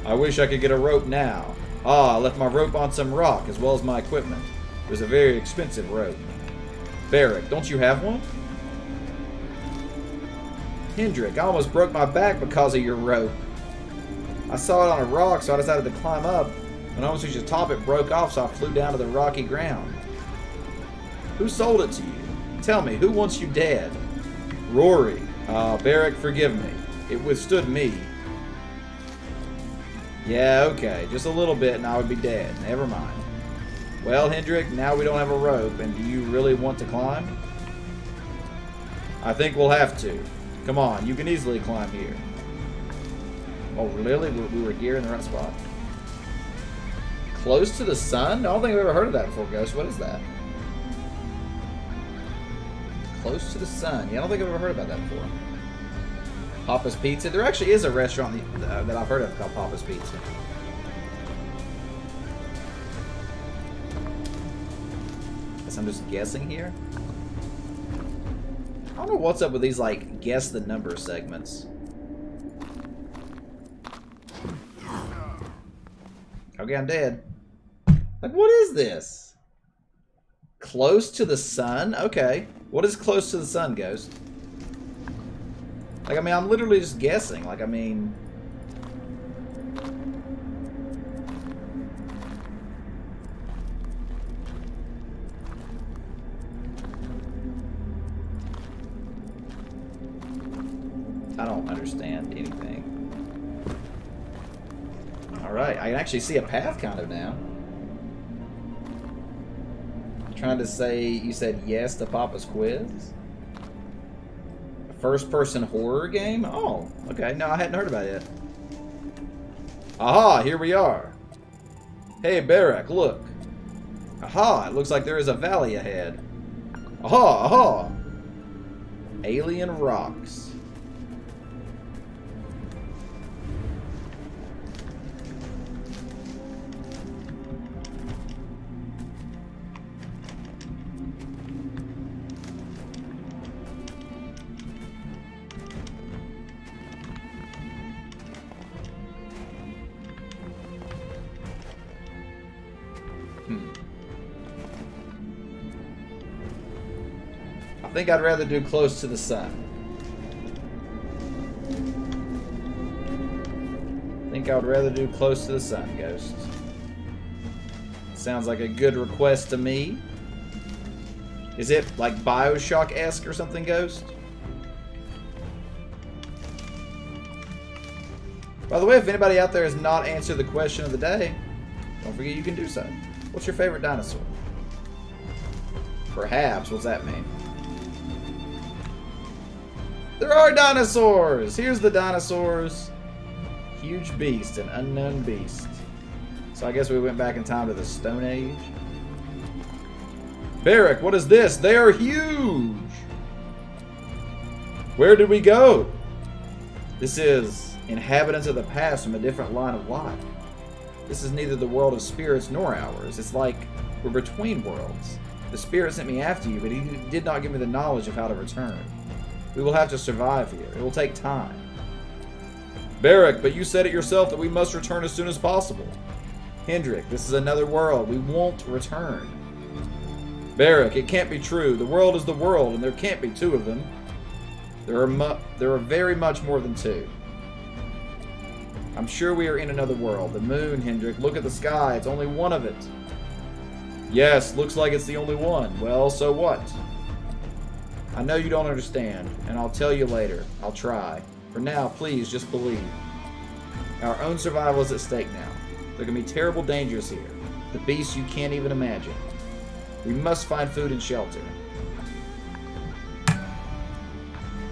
I wish I could get a rope now. I left my rope on some rock as well as my equipment. It was a very expensive rope. Barrick, don't you have one? Hendrik, I almost broke my back because of your rope. I saw it on a rock, so I decided to climb up. When I almost reached the top, it broke off, so I flew down to the rocky ground. Who sold it to you? Tell me, who wants you dead? Rory. Barrick, forgive me. It withstood me. Yeah, okay. Just a little bit and I would be dead. Never mind. Well, Hendrik, now we don't have a rope, and do you really want to climb? I think we'll have to. Come on, you can easily climb here. Oh, really? We were here in the right spot? Close to the sun? I don't think I've ever heard of that before, Ghost. What is that? Close to the sun. Yeah, I don't think I've ever heard about that before. Papa's Pizza. There actually is a restaurant that I've heard of called Papa's Pizza. Guess I'm just guessing here. I don't know what's up with these, like, guess the number segments. Okay, I'm dead. Like, what is this? Close to the sun? Okay. What is close to the sun, Ghost? Like, I mean, I'm literally just guessing. Like, I mean... I don't understand anything. Alright, I can actually see a path kind of now. Trying to say you said yes to Papa's quiz? A first-person horror game? Oh, okay. No, I hadn't heard about it yet. Aha, here we are. Hey, Barak, look. Aha, it looks like there is a valley ahead. Aha, aha. Alien rocks. I think I'd rather do close to the sun. I think I would rather do close to the sun, Ghost. Sounds like a good request to me. Is it like Bioshock-esque or something, Ghost? By the way, if anybody out there has not answered the question of the day, don't forget you can do so. What's your favorite dinosaur? Perhaps. What's that mean? There are dinosaurs! Here's the dinosaurs. Huge beast, an unknown beast. So I guess we went back in time to the Stone Age. Barak, what is this? They are huge! Where did we go? This is inhabitants of the past from a different line of life. This is neither the world of spirits nor ours. It's like we're between worlds. The spirit sent me after you, but he did not give me the knowledge of how to return. We will have to survive here. It will take time. Barak, but you said it yourself that we must return as soon as possible. Hendrik, this is another world. We won't return. Barak, it can't be true. The world is the world, and there can't be two of them. There are very much more than two. I'm sure we are in another world. The moon, Hendrik. Look at the sky. It's only one of it. Yes, looks like it's the only one. Well, so what? I know you don't understand, and I'll tell you later. I'll try. For now, please, just believe. Our own survival is at stake now. There can be terrible dangers here. The beasts you can't even imagine. We must find food and shelter.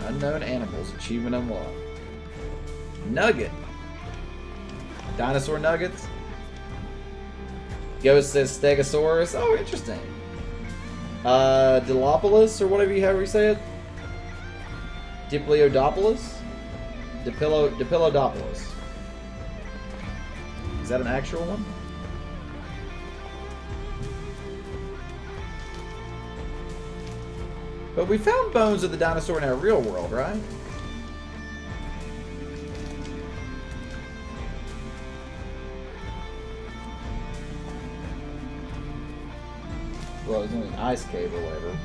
Unknown animals. Achievement unlocked. Nugget. Dinosaur nuggets. Ghost says Stegosaurus. Oh, interesting. Dilopolus, or whatever however you say it. Diplodocus? Diplodocus. Is that an actual one? But we found bones of the dinosaur in our real world, right? Well, it's in an ice cave or whatever.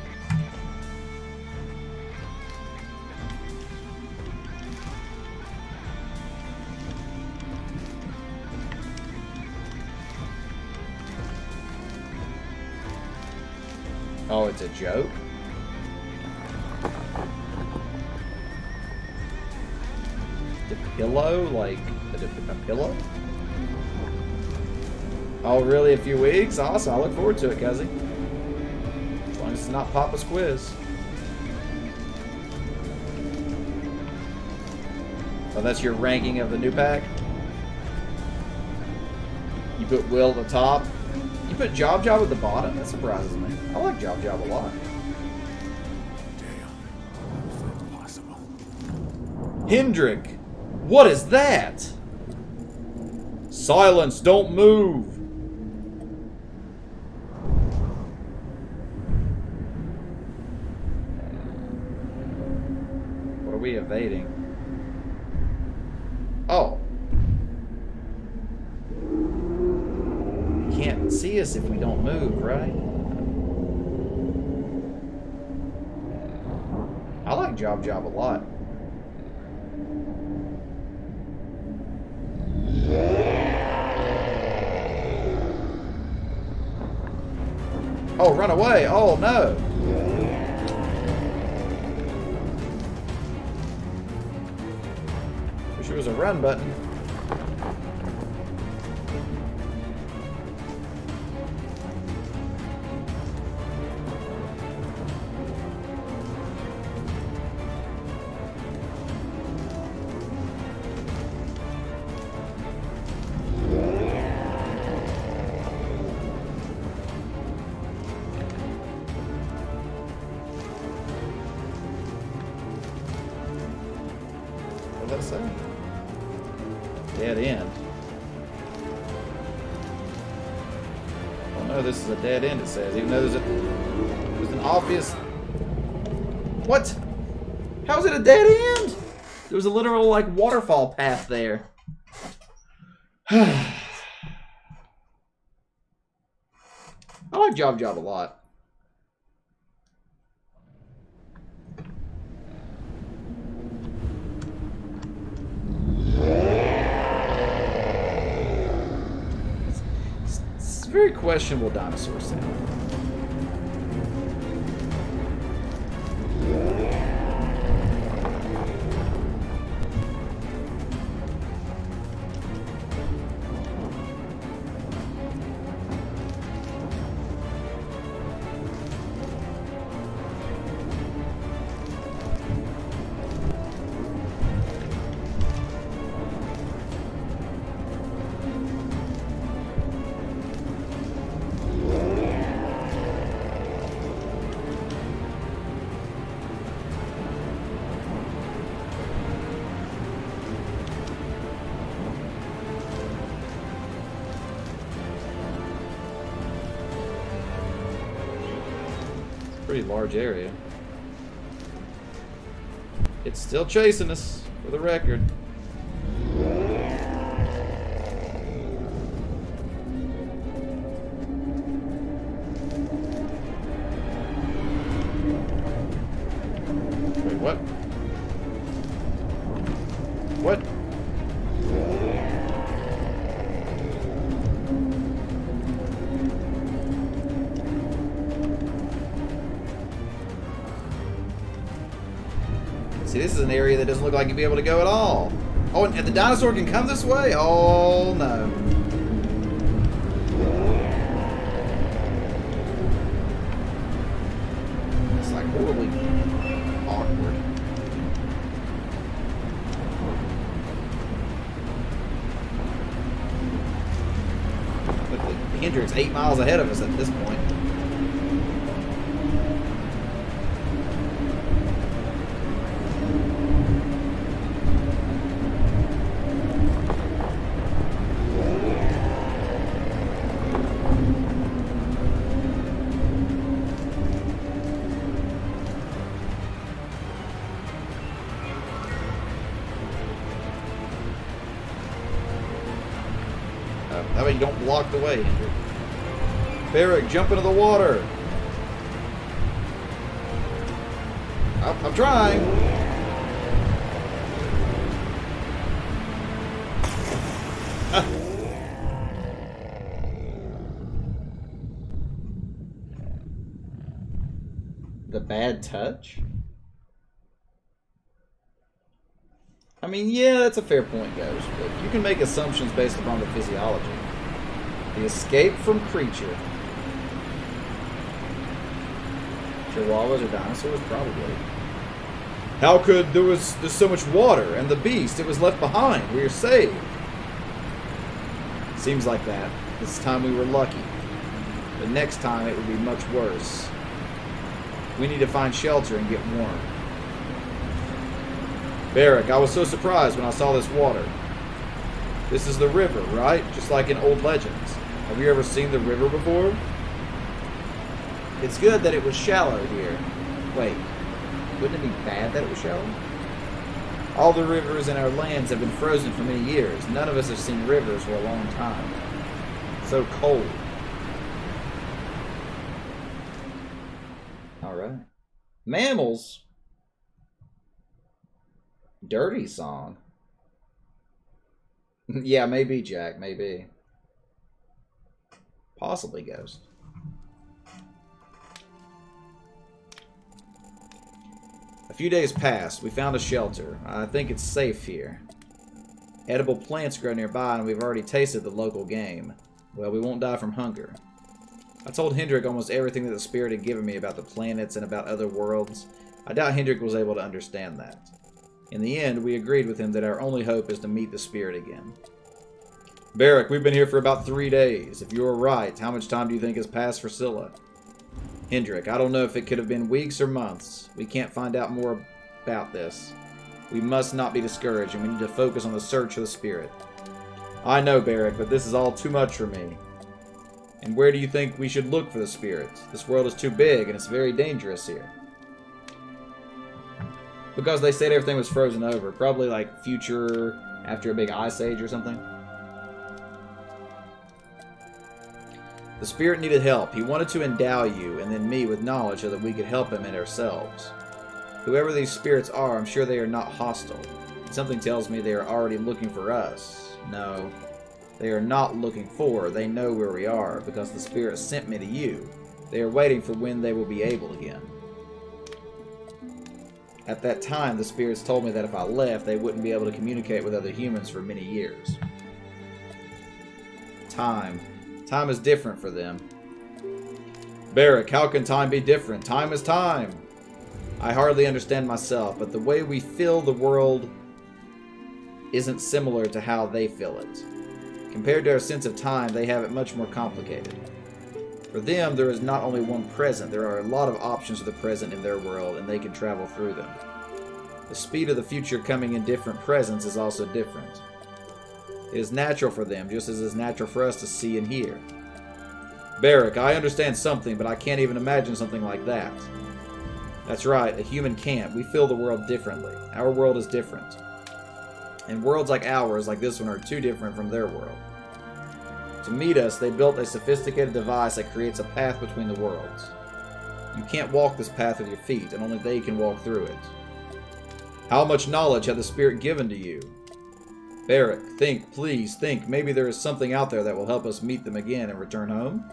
Oh, it's a joke? The pillow? Like, a pillow? Oh, really? A few weeks? Awesome. I look forward to it, Cuzzy. As long as it's not Papa's quiz. Oh, that's your ranking of the new pack? You put Will at the top? You put Job at the bottom? That surprises me. I like Job a lot. Damn. How's that possible? Hendrik! What is that? Silence! Don't move! evading. Oh. He can't see us if we don't move, right? I like Job Job a lot. Oh, run away! Oh, no! Wish there was a run button. What did that say? Dead end. Oh no, this is a dead end, it says, even though there's an obvious... What? How is it a dead end? There was a literal, like, waterfall path there. I like Job Job a lot. It's a very questionable dinosaur sound. Pretty large area. It's still chasing us, for the record. Wait, what? What? See, this is an area that doesn't look like you'd be able to go at all. Oh, and the dinosaur can come this way? Oh, no. It's like horribly awkward. But the Hendrick's 8 miles ahead of us at this point. That way you don't block the way, Hendrick. Barrick, jump into the water. I'm trying. The bad touch? I mean, yeah, that's a fair point, Ghost, but you can make assumptions based upon the physiology. The escape from creature. Chihuahuas or dinosaurs? Probably. How could there's so much water and the beast, it was left behind. We are saved. Seems like that. This time we were lucky. The next time it would be much worse. We need to find shelter and get warm. Barrick, I was so surprised when I saw this water. This is the river, right? Just like in old legends. Have you ever seen the river before? It's good that it was shallow here. Wait, wouldn't it be bad that it was shallow? All the rivers in our lands have been frozen for many years. None of us have seen rivers for a long time. So cold. Alright. Mammals? Dirty song. Yeah, maybe, Jack. Maybe. Possibly Ghost. A few days passed. We found a shelter. I think it's safe here. Edible plants grow nearby, and we've already tasted the local game. Well, we won't die from hunger. I told Hendrik almost everything that the spirit had given me about the planets and about other worlds. I doubt Hendrik was able to understand that. In the end, we agreed with him that our only hope is to meet the spirit again. Barrack, we've been here for about 3 days. If you're right, how much time do you think has passed for Scylla? Hendrik, I don't know if it could have been weeks or months. We can't find out more about this. We must not be discouraged, and we need to focus on the search of the spirit. I know, Barrack, but this is all too much for me. And where do you think we should look for the spirit? This world is too big, and it's very dangerous here. Because they said everything was frozen over. Probably like future after a big ice age or something. The spirit needed help. He wanted to endow you and then me with knowledge so that we could help him and ourselves. Whoever these spirits are, I'm sure they are not hostile. Something tells me they are already looking for us. No, they are not looking for. They know where we are because the spirit sent me to you. They are waiting for when they will be able again. At that time, the spirits told me that if I left, they wouldn't be able to communicate with other humans for many years. Time. Time is different for them. Barrack, how can time be different? Time is time. I hardly understand myself, but the way we feel the world isn't similar to how they feel it. Compared to our sense of time, they have it much more complicated. For them, there is not only one present, there are a lot of options for the present in their world, and they can travel through them. The speed of the future coming in different presents is also different. It is natural for them, just as it is natural for us to see and hear. Barrack, I understand something, but I can't even imagine something like that. That's right, a human can't. We feel the world differently. Our world is different. And worlds like ours, like this one, are too different from their world. To meet us, they built a sophisticated device that creates a path between the worlds. You can't walk this path with your feet, and only they can walk through it. How much knowledge had the Spirit given to you? Barrack, think, please, think. Maybe there is something out there that will help us meet them again and return home?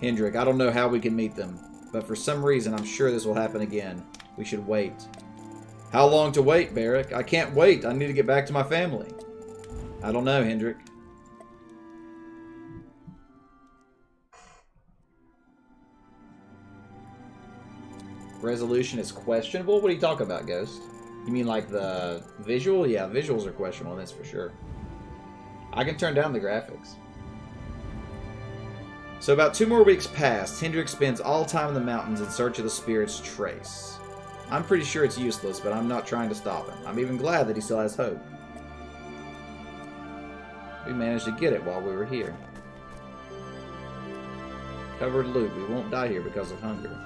Hendrik, I don't know how we can meet them, but for some reason I'm sure this will happen again. We should wait. How long to wait, Barrack? I can't wait. I need to get back to my family. I don't know, Hendrik. Resolution is questionable? What are you talking about, Ghost? You mean like the visual? Yeah, visuals are questionable, that's for sure. I can turn down the graphics. So about 2 more weeks passed. Hendrik spends all time in the mountains in search of the spirit's trace. I'm pretty sure it's useless, but I'm not trying to stop him. I'm even glad that he still has hope. We managed to get it while we were here. Covered loot. We won't die here because of hunger.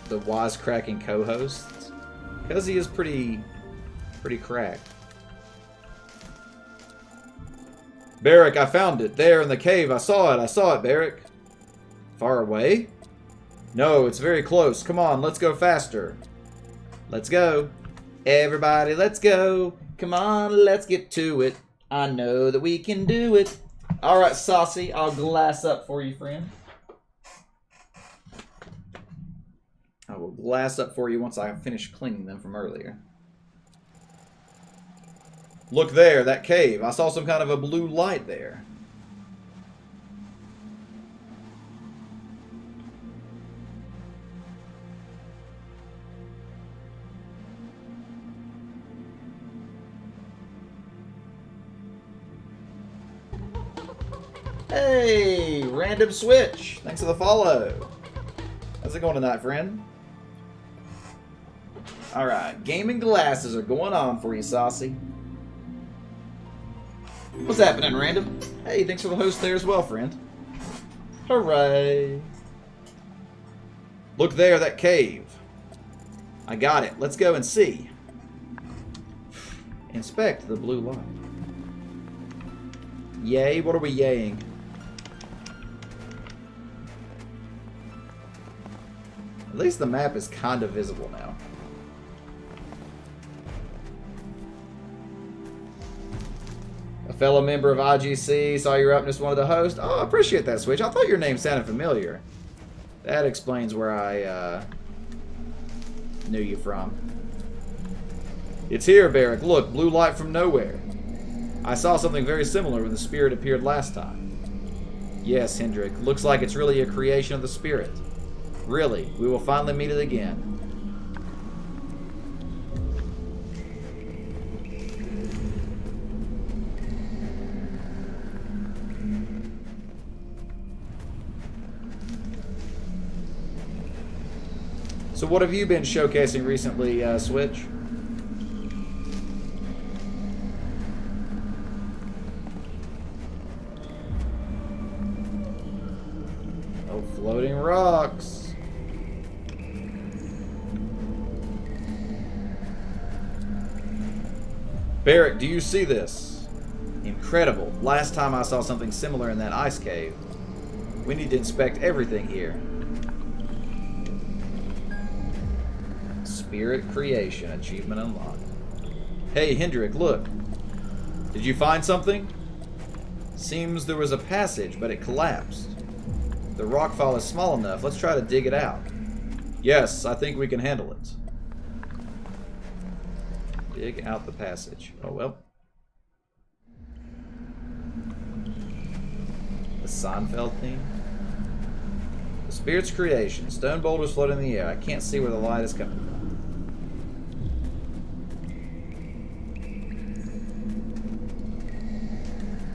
The wisecracking co-hosts, because he is pretty cracked. Barrack, I found it. There in the cave. I saw it, Barrack. Far away? No, it's very close. Come on, let's go faster. Let's go. Everybody, let's go. Come on, let's get to it. I know that we can do it. Alright, Saucy, I'll glass up for you, friend. I will glass up for you once I finish cleaning them from earlier. Look there, that cave. I saw some kind of a blue light there. Hey, random switch. Thanks for the follow. How's it going tonight, friend? Alright, gaming glasses are going on for you, Saucy. What's happening, Random? Hey, thanks for the host there as well, friend. Hooray! Look there, that cave. I got it. Let's go and see. Inspect the blue light. Yay? What are we yaying? At least the map is kind of visible now. A fellow member of IGC saw your upness, wanted to host. Oh, I appreciate that, Switch. I thought your name sounded familiar. That explains where I knew you from. It's here, Barrack. Look, blue light from nowhere. I saw something very similar when the spirit appeared last time. Yes, Hendrik. Looks like it's really a creation of the spirit. Really, we will finally meet it again. So what have you been showcasing recently, Switch? Oh, floating rocks. Barrack, do you see this? Incredible. Last time I saw something similar in that ice cave. We need to inspect everything here. Spirit creation. Achievement unlocked. Hey, Hendrik, look. Did you find something? Seems there was a passage, but it collapsed. The rockfall is small enough. Let's try to dig it out. Yes, I think we can handle it. Dig out the passage. Oh, well. The Seinfeld theme. The spirit's creation. Stone boulders float in the air. I can't see where the light is coming from.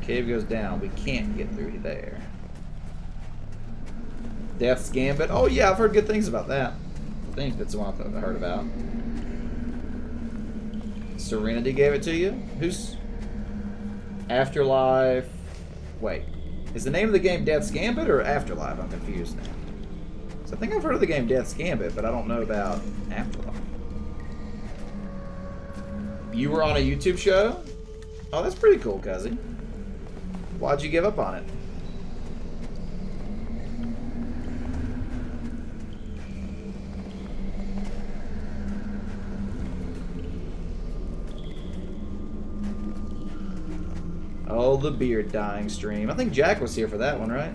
Cave goes down. We can't get through there. Death's Gambit. Oh, yeah, I've heard good things about that. I think that's the one I heard about. Serenity gave it to you? Who's... Afterlife... Wait. Is the name of the game Death's Gambit or Afterlife? I'm confused now. So I think I've heard of the game Death's Gambit, but I don't know about Afterlife. You were on a YouTube show? Oh, that's pretty cool, Cuzzy. Why'd you give up on it? Oh, the beard dyeing stream. I think Jack was here for that one, right?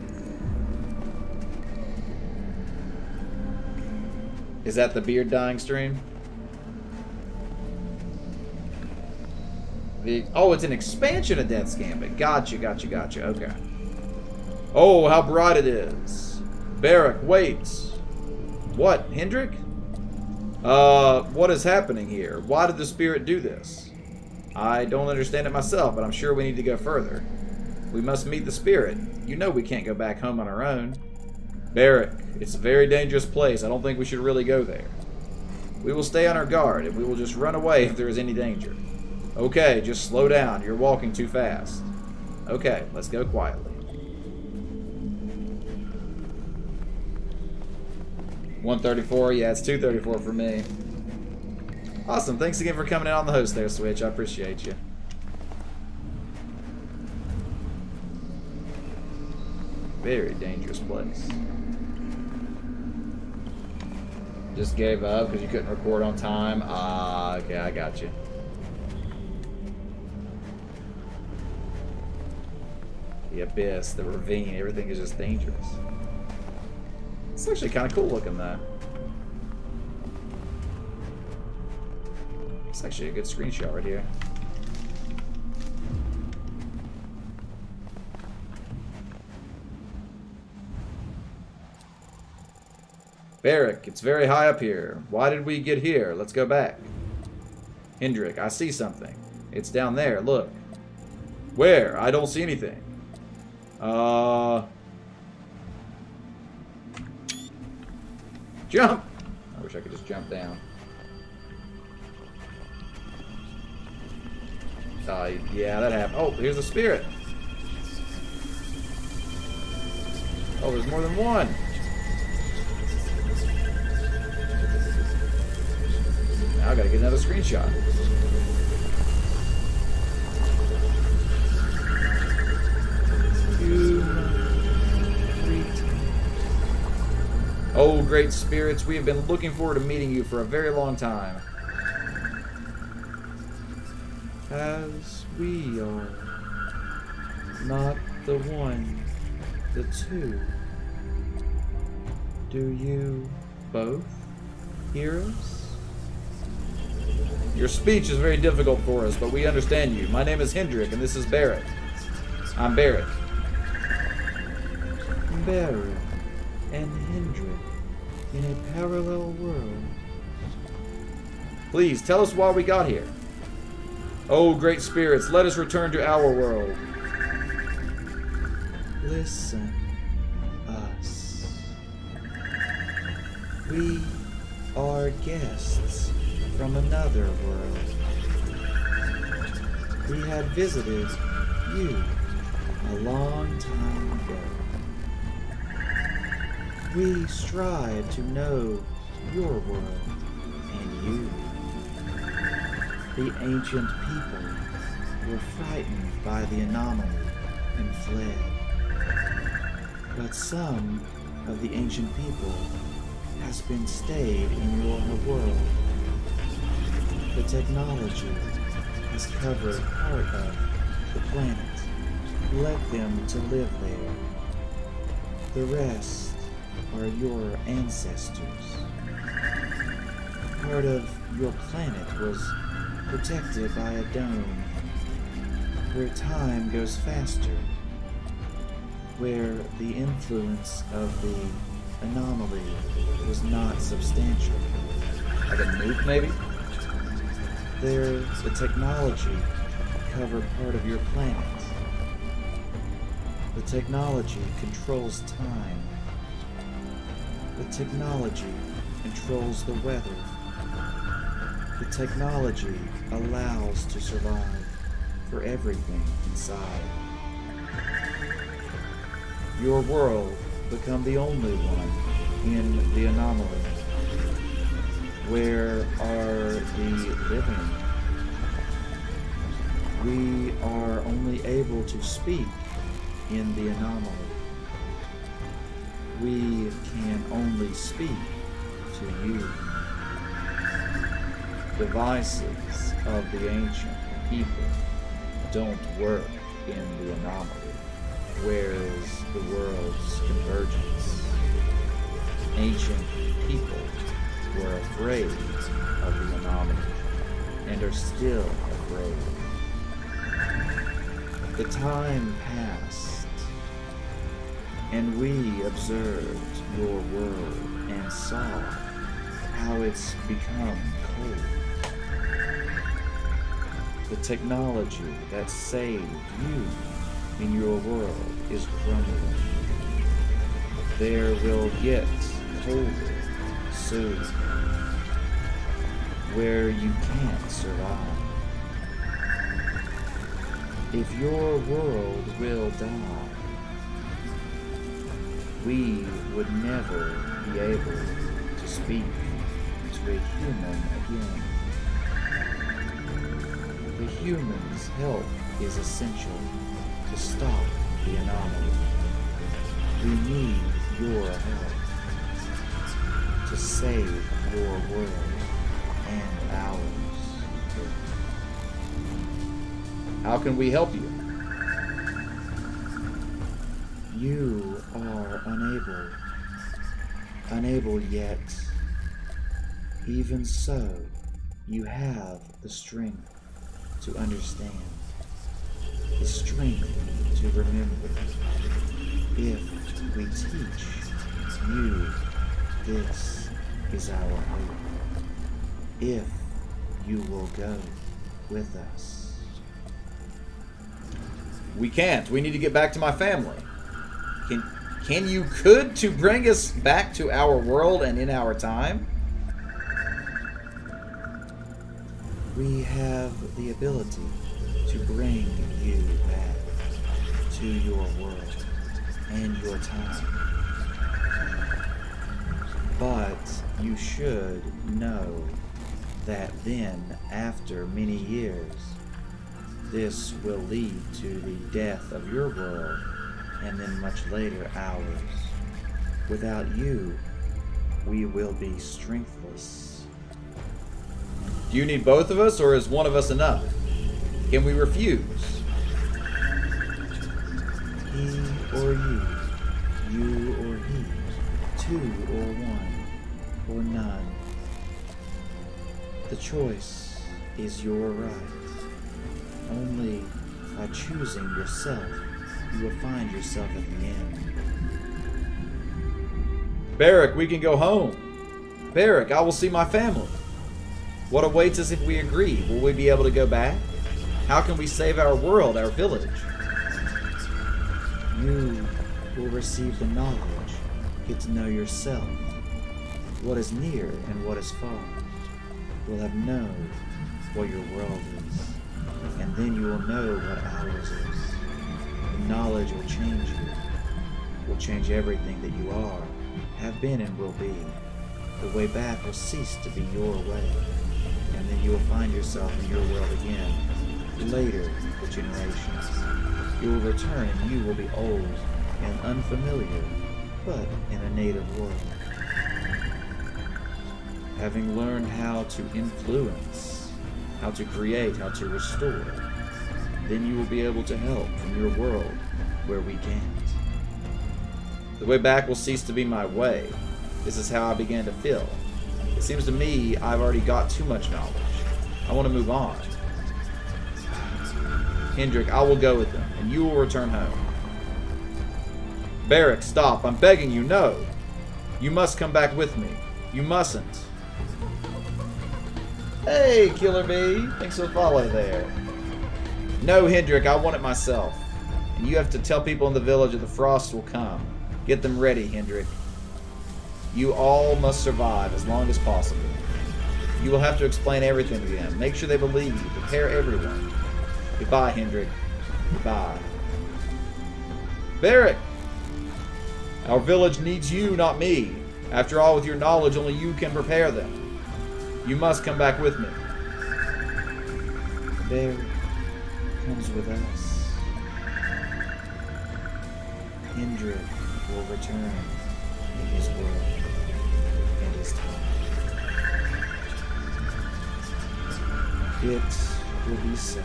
Is that the beard dyeing stream? Oh, it's an expansion of Death's Gambit. Gotcha, gotcha, gotcha. Okay. Oh, how bright it is. Barrack, wait. What, Hendrik? What is happening here? Why did the spirit do this? I don't understand it myself, but I'm sure we need to go further. We must meet the spirit. You know we can't go back home on our own. Barrack, it's a very dangerous place. I don't think we should really go there. We will stay on our guard, and we will just run away if there is any danger. Okay, just slow down. You're walking too fast. Okay, let's go quietly. 134, yeah, it's 234 for me. Awesome, thanks again for coming in on the host there, Switch. I appreciate you. Very dangerous place. Just gave up because you couldn't record on time? Ah, okay, I got you. The abyss, the ravine, everything is just dangerous. It's actually kind of cool looking though. It's actually a good screenshot right here. Barrack, it's very high up here. Why did we get here? Let's go back. Hendrik, I see something. It's down there, look. Where? I don't see anything. Jump! I wish I could just jump down. Yeah, that happened. Oh, here's the spirit. Oh, there's more than one. Now I gotta get another screenshot. Oh, great spirits, we have been looking forward to meeting you for a very long time. As we are. Not the one, the two. Do you both hear us? Your speech is very difficult for us, but we understand you. My name is Hendrik, and this is Barrett. I'm Barrett. Barrett and Hendrik in a parallel world. Please, tell us why we got here. Oh, great spirits, let us return to our world. Listen, us. We are guests from another world. We had visited you a long time ago. We strive to know your world and you. The ancient people were frightened by the anomaly and fled. But some of the ancient people has been stayed in your world. The technology has covered part of the planet, led them to live there. The rest are your ancestors. Part of your planet was protected by a dome, where time goes faster, where the influence of the anomaly was not substantial. Like a nuke, maybe? There, the technology covered part of your planet. The technology controls time. The technology controls the weather. The technology allows to survive for everything inside. Your world become the only one in the anomaly. Where are the living? We are only able to speak in the anomaly. We can only speak to you. Devices of the ancient people don't work in the anomaly. Where is the world's convergence? Ancient people were afraid of the anomaly and are still afraid. The time passed, and we observed your world and saw how it's become cold. The technology that saved you in your world is crumbling. There will get colder soon, where you can't survive. If your world will die, we would never be able to speak to a human again. The human's help is essential to stop the anomaly. We need your help to save your world and ours. How can we help you? You are unable yet. Even so, you have the strength to understand, the strength to remember. If we teach you, this is our hope. If you will go with us. We can't. We need to get back to my family. Can you to bring us back to our world and in our time? We have the ability to bring you back to your world and your time. But you should know that then, after many years, this will lead to the death of your world, and then much later ours. Without you, we will be strengthless. Do you need both of us, or is one of us enough? Can we refuse? He or you or he, two or one, or none. The choice is your right. Only by choosing yourself, you will find yourself at the end. Barrack, we can go home. Barrack, I will see my family. What awaits us if we agree? Will we be able to go back? How can we save our world, our village? You will receive the knowledge, get to know yourself, what is near and what is far. Will have known what your world is, and then you will know what ours is. The knowledge will change you, will change everything that you are, have been, and will be. The way back will cease to be your way, and then you will find yourself in your world again, later the generations. You will return and you will be old and unfamiliar, but in a native world. Having learned how to influence, how to create, how to restore, then you will be able to help from your world where we can't. The way back will cease to be my way. This is how I began to feel. It seems to me I've already got too much knowledge. I want to move on. Hendrik, I will go with them, and you will return home. Barrack, stop. I'm begging you, no. You must come back with me. You mustn't. Hey, Killer Bee. Thanks for the follow there. No, Hendrik, I want it myself. And you have to tell people in the village that the frost will come. Get them ready, Hendrik. You all must survive as long as possible. You will have to explain everything to them. Make sure they believe you. Prepare everyone. Goodbye, Hendrik. Goodbye. Barrack! Our village needs you, not me. After all, with your knowledge, only you can prepare them. You must come back with me. Barrack comes with us. Hendrik will return in his world and his time. It will be so.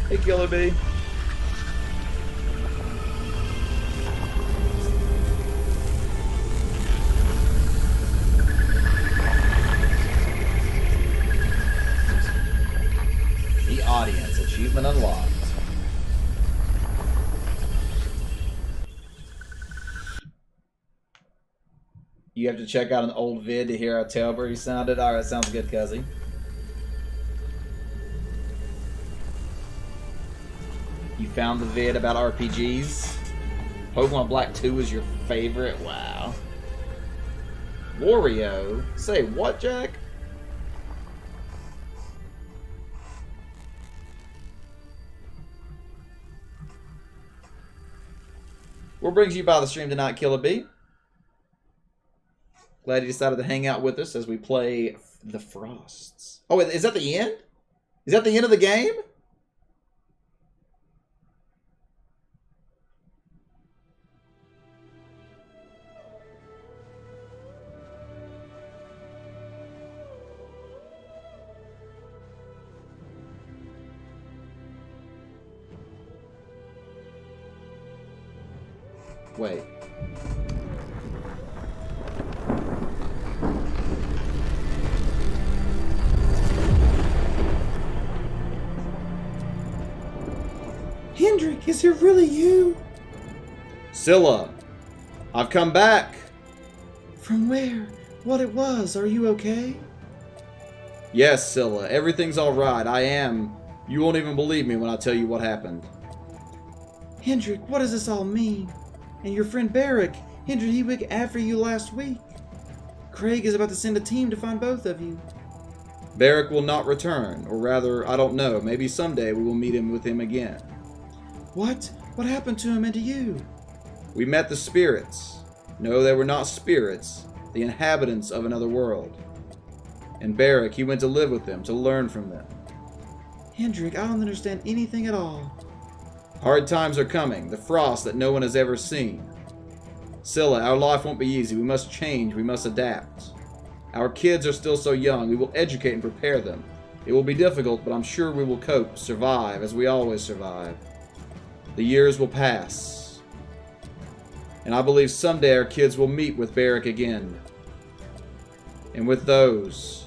Hey, Killer Bee. The audience achievement unlocked. You have to check out an old vid to hear how Tailberry sounded. Alright, sounds good, Cuzzy. You found the vid about RPGs? Pokemon Black 2 is your favorite? Wow. Wario? Say what, Jack? What brings you by the stream tonight, Killer Bee? Glad you decided to hang out with us as we play The Frosts. Oh, is that the end? Is that the end of the game? Wait. Hendrik, is it really you? Scylla, I've come back. From where? What it was? Are you okay? Yes, Scylla, everything's alright. I am. You won't even believe me when I tell you what happened. Hendrik, what does this all mean? And your friend Barrack, Hendrik, he went after you last week. Craig is about to send a team to find both of you. Barrack will not return, or rather, I don't know. Maybe someday we will meet him with him again. What? What happened to him and to you? We met the spirits. No, they were not spirits, the inhabitants of another world. And Barak, he went to live with them, to learn from them. Hendrik, I don't understand anything at all. Hard times are coming, the frost that no one has ever seen. Scylla, our life won't be easy. We must change, we must adapt. Our kids are still so young, we will educate and prepare them. It will be difficult, but I'm sure we will cope, survive, as we always survive. The years will pass. And I believe someday our kids will meet with Barak again. And with those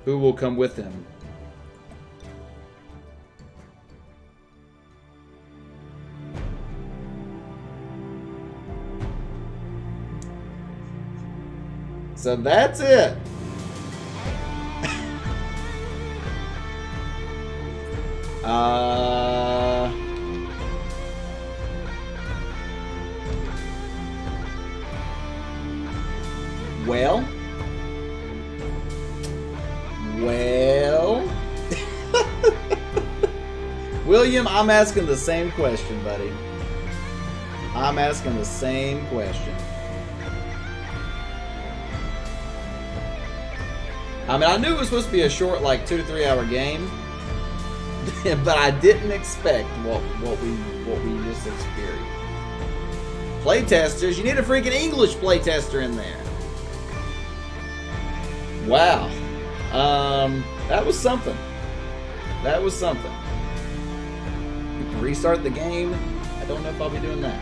who will come with him. So that's it. Well. William, I'm asking the same question, buddy. I'm asking the same question. I mean, I knew it was supposed to be a short, like, 2 to 3 hour game, but I didn't expect what we just experienced. Playtesters, you need a freaking English playtester in there. Wow, that was something. That was something. Restart the game. I don't know if I'll be doing that.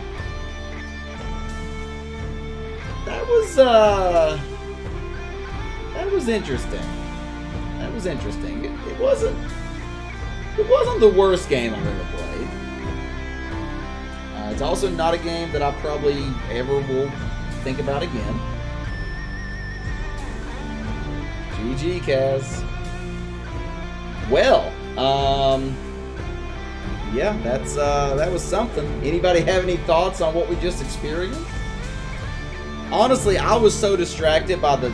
That was interesting. That was interesting. It wasn't the worst game I've ever played. It's also not a game that I probably ever will think about again. GG, Kaz. Well, yeah, that was something. Anybody have any thoughts on what we just experienced? Honestly, I was so distracted by the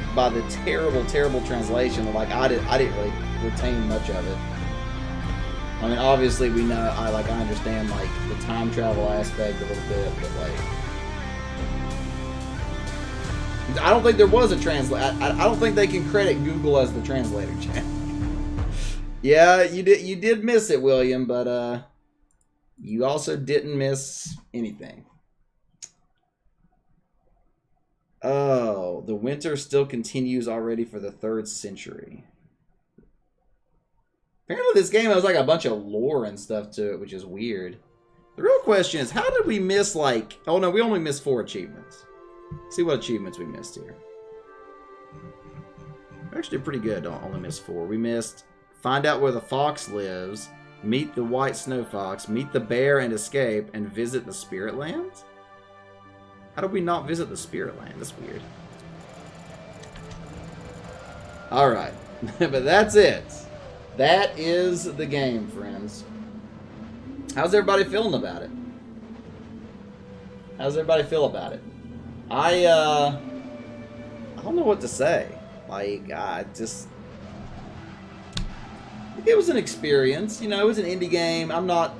terrible translation that, like, I didn't really retain much of it. I mean, obviously we know I understand like the time travel aspect a little bit, but like I don't think there was a translate. I don't think they can credit Google as the translator channel. Yeah, you did miss it, William, but you also didn't miss anything. Oh, the winter still continues already for the 3rd century. Apparently this game has like a bunch of lore and stuff to it, which is weird. The real question is, how did we miss like... Oh no, we only missed 4 achievements. Let's see what achievements we missed here. We actually did pretty good, don't only miss 4. We missed find out where the fox lives, meet the white snow fox, meet the bear and escape, and visit the spirit lands? How did we not visit the spirit land? That's weird. Alright, but that's it. That is the game, friends. How's everybody feeling about it? How's everybody feel about it? I don't know what to say. Like, it was an experience, you know. It was an indie game. I'm not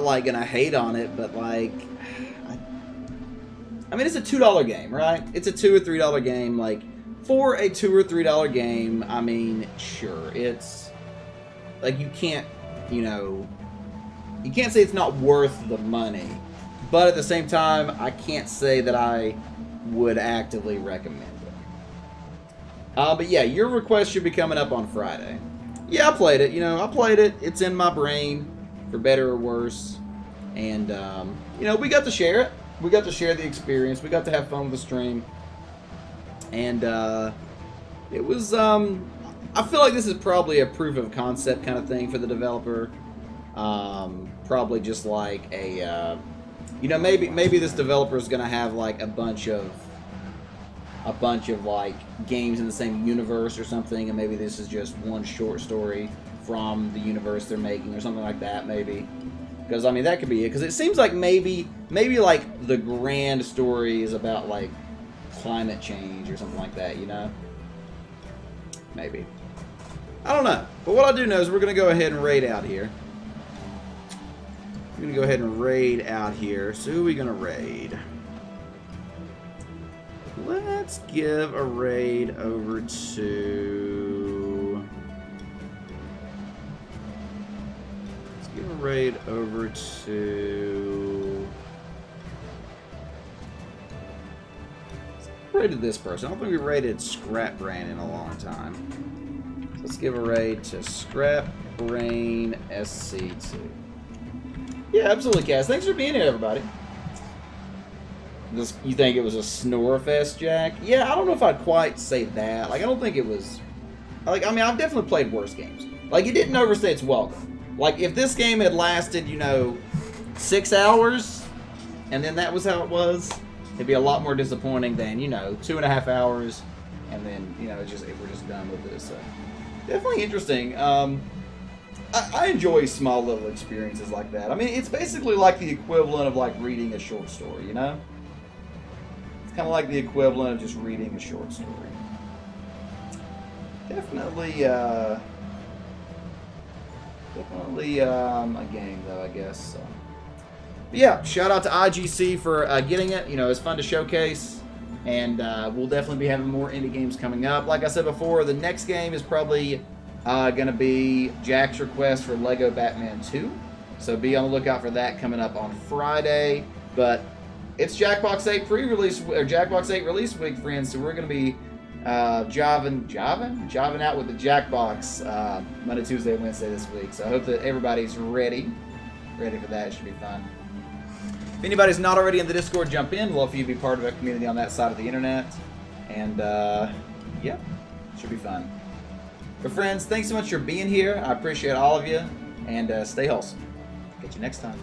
like gonna hate on it, but like, I mean, it's a $2 game, right? It's a $2 or $3 game. Like, for a $2 or $3 game, I mean, sure, it's like you can't say it's not worth the money, but at the same time, I can't say that I would actively recommend it. But yeah, your request should be coming up on Friday. Yeah, I played it. I played it. It's in my brain, for better or worse. And, we got to share it. We got to share the experience. We got to have fun with the stream. And, it was, I feel like this is probably a proof of concept kind of thing for the developer. Probably just like a, maybe this developer is going to have like a bunch of like games in the same universe or something, and maybe this is just one short story from the universe they're making or something like that, maybe. Because, I mean, that could be it. Because it seems like maybe like the grand story is about like climate change or something like that, Maybe. I don't know. But what I do know is we're going to go ahead and raid out here. We're going to go ahead and raid out here. So who are we going to raid? Let's give a raid over to... Let's give a raid over to... Rated this person. I don't think we rated Scrap Brain in a long time. So let's give a raid to Scrap Brain SC2. Yeah, absolutely, Cass. Thanks for being here, everybody. You think it was a snore fest, Jack? Yeah, I don't know if I'd quite say that. Like, I don't think it was... Like, I mean, I've definitely played worse games. Like, it didn't overstay its welcome. Like, if this game had lasted, you know, 6 hours, and then that was how it was, it'd be a lot more disappointing than, you know, 2.5 hours, and then, you know, we're just done with this. So, definitely interesting. I enjoy small little experiences like that. I mean, it's basically like the equivalent of, like, reading a short story, you know? It's kind of like the equivalent of just reading a short story. Definitely a game, though, I guess. So. But yeah, shout out to IGC for getting it. You know, it's fun to showcase, and we'll definitely be having more indie games coming up. Like I said before, the next game is probably going to be Jack's request for Lego Batman 2. So be on the lookout for that coming up on Friday. But it's Jackbox 8 pre-release, or Jackbox 8 release week, friends. So we're going to be jiving out with the Jackbox Monday, Tuesday, Wednesday this week. So I hope that everybody's ready for that. It should be fun. If anybody's not already in the Discord, jump in. Love for you to be part of a community on that side of the internet. And yeah, it should be fun. But friends, thanks so much for being here. I appreciate all of you. And stay wholesome. Catch you next time.